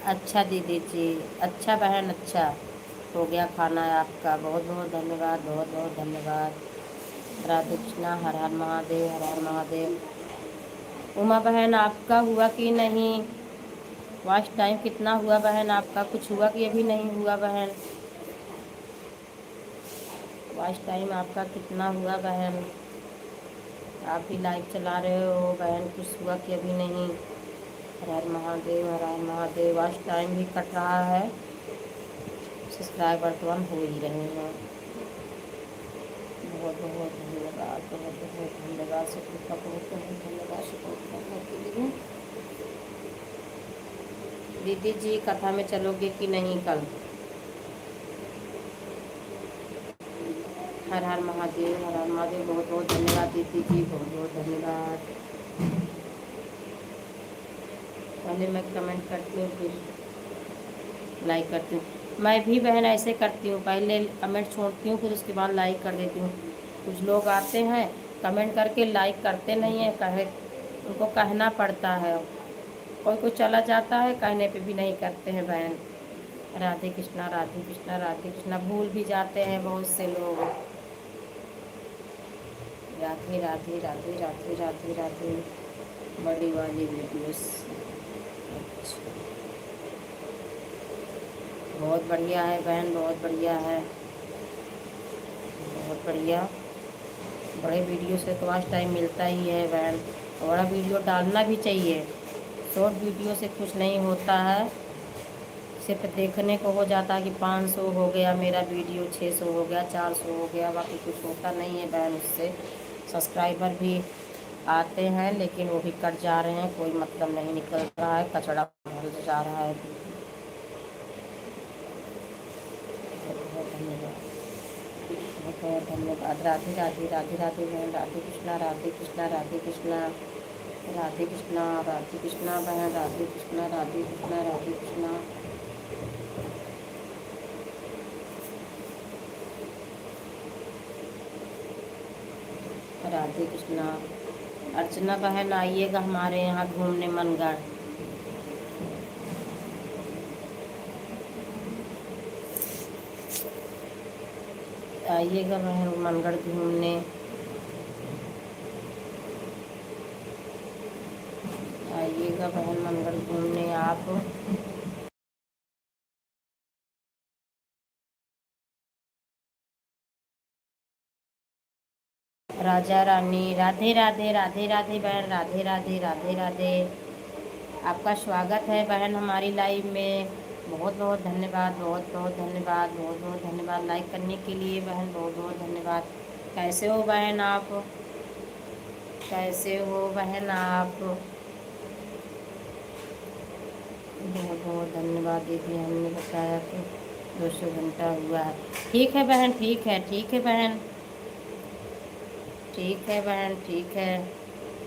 अच्छा दीदी जी, अच्छा बहन, अच्छा हो गया खाना आपका। बहुत बहुत धन्यवाद, बहुत बहुत धन्यवाद। राधे कृष्णा, हर हर महादेव, हर हर महादेव। उमा बहन आपका हुआ कि नहीं? वॉच टाइम कितना हुआ बहन आपका? कुछ हुआ कि अभी नहीं हुआ बहन? वॉच टाइम आपका कितना हुआ बहन? आप भी लाइव चला रहे हो बहन, कुछ हुआ कि अभी नहीं? हर हर महादेव, हर हर महादेव। वॉच टाइम भी कट रहा है, सब्सक्राइबर तो हम हो ही रहे हैं। बहुत बहुत धन्यवाद, बहुत बहुत धन्यवाद, सपोर्ट का बहुत बहुत धन्यवाद सपोर्ट करने के लिए। दीदी जी कथा में चलोगे कि नहीं कल? हर हर महादेव, हर हर महादेव। बहुत बहुत धन्यवाद दीदी जी, बहुत बहुत धन्यवाद। पहले मैं कमेंट करती हूँ, फिर लाइक करती हूँ। मैं भी बहन ऐसे करती हूँ, पहले कमेंट छोड़ती हूँ, फिर उसके बाद लाइक कर देती हूँ। कुछ लोग आते हैं कमेंट करके लाइक करते नहीं है, कहे उनको कहना पड़ता है। कोई कोई चला जाता है, कहने पे भी नहीं करते हैं बहन। राधे कृष्णा, राधे कृष्णा, राधे कृष्णा। भूल भी जाते हैं बहुत से लोग। राधे राधे राधे राधे राधे राधे। बड़ी वाली वीडियोस। अच्छा, बहुत बढ़िया है बहन, बहुत बढ़िया है, बहुत बढ़िया। बड़े वीडियो से तो आज टाइम मिलता ही है बहन। बड़ा वीडियो डालना भी चाहिए, शॉर्ट वीडियो से कुछ नहीं होता है। सिर्फ देखने को हो जाता है कि 500 हो गया मेरा वीडियो, 600 हो गया, 400 हो गया, बाकी कुछ होता नहीं है बहन उससे। सब्सक्राइबर भी आते हैं लेकिन वो भी कट जा रहे हैं, कोई मतलब नहीं निकल रहा है, कचड़ा भर जा रहा है। बहुत बहुत धन्यवाद, बहुत बहुत धन्यवाद। राधे राधे राधे राधे बहन। राधे कृष्णा, राधे कृष्णा, राधे कृष्णा, राधे कृष्णा, राधे कृष्णा बहन। राधे कृष्णा, राधे कृष्णा, राधे कृष्णा। राधे कृष्णा। अर्चना बहन आइएगा हमारे यहाँ घूमने मनगढ़। आइएगा बहन मनगढ़ घूमने। आइएगा बहन मनगढ़ घूमने आप। राजा रानी, राधे राधे राधे राधे बहन। राधे राधे राधे राधे। आपका स्वागत है बहन हमारी लाइव में। बहुत बहुत धन्यवाद, बहुत बहुत धन्यवाद, बहुत बहुत धन्यवाद लाइक करने के लिए बहन, बहुत बहुत धन्यवाद। कैसे हो बहन आप? कैसे हो बहन आप? बहुत बहुत धन्यवाद दीदी, हमने बताया कि 200 घंटा हुआ है। ठीक है बहन, ठीक है, ठीक है बहन, ठीक है बहन, ठीक है।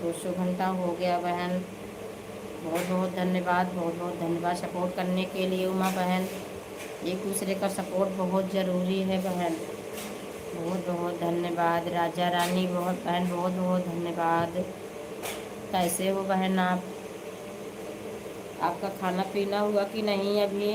200 घंटा हो गया बहन। बहुत बहुत धन्यवाद, बहुत बहुत धन्यवाद सपोर्ट करने के लिए उमा बहन। एक दूसरे का सपोर्ट बहुत ज़रूरी है बहन। बहुत बहुत धन्यवाद राजा रानी, बहुत बहन, बहुत बहुत धन्यवाद। कैसे हो बहन आप? आपका खाना पीना हुआ कि नहीं अभी?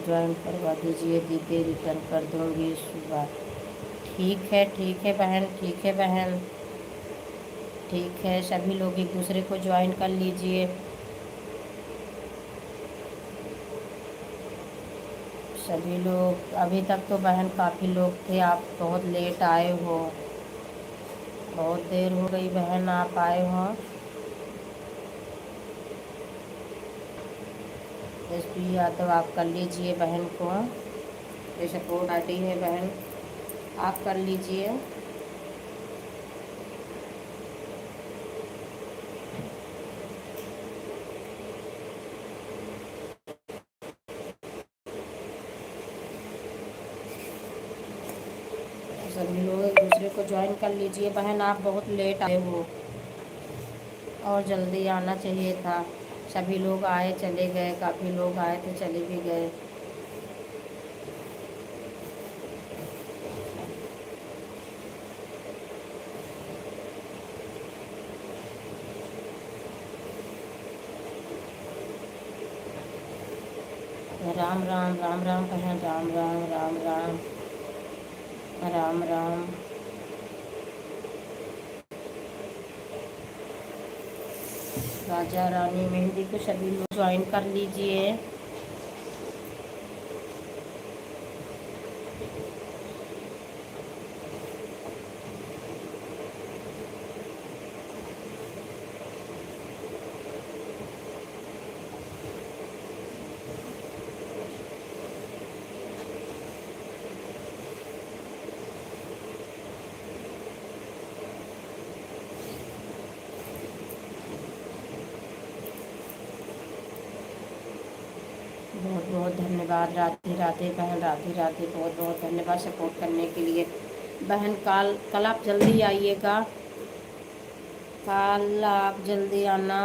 ज्वाइन करवा दीजिए दीदी, रिटर्न कर दूँगी सुबह। ठीक है बहन, ठीक है बहन, ठीक है। सभी लोग एक दूसरे को ज्वाइन कर लीजिए। सभी लोग, अभी तक तो बहन काफ़ी लोग थे, आप बहुत लेट आए हो, बहुत देर हो गई बहन आप आए हो। एसपी यादव आप कर लीजिए बहन को, ये सपोर्ट आती है बहन, आप कर लीजिए। सभी लोग एक दूसरे को ज्वाइन कर लीजिए बहन, आप बहुत लेट आए हो और जल्दी आना चाहिए था। सभी लोग आए चले गए, काफ़ी लोग आए थे चले भी गए। राम राम, राम राम बहन, राम राम, राम राम, राम राम। राजा रानी मेहंदी को सभी लोग ज्वाइन कर लीजिए। बहुत बहुत धन्यवाद, राधे राधे बहन, राधे राधे, बहुत बहुत धन्यवाद सपोर्ट करने के लिए बहन। कल आप जल्दी आइएगा, कल आप जल्दी आना।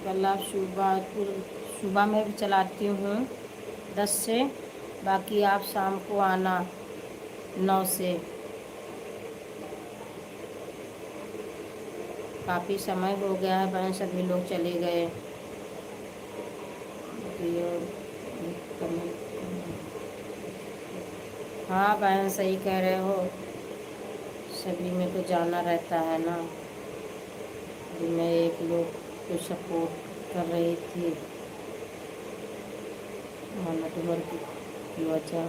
कल आप सुबह में भी चलाती हूँ 10 से, बाकी आप शाम को आना 9 से। काफ़ी समय हो गया है बहन, सभी लोग चले गए। हाँ बहन सही कह रहे हो, सभी में तो जाना रहता है ना। अभी मैं एक लोग को सपोर्ट कर रही थी, नेटवर्क की वजह,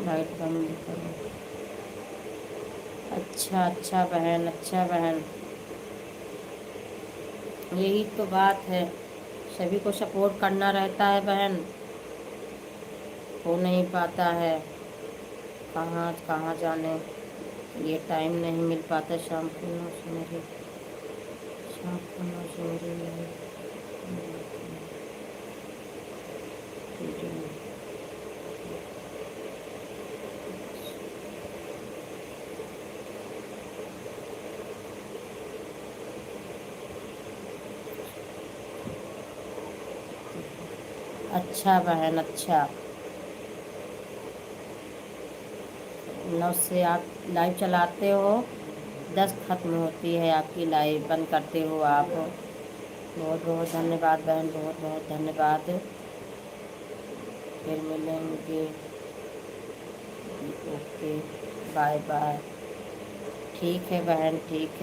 लाइट बंद करो। अच्छा बहन, अच्छा बहन, यही तो बात है, सभी को सपोर्ट करना रहता है बहन, हो नहीं पाता है। कहाँ कहाँ जाने, ये टाइम नहीं मिल पाता। शाम को 9 से मेरे, शाम को 9 से मेरे अच्छा बहन, अच्छा। 9 से आप लाइव चलाते हो, 10 ख़त्म होती है आपकी लाइव, बंद करते हो आप। बहुत बहुत धन्यवाद बहन, बहुत बहुत धन्यवाद। फिर मिलेंगे, ओके, बाय बाय। ठीक है बहन, ठीक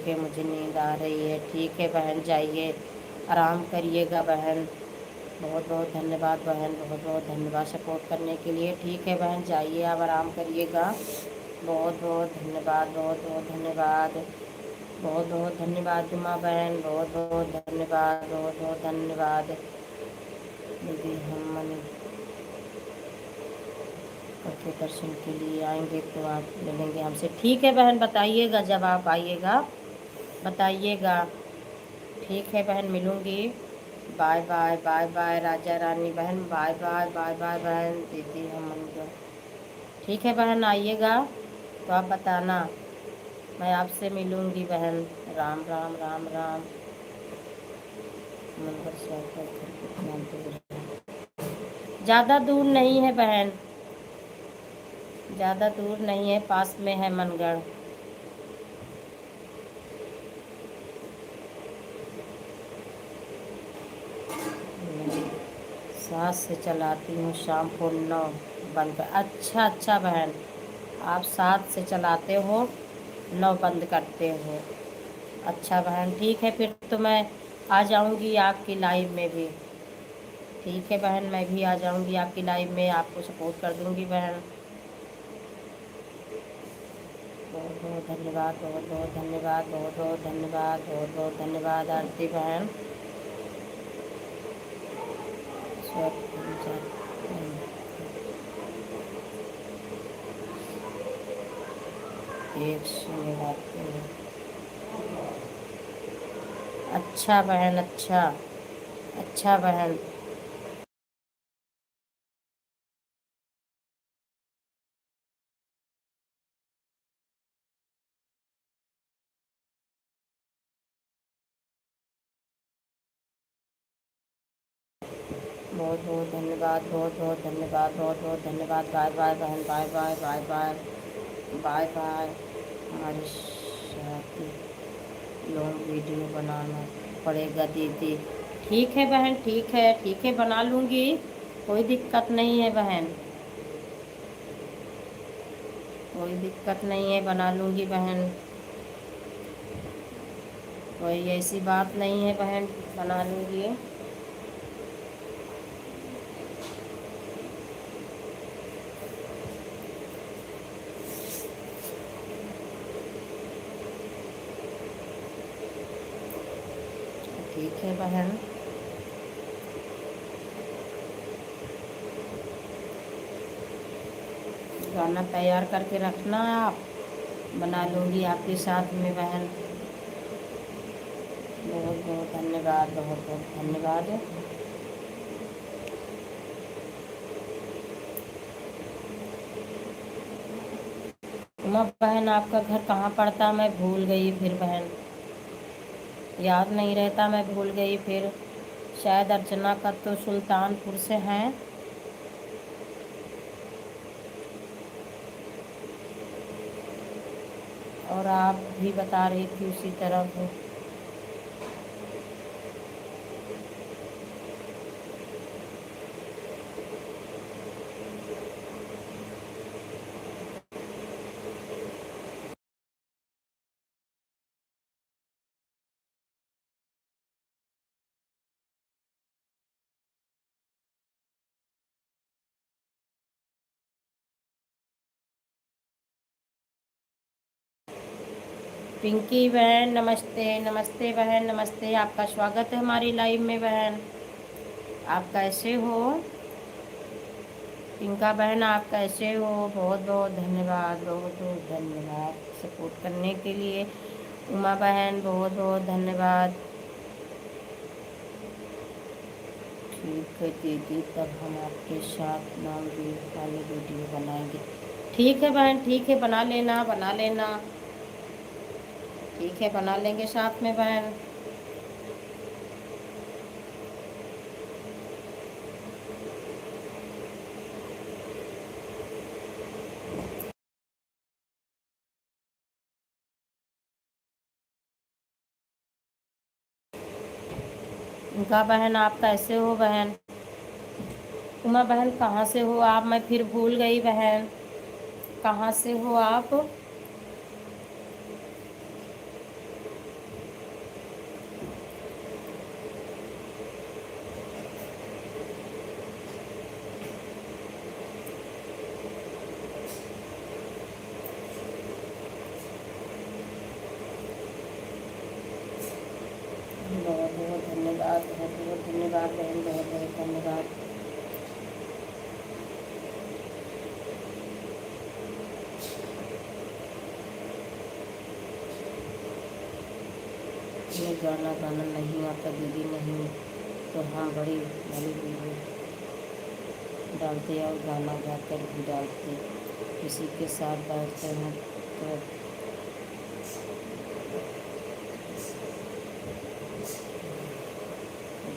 है, मुझे नींद आ रही है। ठीक है बहन, जाइए आराम करिएगा बहन। बहुत बहुत धन्यवाद बहन, बहुत बहुत धन्यवाद सपोर्ट करने के लिए। ठीक है बहन, जाइए आप आराम करिएगा। बहुत बहुत धन्यवाद, बहुत बहुत धन्यवाद, बहुत बहुत धन्यवाद जुमा बहन, बहुत बहुत धन्यवाद, बहुत बहुत धन्यवाद। यदि हम मन करके दर्शन के लिए आएंगे तो आप मिलेंगे हमसे। ठीक है बहन, बताइएगा जब आप आइएगा, बताइएगा। ठीक है बहन, मिलूँगी। Bye bye, bye bye Raja Rani बहन, बाय बाय, बाय बाय बहन, दीदी हम मंदिर। ठीक है बहन, आइएगा तो आप बताना, मैं आपसे मिलूँगी बहन। राम राम, राम राम। मंदिर से आकर घर कितना दूर है? ज़्यादा दूर नहीं है बहन, ज़्यादा दूर नहीं है, पास में है मनगढ़। 7 से चलाती हूँ, शाम को 9 बंद कर। अच्छा अच्छा बहन, आप 7 से चलाते हो, 9 बंद करते हो। अच्छा बहन, ठीक है, फिर तो मैं आ जाऊँगी आपकी लाइव में भी। ठीक है बहन, मैं भी आ जाऊँगी आपकी लाइव में, आपको सपोर्ट कर दूँगी बहन। बहुत बहुत धन्यवाद, बहुत बहुत धन्यवाद, बहुत बहुत धन्यवाद, बहुत बहुत धन्यवाद आरती बहन। सब एक से लगाते हैं। अच्छा बहन, अच्छा अच्छा बहन। बहुत बहुत धन्यवाद, बहुत बहुत धन्यवाद, बहुत बहुत धन्यवाद। बाय बाय बहन, bye bye, bye bye, bye bye. हमारी शादी लॉन्ग वीडियो बनाना पड़ेगा दीदी। ठीक है बहन, ठीक है, ठीक है, बना लूँगी, कोई दिक्कत नहीं है बहन, कोई दिक्कत नहीं है, बना लूँगी बहन, कोई ऐसी बात नहीं है बहन, बना लूँगी। ठीक है बहन, गाना तैयार करके रखना आप, बना लूँगी आपके साथ में बहन। बहुत बहुत धन्यवाद, बहुत बहुत धन्यवाद। उमा बहन, आपका घर कहाँ पड़ता, मैं भूल गई फिर बहन, याद नहीं रहता, मैं भूल गई फिर। शायद अर्चना का तो सुल्तानपुर से है, और आप भी बता रही थी उसी तरफ। पिंकी बहन नमस्ते, नमस्ते बहन, नमस्ते, आपका स्वागत है हमारी लाइव में बहन। आप कैसे हो पिंका बहन, आप कैसे हो? बहुत बहुत धन्यवाद, बहुत बहुत धन्यवाद सपोर्ट करने के लिए। उमा बहन, बहुत बहुत धन्यवाद। ठीक है दीदी, तब हम आपके साथ लॉन्ग वाली वीडियो बनाएंगे। ठीक है बहन, ठीक है, बना लेना, बना लेना, ठीक है, बना लेंगे साथ में बहन। उनका बहन, आप कैसे हो बहन? उमा बहन, कहाँ से हो आप? मैं फिर भूल गई बहन, कहाँ से हो आप? बहुत बहुत धन्यवाद, बहुत बहुत धन्यवाद बहन, बहुत बहुत धन्यवाद। ये गाना गाना नहीं आता दीदी, नहीं तो हाँ, बड़ी बड़ी वीडियो डालते और गाना गाकर भी डालते, किसी के साथ बैठते हैं तो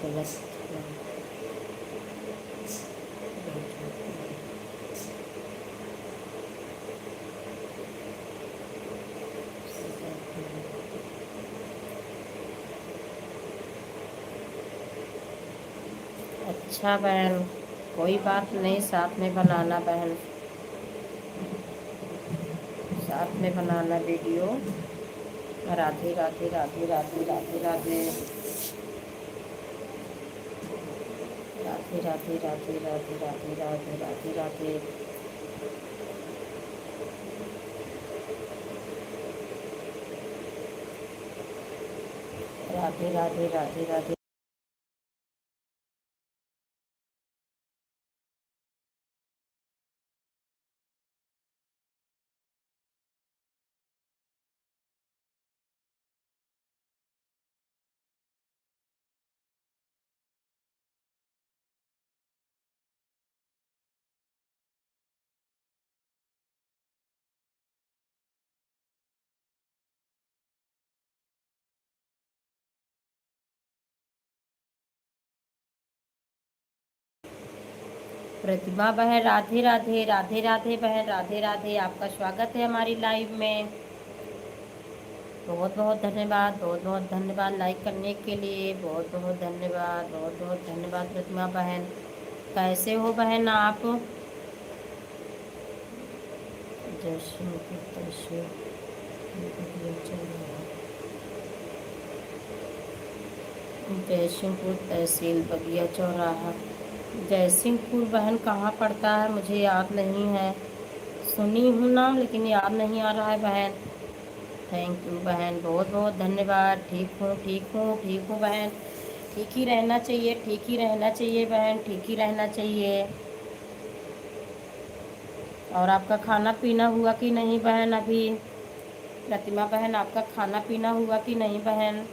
गलत। अच्छा अच्छा बहन, कोई बात नहीं, साथ में बनाना बहन, साथ में बनाना वीडियो। राधे राधे राधे राधे राधे राधे राधे राधे राधे राधे राधे राधे राधे राधे। राधे राधे राधे राधे। प्रतिमा बहन राधे राधे राधे राधे बहन, राधे राधे, आपका स्वागत है हमारी लाइव में। बहुत बहुत धन्यवाद, बहुत बहुत धन्यवाद लाइक करने के लिए, बहुत बहुत धन्यवाद, बहुत बहुत धन्यवाद प्रतिमा बहन। कैसे हो बहन आप? जयसिंहपुर तहसील बगिया चौराहा। जयसिंहपुर बहन कहाँ पड़ता है मुझे याद नहीं है, सुनी हूँ नाम लेकिन याद नहीं आ रहा है बहन। थैंक यू बहन, बहुत बहुत धन्यवाद। ठीक हूँ ठीक हूँ ठीक हूँ बहन, ठीक ही रहना चाहिए, ठीक ही रहना चाहिए बहन, ठीक ही रहना चाहिए। और आपका खाना पीना हुआ कि नहीं बहन अभी? प्रतिमा बहन आपका खाना पीना हुआ कि नहीं बहन?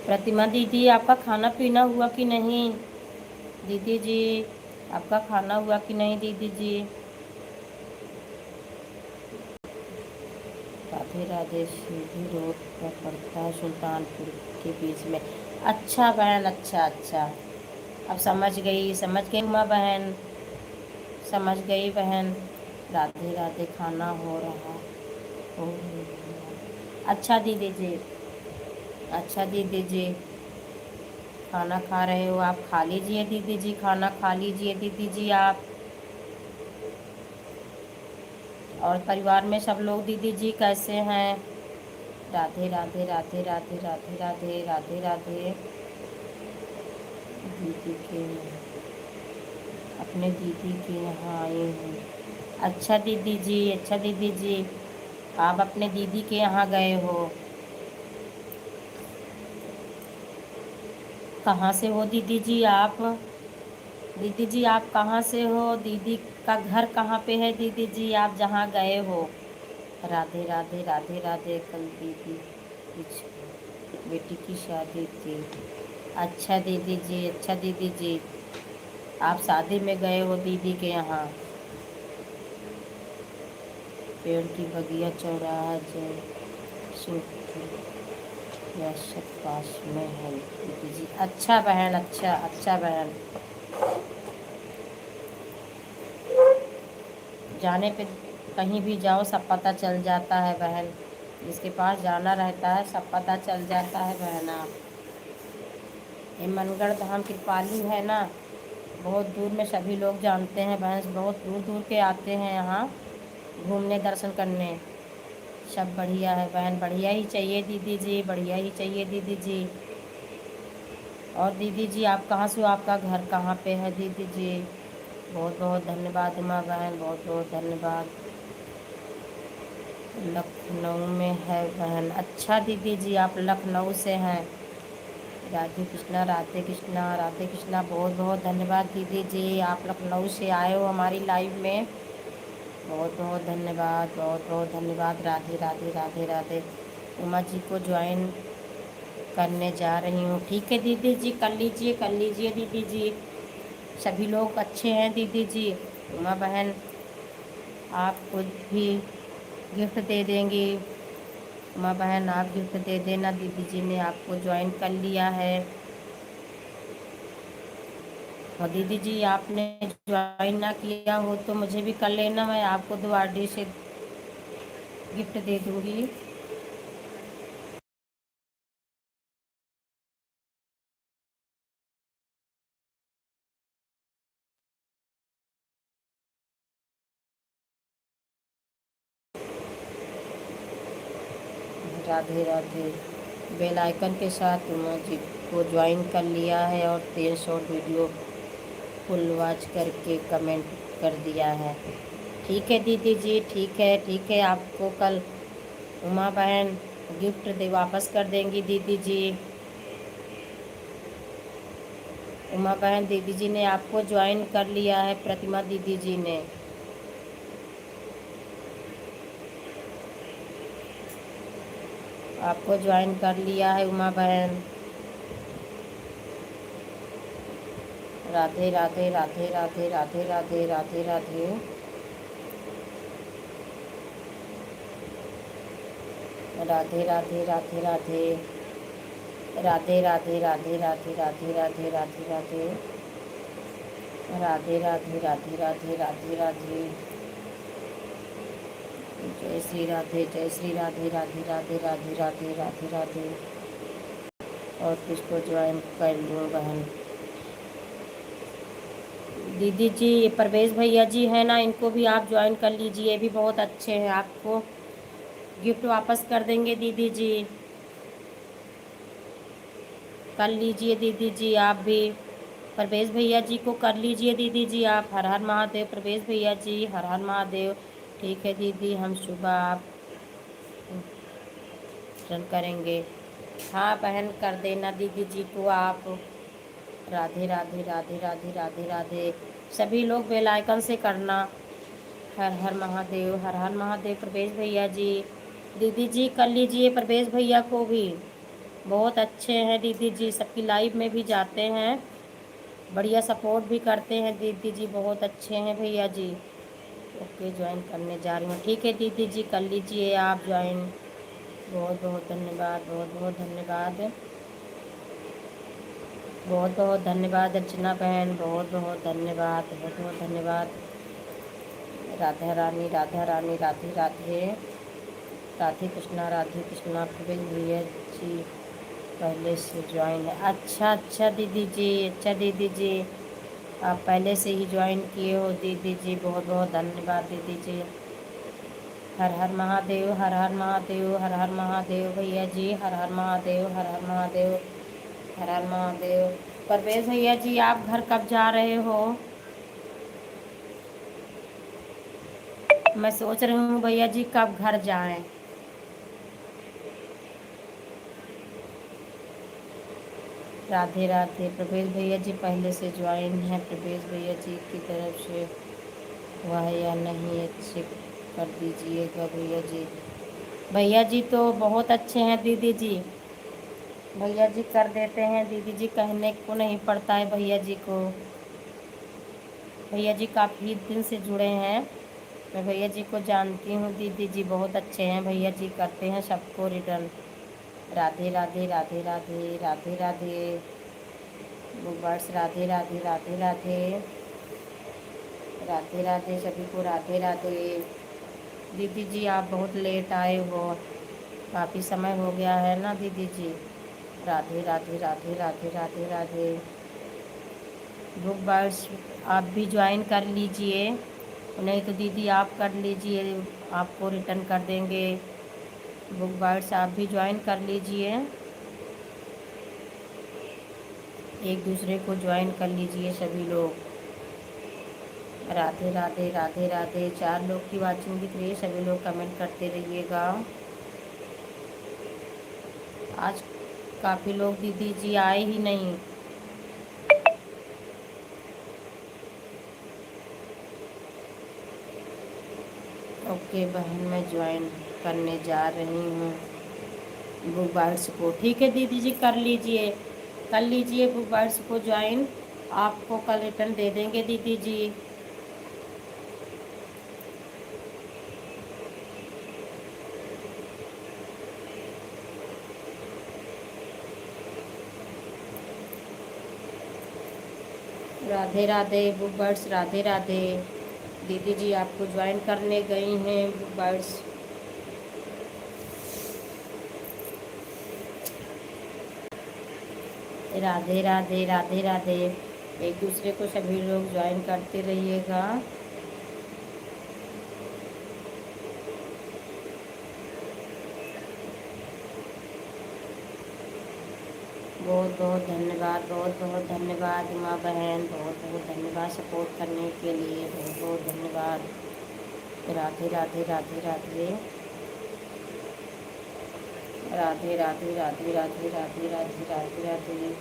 प्रतिमा दीदी आपका खाना पीना हुआ कि नहीं? दीदी जी आपका खाना हुआ कि नहीं दीदी जी? राधे राधे, सीधी रोड पर पड़ता है, सुल्तानपुर के बीच में। अच्छा बहन, अच्छा अच्छा, अब समझ गई उमा बहन, समझ गई बहन। राधे राधे, खाना हो अच्छा दीदी जी, अच्छा दीदी जी, खाना खा रहे हो आप? खा लीजिए दीदी जी, खाना खा लीजिए दीदी जी आप। और परिवार में सब लोग दीदी जी कैसे हैं? राधे राधे राधे राधे राधे राधे राधे राधे। दीदी के, अपने दीदी के यहाँ आई हूँ। अच्छा दीदी जी, अच्छा दीदी जी, आप अपने दीदी के यहाँ गए हो? कहाँ से हो दीदी जी आप? दीदी जी आप कहाँ से हो? दीदी का घर कहाँ पे है दीदी जी आप जहाँ गए हो? राधे राधे राधे राधे। कल दीदी की बेटी की शादी थी। अच्छा दीदी जी, अच्छा दीदी जी, आप शादी में गए हो दीदी के यहाँ? पेड़ की बगिया चौराहा जय पास में है दीदी जी। अच्छा बहन, अच्छा अच्छा बहन। जाने पे कहीं भी जाओ सब पता चल जाता है बहन, जिसके पास जाना रहता है सब पता चल जाता है बहन। आप ये मनगढ़ धाम कृपालु है ना, बहुत दूर में सभी लोग जानते हैं बहन, बहुत दूर दूर के आते हैं यहाँ घूमने दर्शन करने। सब बढ़िया है बहन, बढ़िया ही चाहिए दीदी जी, बढ़िया ही चाहिए दीदी जी। और दीदी जी आप कहाँ से हो? आपका घर कहाँ पे है दीदी जी? बहुत बहुत धन्यवाद उमा बहन, बहुत बहुत धन्यवाद। लखनऊ में है बहन। अच्छा दीदी जी आप लखनऊ से हैं। राधे कृष्णा राधे कृष्णा राधे कृष्णा, बहुत बहुत धन्यवाद दीदी जी, आप लखनऊ से आए हो हमारी लाइव में। बहुत बहुत धन्यवाद, बहुत बहुत धन्यवाद। राधे राधे राधे राधे। उमा जी को ज्वाइन करने जा रही हूँ। ठीक है दीदी जी, कर लीजिए दीदी जी, सभी लोग अच्छे हैं दीदी जी। उमा बहन आप कुछ भी गिफ्ट दे देंगी। उमा बहन आप गिफ्ट दे देना, दीदी जी ने आपको ज्वाइन कर लिया है। और दीदी जी आपने ज्वाइन ना किया हो तो मुझे भी कर लेना, मैं आपको 2 RD से गिफ्ट दे दूँगी। राधे राधे। बेल आइकन के साथ मुझे को ज्वाइन कर लिया है और 3 शॉर्ट वीडियो फुल वॉच करके कमेंट कर दिया है। ठीक है दीदी जी, ठीक है, आपको कल उमा बहन गिफ्ट दे वापस कर देंगी दीदी जी। उमा बहन दीदी जी ने आपको ज्वाइन कर लिया है, प्रतिमा दीदी जी ने। आपको ज्वाइन कर लिया है उमा बहन। राधे राधे राधे राधे राधे राधे राधे राधे। राधे राधे राधे राधे राधे राधे राधे राधे राधे राधे राधे राधे राधे राधे राधे राधे राधे राधे। जय श्री राधे, जय श्री राधे राधे राधे राधे राधे राधे राधे। और किसको ज्वाइन कर लूँ बहन? दीदी जी ये परवेज़ भैया जी हैं ना, इनको भी आप ज्वाइन कर लीजिए, ये भी बहुत अच्छे हैं, आपको गिफ्ट वापस कर देंगे दीदी जी। कर लीजिए दीदी जी आप भी। परवेज़ भैया जी को कर लीजिए दीदी जी आप। हर हर महादेव परवेज़ भैया जी, हर हर महादेव। ठीक है दीदी, हम सुबह आप रन करेंगे। हाँ बहन कर देना दीदी जी को आप। राधे राधे राधे राधे राधे राधे। सभी लोग बेल आइकन से करना। हर हर महादेव, हर हर महादेव। परवेज़ भैया जी, दीदी जी कर लीजिए परवेज़ भैया को भी, बहुत अच्छे हैं दीदी जी, सबकी लाइव में भी जाते हैं, बढ़िया सपोर्ट भी करते हैं दीदी जी, बहुत अच्छे हैं भैया जी। ओके ज्वाइन करने जा रही हूँ। ठीक है दीदी जी कर लीजिए आप ज्वाइन। बहुत बहुत धन्यवाद, बहुत बहुत धन्यवाद, बहुत बहुत धन्यवाद अर्चना बहन, बहुत बहुत धन्यवाद, बहुत बहुत धन्यवाद। राधा रानी, राधा रानी, राधे राधे। राधे कृष्णा, राधे कृष्णा। प्रवेश भैया जी पहले से ज्वाइन है। अच्छा अच्छा दीदी जी, अच्छा दीदी जी, आप पहले से ही ज्वाइन किए हो दीदी जी, बहुत बहुत धन्यवाद दीदी जी। हर हर महादेव, हर हर महादेव, हर हर महादेव भैया जी, हर हर महादेव, हर हर महादेव, हर हर महादेव। परवेज भैया जी आप घर कब जा रहे हो? मैं सोच रही हूँ भैया जी कब घर जाएं। राधे राधे। प्रवेश भैया जी पहले से ज्वाइन है, प्रवेश भैया जी की तरफ से हुआ है या नहीं ये चेक कर दीजिएगा भैया जी। भैया जी तो बहुत अच्छे हैं दीदी जी, भैया जी कर देते हैं दीदी जी, कहने को नहीं पड़ता है भैया जी को। भैया जी काफ़ी दिन से जुड़े हैं, मैं भैया जी को जानती हूँ दीदी जी, बहुत अच्छे हैं भैया जी, करते हैं सबको रिटर्न। राधे राधे राधे राधे राधे राधे। बुकबर्ड्स राधे राधे राधे राधे राधे राधे, सभी को राधे राधे। दीदी जी आप बहुत लेट आए हो, काफ़ी समय हो गया है ना दीदी जी। राधे राधे राधे राधे राधे राधे। बुकबर्ड्स आप भी ज्वाइन कर लीजिए, नहीं तो दीदी आप कर लीजिए, आपको रिटर्न कर देंगे। बुकबर्ड्स आप भी ज्वाइन कर लीजिए, एक दूसरे को ज्वाइन कर लीजिए सभी लोग। राधे राधे राधे राधे। 4 लोग की वाचिंग दिख रही है, सभी लोग कमेंट करते रहिएगा। आज काफ़ी लोग दीदी जी आए ही नहीं। ओके बहन मैं ज्वाइन करने जा रही हूँ बुक बाइट्स को। ठीक है दीदी जी कर लीजिए बुक बाइट्स को ज्वाइन, आपको कल रिटर्न दे देंगे दीदी जी। Radhe Radhe book birds, Radhe Radhe. दीदी जी आपको ज्वाइन करने गई हैं बुक बर्ड्स। राधे राधे राधे राधे। एक दूसरे को सभी लोग ज्वाइन करते रहिएगा। बहुत बहुत धन्यवाद, बहुत बहुत धन्यवाद माँ बहन, बहुत बहुत धन्यवाद सपोर्ट करने के लिए, बहुत बहुत धन्यवाद। राधे राधे राधे राधे राधे राधे राधे राधे राधे राधे राधे राधे।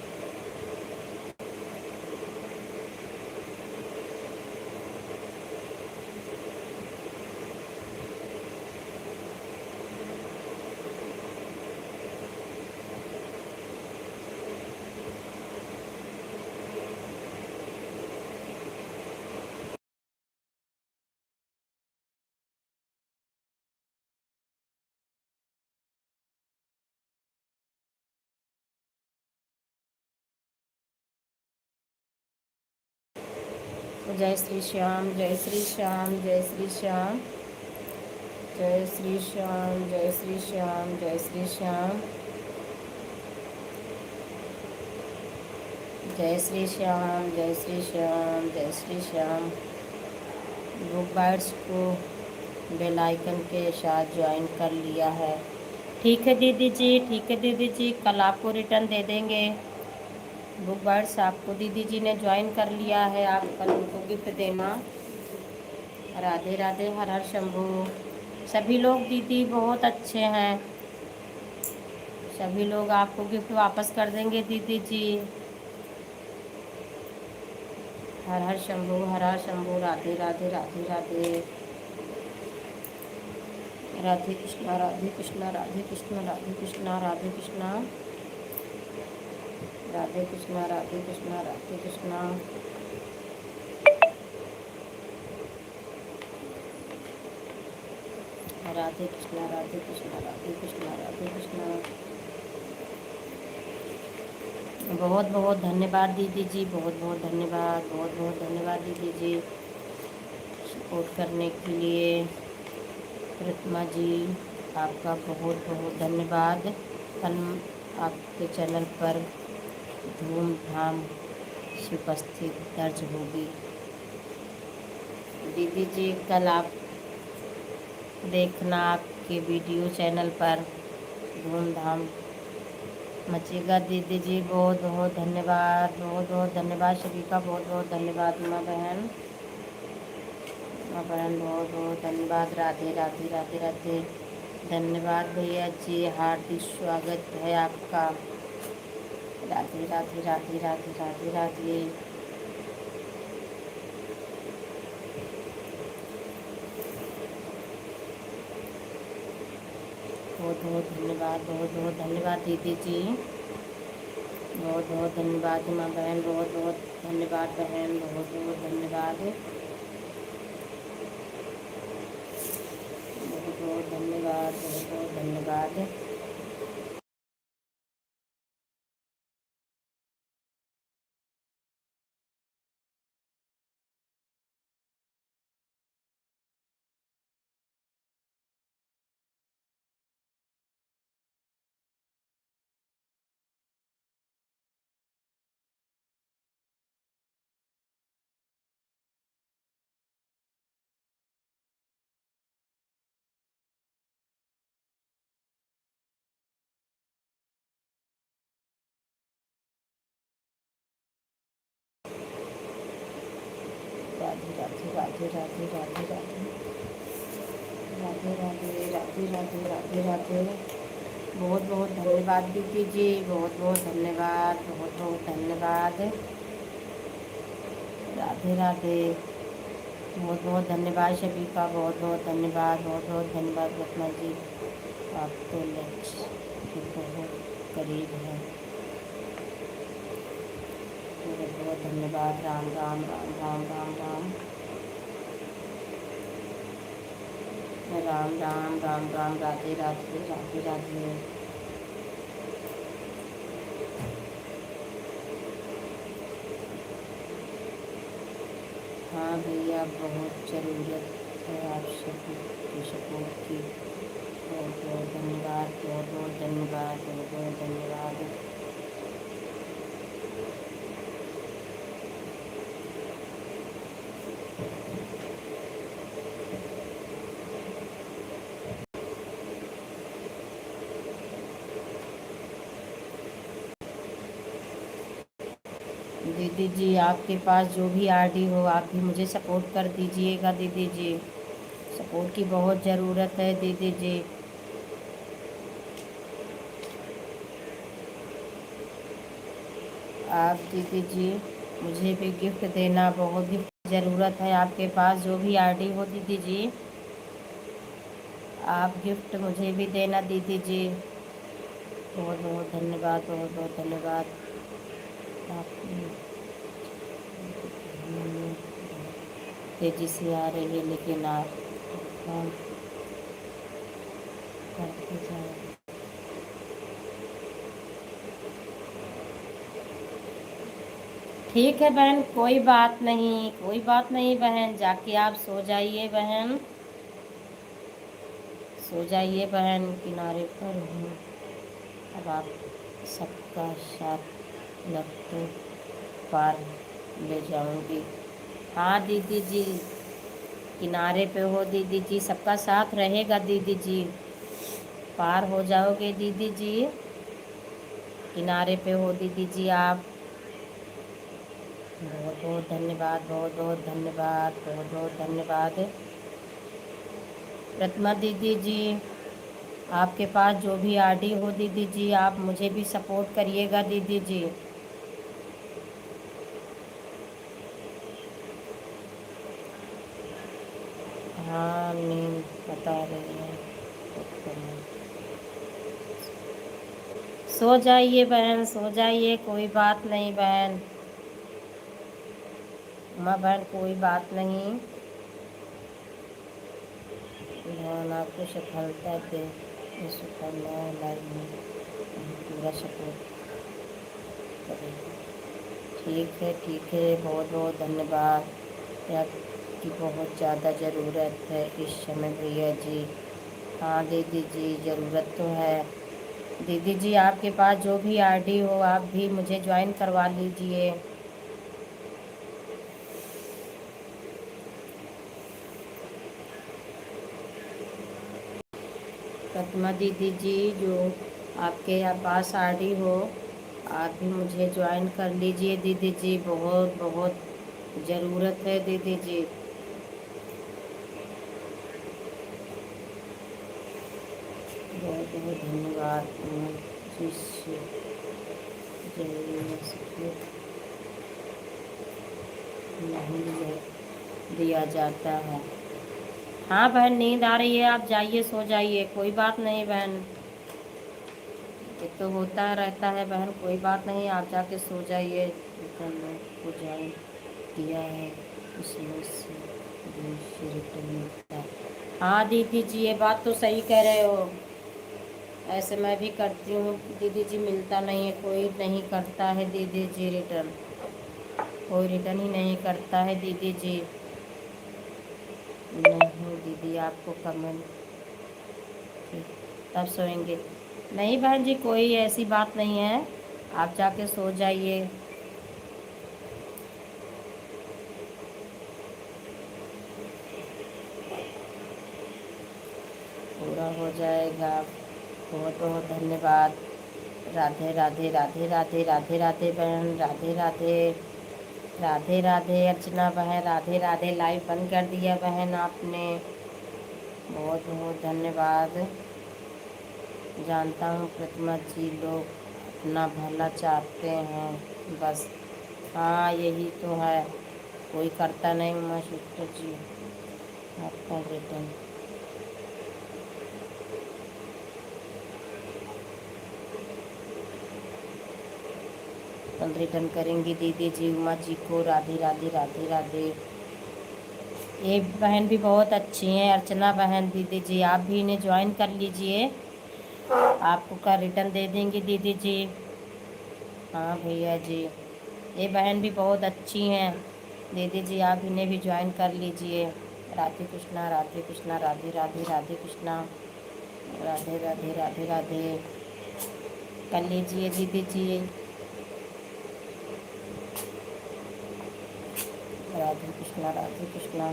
जय श्री श्याम, जय श्री श्याम, जय श्री श्याम, जय श्री श्याम, जय श्री श्याम, जय श्री श्याम, जय श्री श्याम, जय श्री श्याम, जय श्री श्याम। बुक बाइट्स को बेल आइकन के साथ ज्वाइन कर लिया है। ठीक है दीदी जी, ठीक है दीदी जी, कल आपको रिटर्न दे देंगे बुक बाइट्स। आपको दीदी जी ने ज्वाइन कर लिया है, आप कल उनको गिफ्ट देना। राधे राधे, हर हर शंभू। सभी लोग दीदी बहुत अच्छे हैं, सभी लोग आपको गिफ्ट वापस कर देंगे दीदी जी। हर हर शंभू, हर हर शंभू। राधे राधे राधे राधे। राधे कृष्णा, राधे कृष्णा, राधे कृष्णा, राधे कृष्णा, राधे कृष्णा, राधे कृष्णा, राधे कृष्णा, राधे कृष्णा। राधे कृष्णा, राधे कृष्णा, राधे कृष्णा, राधे कृष्णा। बहुत बहुत धन्यवाद दीदी जी, बहुत बहुत धन्यवाद, बहुत बहुत धन्यवाद दीदी जी सपोर्ट करने के लिए। प्रतिमा जी आपका बहुत बहुत धन्यवाद। कल आपके चैनल पर धूमधाम से उपस्थित दर्ज होगी दीदी जी। कल आप देखना, आपके वीडियो चैनल पर धूमधाम मचेगा दीदी जी। बहुत बहुत धन्यवाद, बहुत बहुत धन्यवाद सभी का, बहुत बहुत धन्यवाद माँ बहन, माँ बहन, बहुत बहुत धन्यवाद। राधे राधे राधे राधे। धन्यवाद भैया जी, हार्दिक स्वागत है आपका। राधे राधे राधे राधे राधे राधे। बहुत बहुत धन्यवाद, बहुत बहुत धन्यवाद दीदी जी, बहुत बहुत धन्यवाद माँ बहन, बहुत बहुत धन्यवाद बहन, बहुत बहुत धन्यवाद, बहुत बहुत धन्यवाद, बहुत बहुत धन्यवाद। राधे राधे राधे राधे राधे राधे राधे राधे राधे राधे राधे राधे। बहुत बहुत धन्यवाद दीदी जी, बहुत बहुत धन्यवाद, बहुत बहुत धन्यवाद। राधे राधे। बहुत बहुत धन्यवाद सभी का, बहुत बहुत धन्यवाद, बहुत बहुत धन्यवाद रत्ना जी। आप तो लक्ष्य के बहुत करीब हैं। बहुत बहुत धन्यवाद। राम राम राम राम राम राम राम राम राम राम। राधे राधे राधे राधे। भैया बहुत ज़रूरत है आप सबकी सपोर्ट की। बहुत बहुत धन्यवाद, बहुत बहुत धन्यवाद, बहुत बहुत धन्यवाद। दीदी जी आपके पास जो भी आरडी हो आप भी मुझे सपोर्ट कर दीजिएगा दीदी जी, सपोर्ट की बहुत ज़रूरत है दीदी जी। आप दीदी जी मुझे भी गिफ्ट देना, बहुत गिफ्ट ज़रूरत है आपके पास जो भी आरडी हो दीदी जी, आप गिफ्ट मुझे भी देना दीदी जी। बहुत बहुत धन्यवाद, बहुत बहुत धन्यवाद। आप तेज़ी से आ रही है लेकिन आप काम करते जाए। ठीक है बहन, कोई बात नहीं, कोई बात नहीं बहन, जाके आप सो जाइए बहन, सो जाइए बहन, किनारे पर हूँ अब आप सबका साथ लगते पार ले जाऊंगी। हाँ दीदी जी किनारे पे हो दीदी जी, सबका साथ रहेगा दीदी जी, पार हो जाओगे दीदी जी, किनारे पे हो दीदी जी आप। बहुत बहुत धन्यवाद, बहुत बहुत धन्यवाद, बहुत बहुत धन्यवाद। प्रतिमा दीदी जी आपके पास जो भी आरडी हो दीदी जी आप मुझे भी सपोर्ट करिएगा दीदी जी। हाँ नींद बता रही है, सो जाइए बहन, सो जाइए, कोई बात नहीं बहन, उमा बहन कोई बात नहीं, भगवान आपको सफलता दे, शुभकामना लाइफ में पूरा सपोर्ट करेगा। ठीक है, बहुत बहुत धन्यवाद, आपकी बहुत ज़्यादा ज़रूरत है इस समय भैया जी। हाँ दीदी जी ज़रूरत तो है दीदी जी, आपके पास जो भी आरडी हो आप भी मुझे ज्वाइन करवा लीजिए। प्रतिमा दीदी जी जो आपके पास आरडी हो आप भी मुझे ज्वाइन कर लीजिए दीदी जी, बहुत बहुत ज़रूरत है दीदी जी। बहुत बहुत धन्यवाद। जिससे जरूरी नहीं दिया जाता है। हाँ बहन नींद आ रही है, आप जाइए सो जाइए, कोई बात नहीं बहन, ये तो होता रहता है बहन, कोई बात नहीं, आप जाके सो जाइए। को ज्वाइन किया है उसमें से रिटर्न मिलता है। हाँ दीदी जी ये बात तो सही कह रहे हो, ऐसे मैं भी करती हूँ दीदी जी, मिलता नहीं है, कोई नहीं करता है दीदी जी रिटर्न, कोई रिटर्न ही नहीं करता है दीदी जी। नहीं दीदी आपको कमेंट तब सोएंगे, नहीं बहन जी कोई ऐसी बात नहीं है, आप जाके सो जाइए। पूरा हो जाएगा, बहुत बहुत धन्यवाद। राधे राधे राधे राधे राधे राधे बहन, राधे राधे राधे राधे अर्चना बहन, राधे राधे, लाइव बंद कर दिया बहन आपने, बहुत बहुत धन्यवाद। जानता हूँ प्रतिमा जी लोग अपना भला चाहते हैं बस, हाँ यही तो है, कोई करता नहीं। उमा शुक्र जी आपका रिटर्न कल रिटर्न करेंगी दीदी जी, उमा जी को राधे राधे राधे राधे। ये बहन भी बहुत अच्छी हैं अर्चना बहन, दीदी जी आप भी इन्हें ज्वाइन कर लीजिए, आपको का रिटर्न दे देंगी दीदी जी। हाँ भैया जी ये बहन भी बहुत अच्छी हैं, दीदी जी आप इन्हें भी ज्वाइन कर लीजिए। राधे कृष्णा राधे कृष्णा, राधे राधे राधे कृष्णा, राधे राधे राधे राधे। कर लीजिए दीदी जी। राधे कृष्णा राधे कृष्णा।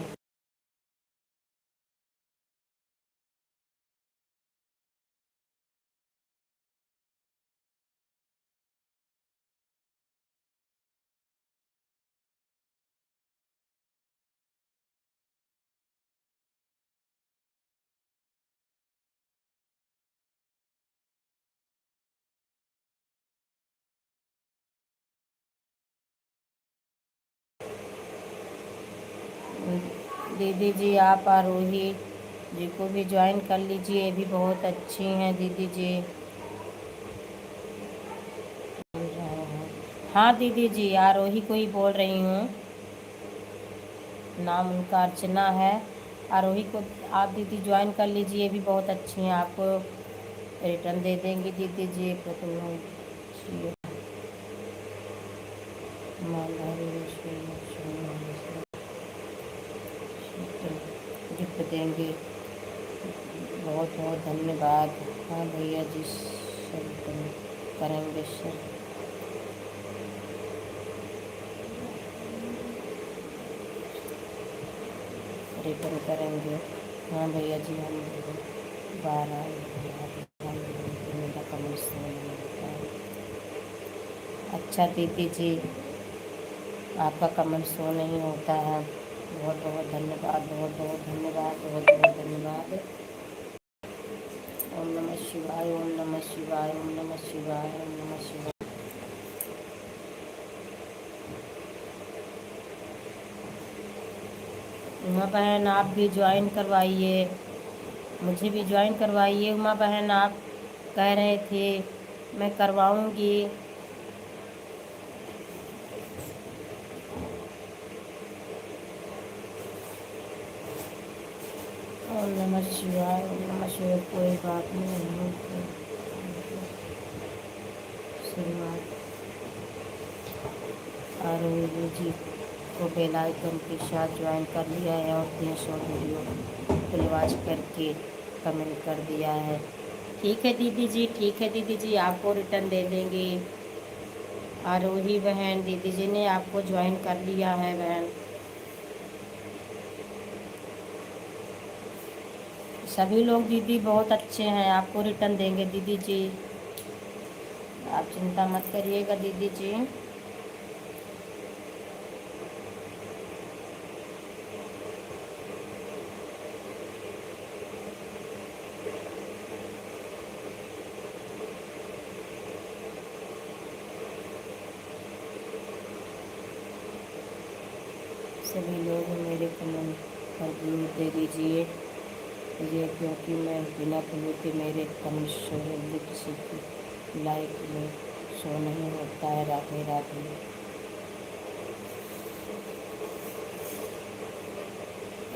दीदी जी आप आरोही जी को भी ज्वाइन कर लीजिए, ये भी बहुत अच्छी हैं दीदी जी। हाँ दीदी जी आरोही को ही बोल रही हूँ, नाम उनका अर्चना है। आरोही को आप दीदी ज्वाइन कर लीजिए, ये भी बहुत अच्छी हैं, आपको रिटर्न दे देंगी दीदी जी। प्रथम गिफ्ट देंगे, बहुत बहुत धन्यवाद। हाँ भैया जी सब करेंगे सर। रिटर्न करेंगे। हाँ भैया जी हम 12 मेरा कमीशन मिलता है। अच्छा दीदी जी आपका कमेंट शो नहीं होता है। बहुत बहुत धन्यवाद, बहुत बहुत धन्यवाद, बहुत बहुत धन्यवाद। ओम नमः शिवाय, ओम नमः शिवाय, ओम नमः शिवाय, ओम नमः शिवाय। उमा बहन आप भी ज्वाइन करवाइए, मुझे भी ज्वाइन करवाइए। उमा बहन आप कह रहे थे मैं करवाऊंगी। ओम नमः शिवाय, ओम नमः शिवाय। कोई बात नहीं, शुरुआत आरोही जी को बेल आइकन के साथ ज्वाइन कर लिया है और 300 वीडियो फुल वॉच करके कमेंट कर दिया है। ठीक है दीदी जी, ठीक है दीदी जी आपको रिटर्न दे देंगे। आरोही बहन दीदी जी ने आपको ज्वाइन कर लिया है बहन। सभी लोग दीदी बहुत अच्छे हैं, आपको रिटर्न देंगे दीदी जी, आप चिंता मत करिएगा दीदी जी। सभी लोग मेरे कमेंट पर ब्लू दे दीजिए मुझे, क्योंकि मैं बिना ब्लू के मेरे कमेंट शो जल्दी किसी की लाइक में शो नहीं होता है। राधे राधे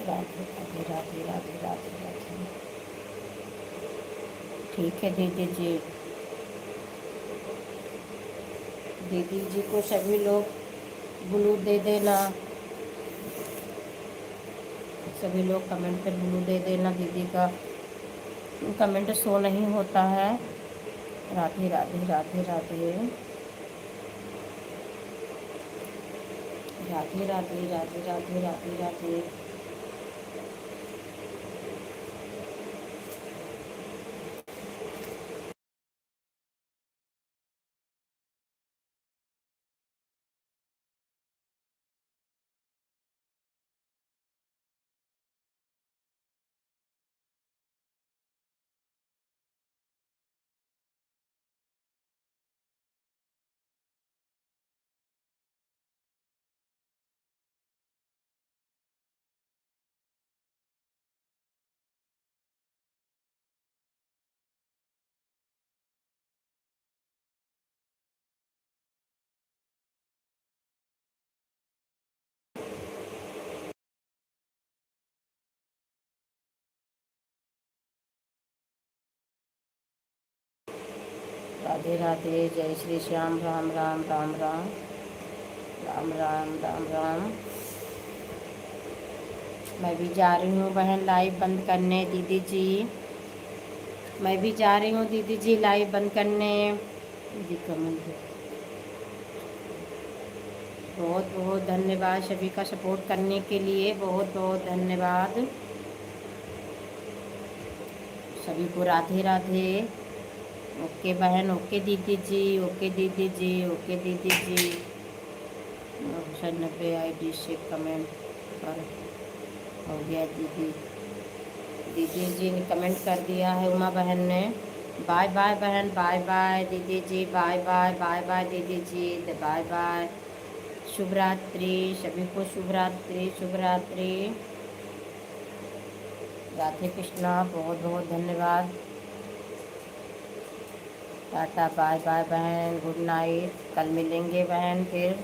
राधे राधे राधे राधे राधे राधे। ठीक है दीदी जी, दीदी जी को सभी लोग ब्लू दे देना, सभी लोग कमेंट पे ब्लू दे देना। दीदी का कमेंट शो नहीं होता है। राधे राधे राधे राधे राधे राधे राधे राधे राधे राधे। राधे राधे, जय श्री श्याम, राम राम राम राम, राम राम राम राम। मैं भी जा रही हूँ बहन लाइव बंद करने दीदी जी। मैं भी जा रही हूँ दीदी जी लाइव बंद करने। दीदी कमेंट बहुत बहुत धन्यवाद सभी का सपोर्ट करने के लिए, बहुत बहुत धन्यवाद सभी को। राधे राधे। ओके बहन, ओके दीदी जी, ओके दीदी जी, ओके दीदी जी। 90 ID से कमेंट पर हो गया दीदी। दीदी जी ने कमेंट कर दिया है उमा बहन ने। बाय बाय बहन, बाय बाय दीदी जी, बाय बाय, बाय बाय दीदी जी, बाय बाय। शुभ रात्रि सभी को, शुभ रात्रि, शुभ रात्रि। राधे कृष्णा, बहुत बहुत धन्यवाद। टाटा बाय बाय बहन, गुड नाइट। कल मिलेंगे बहन फिर।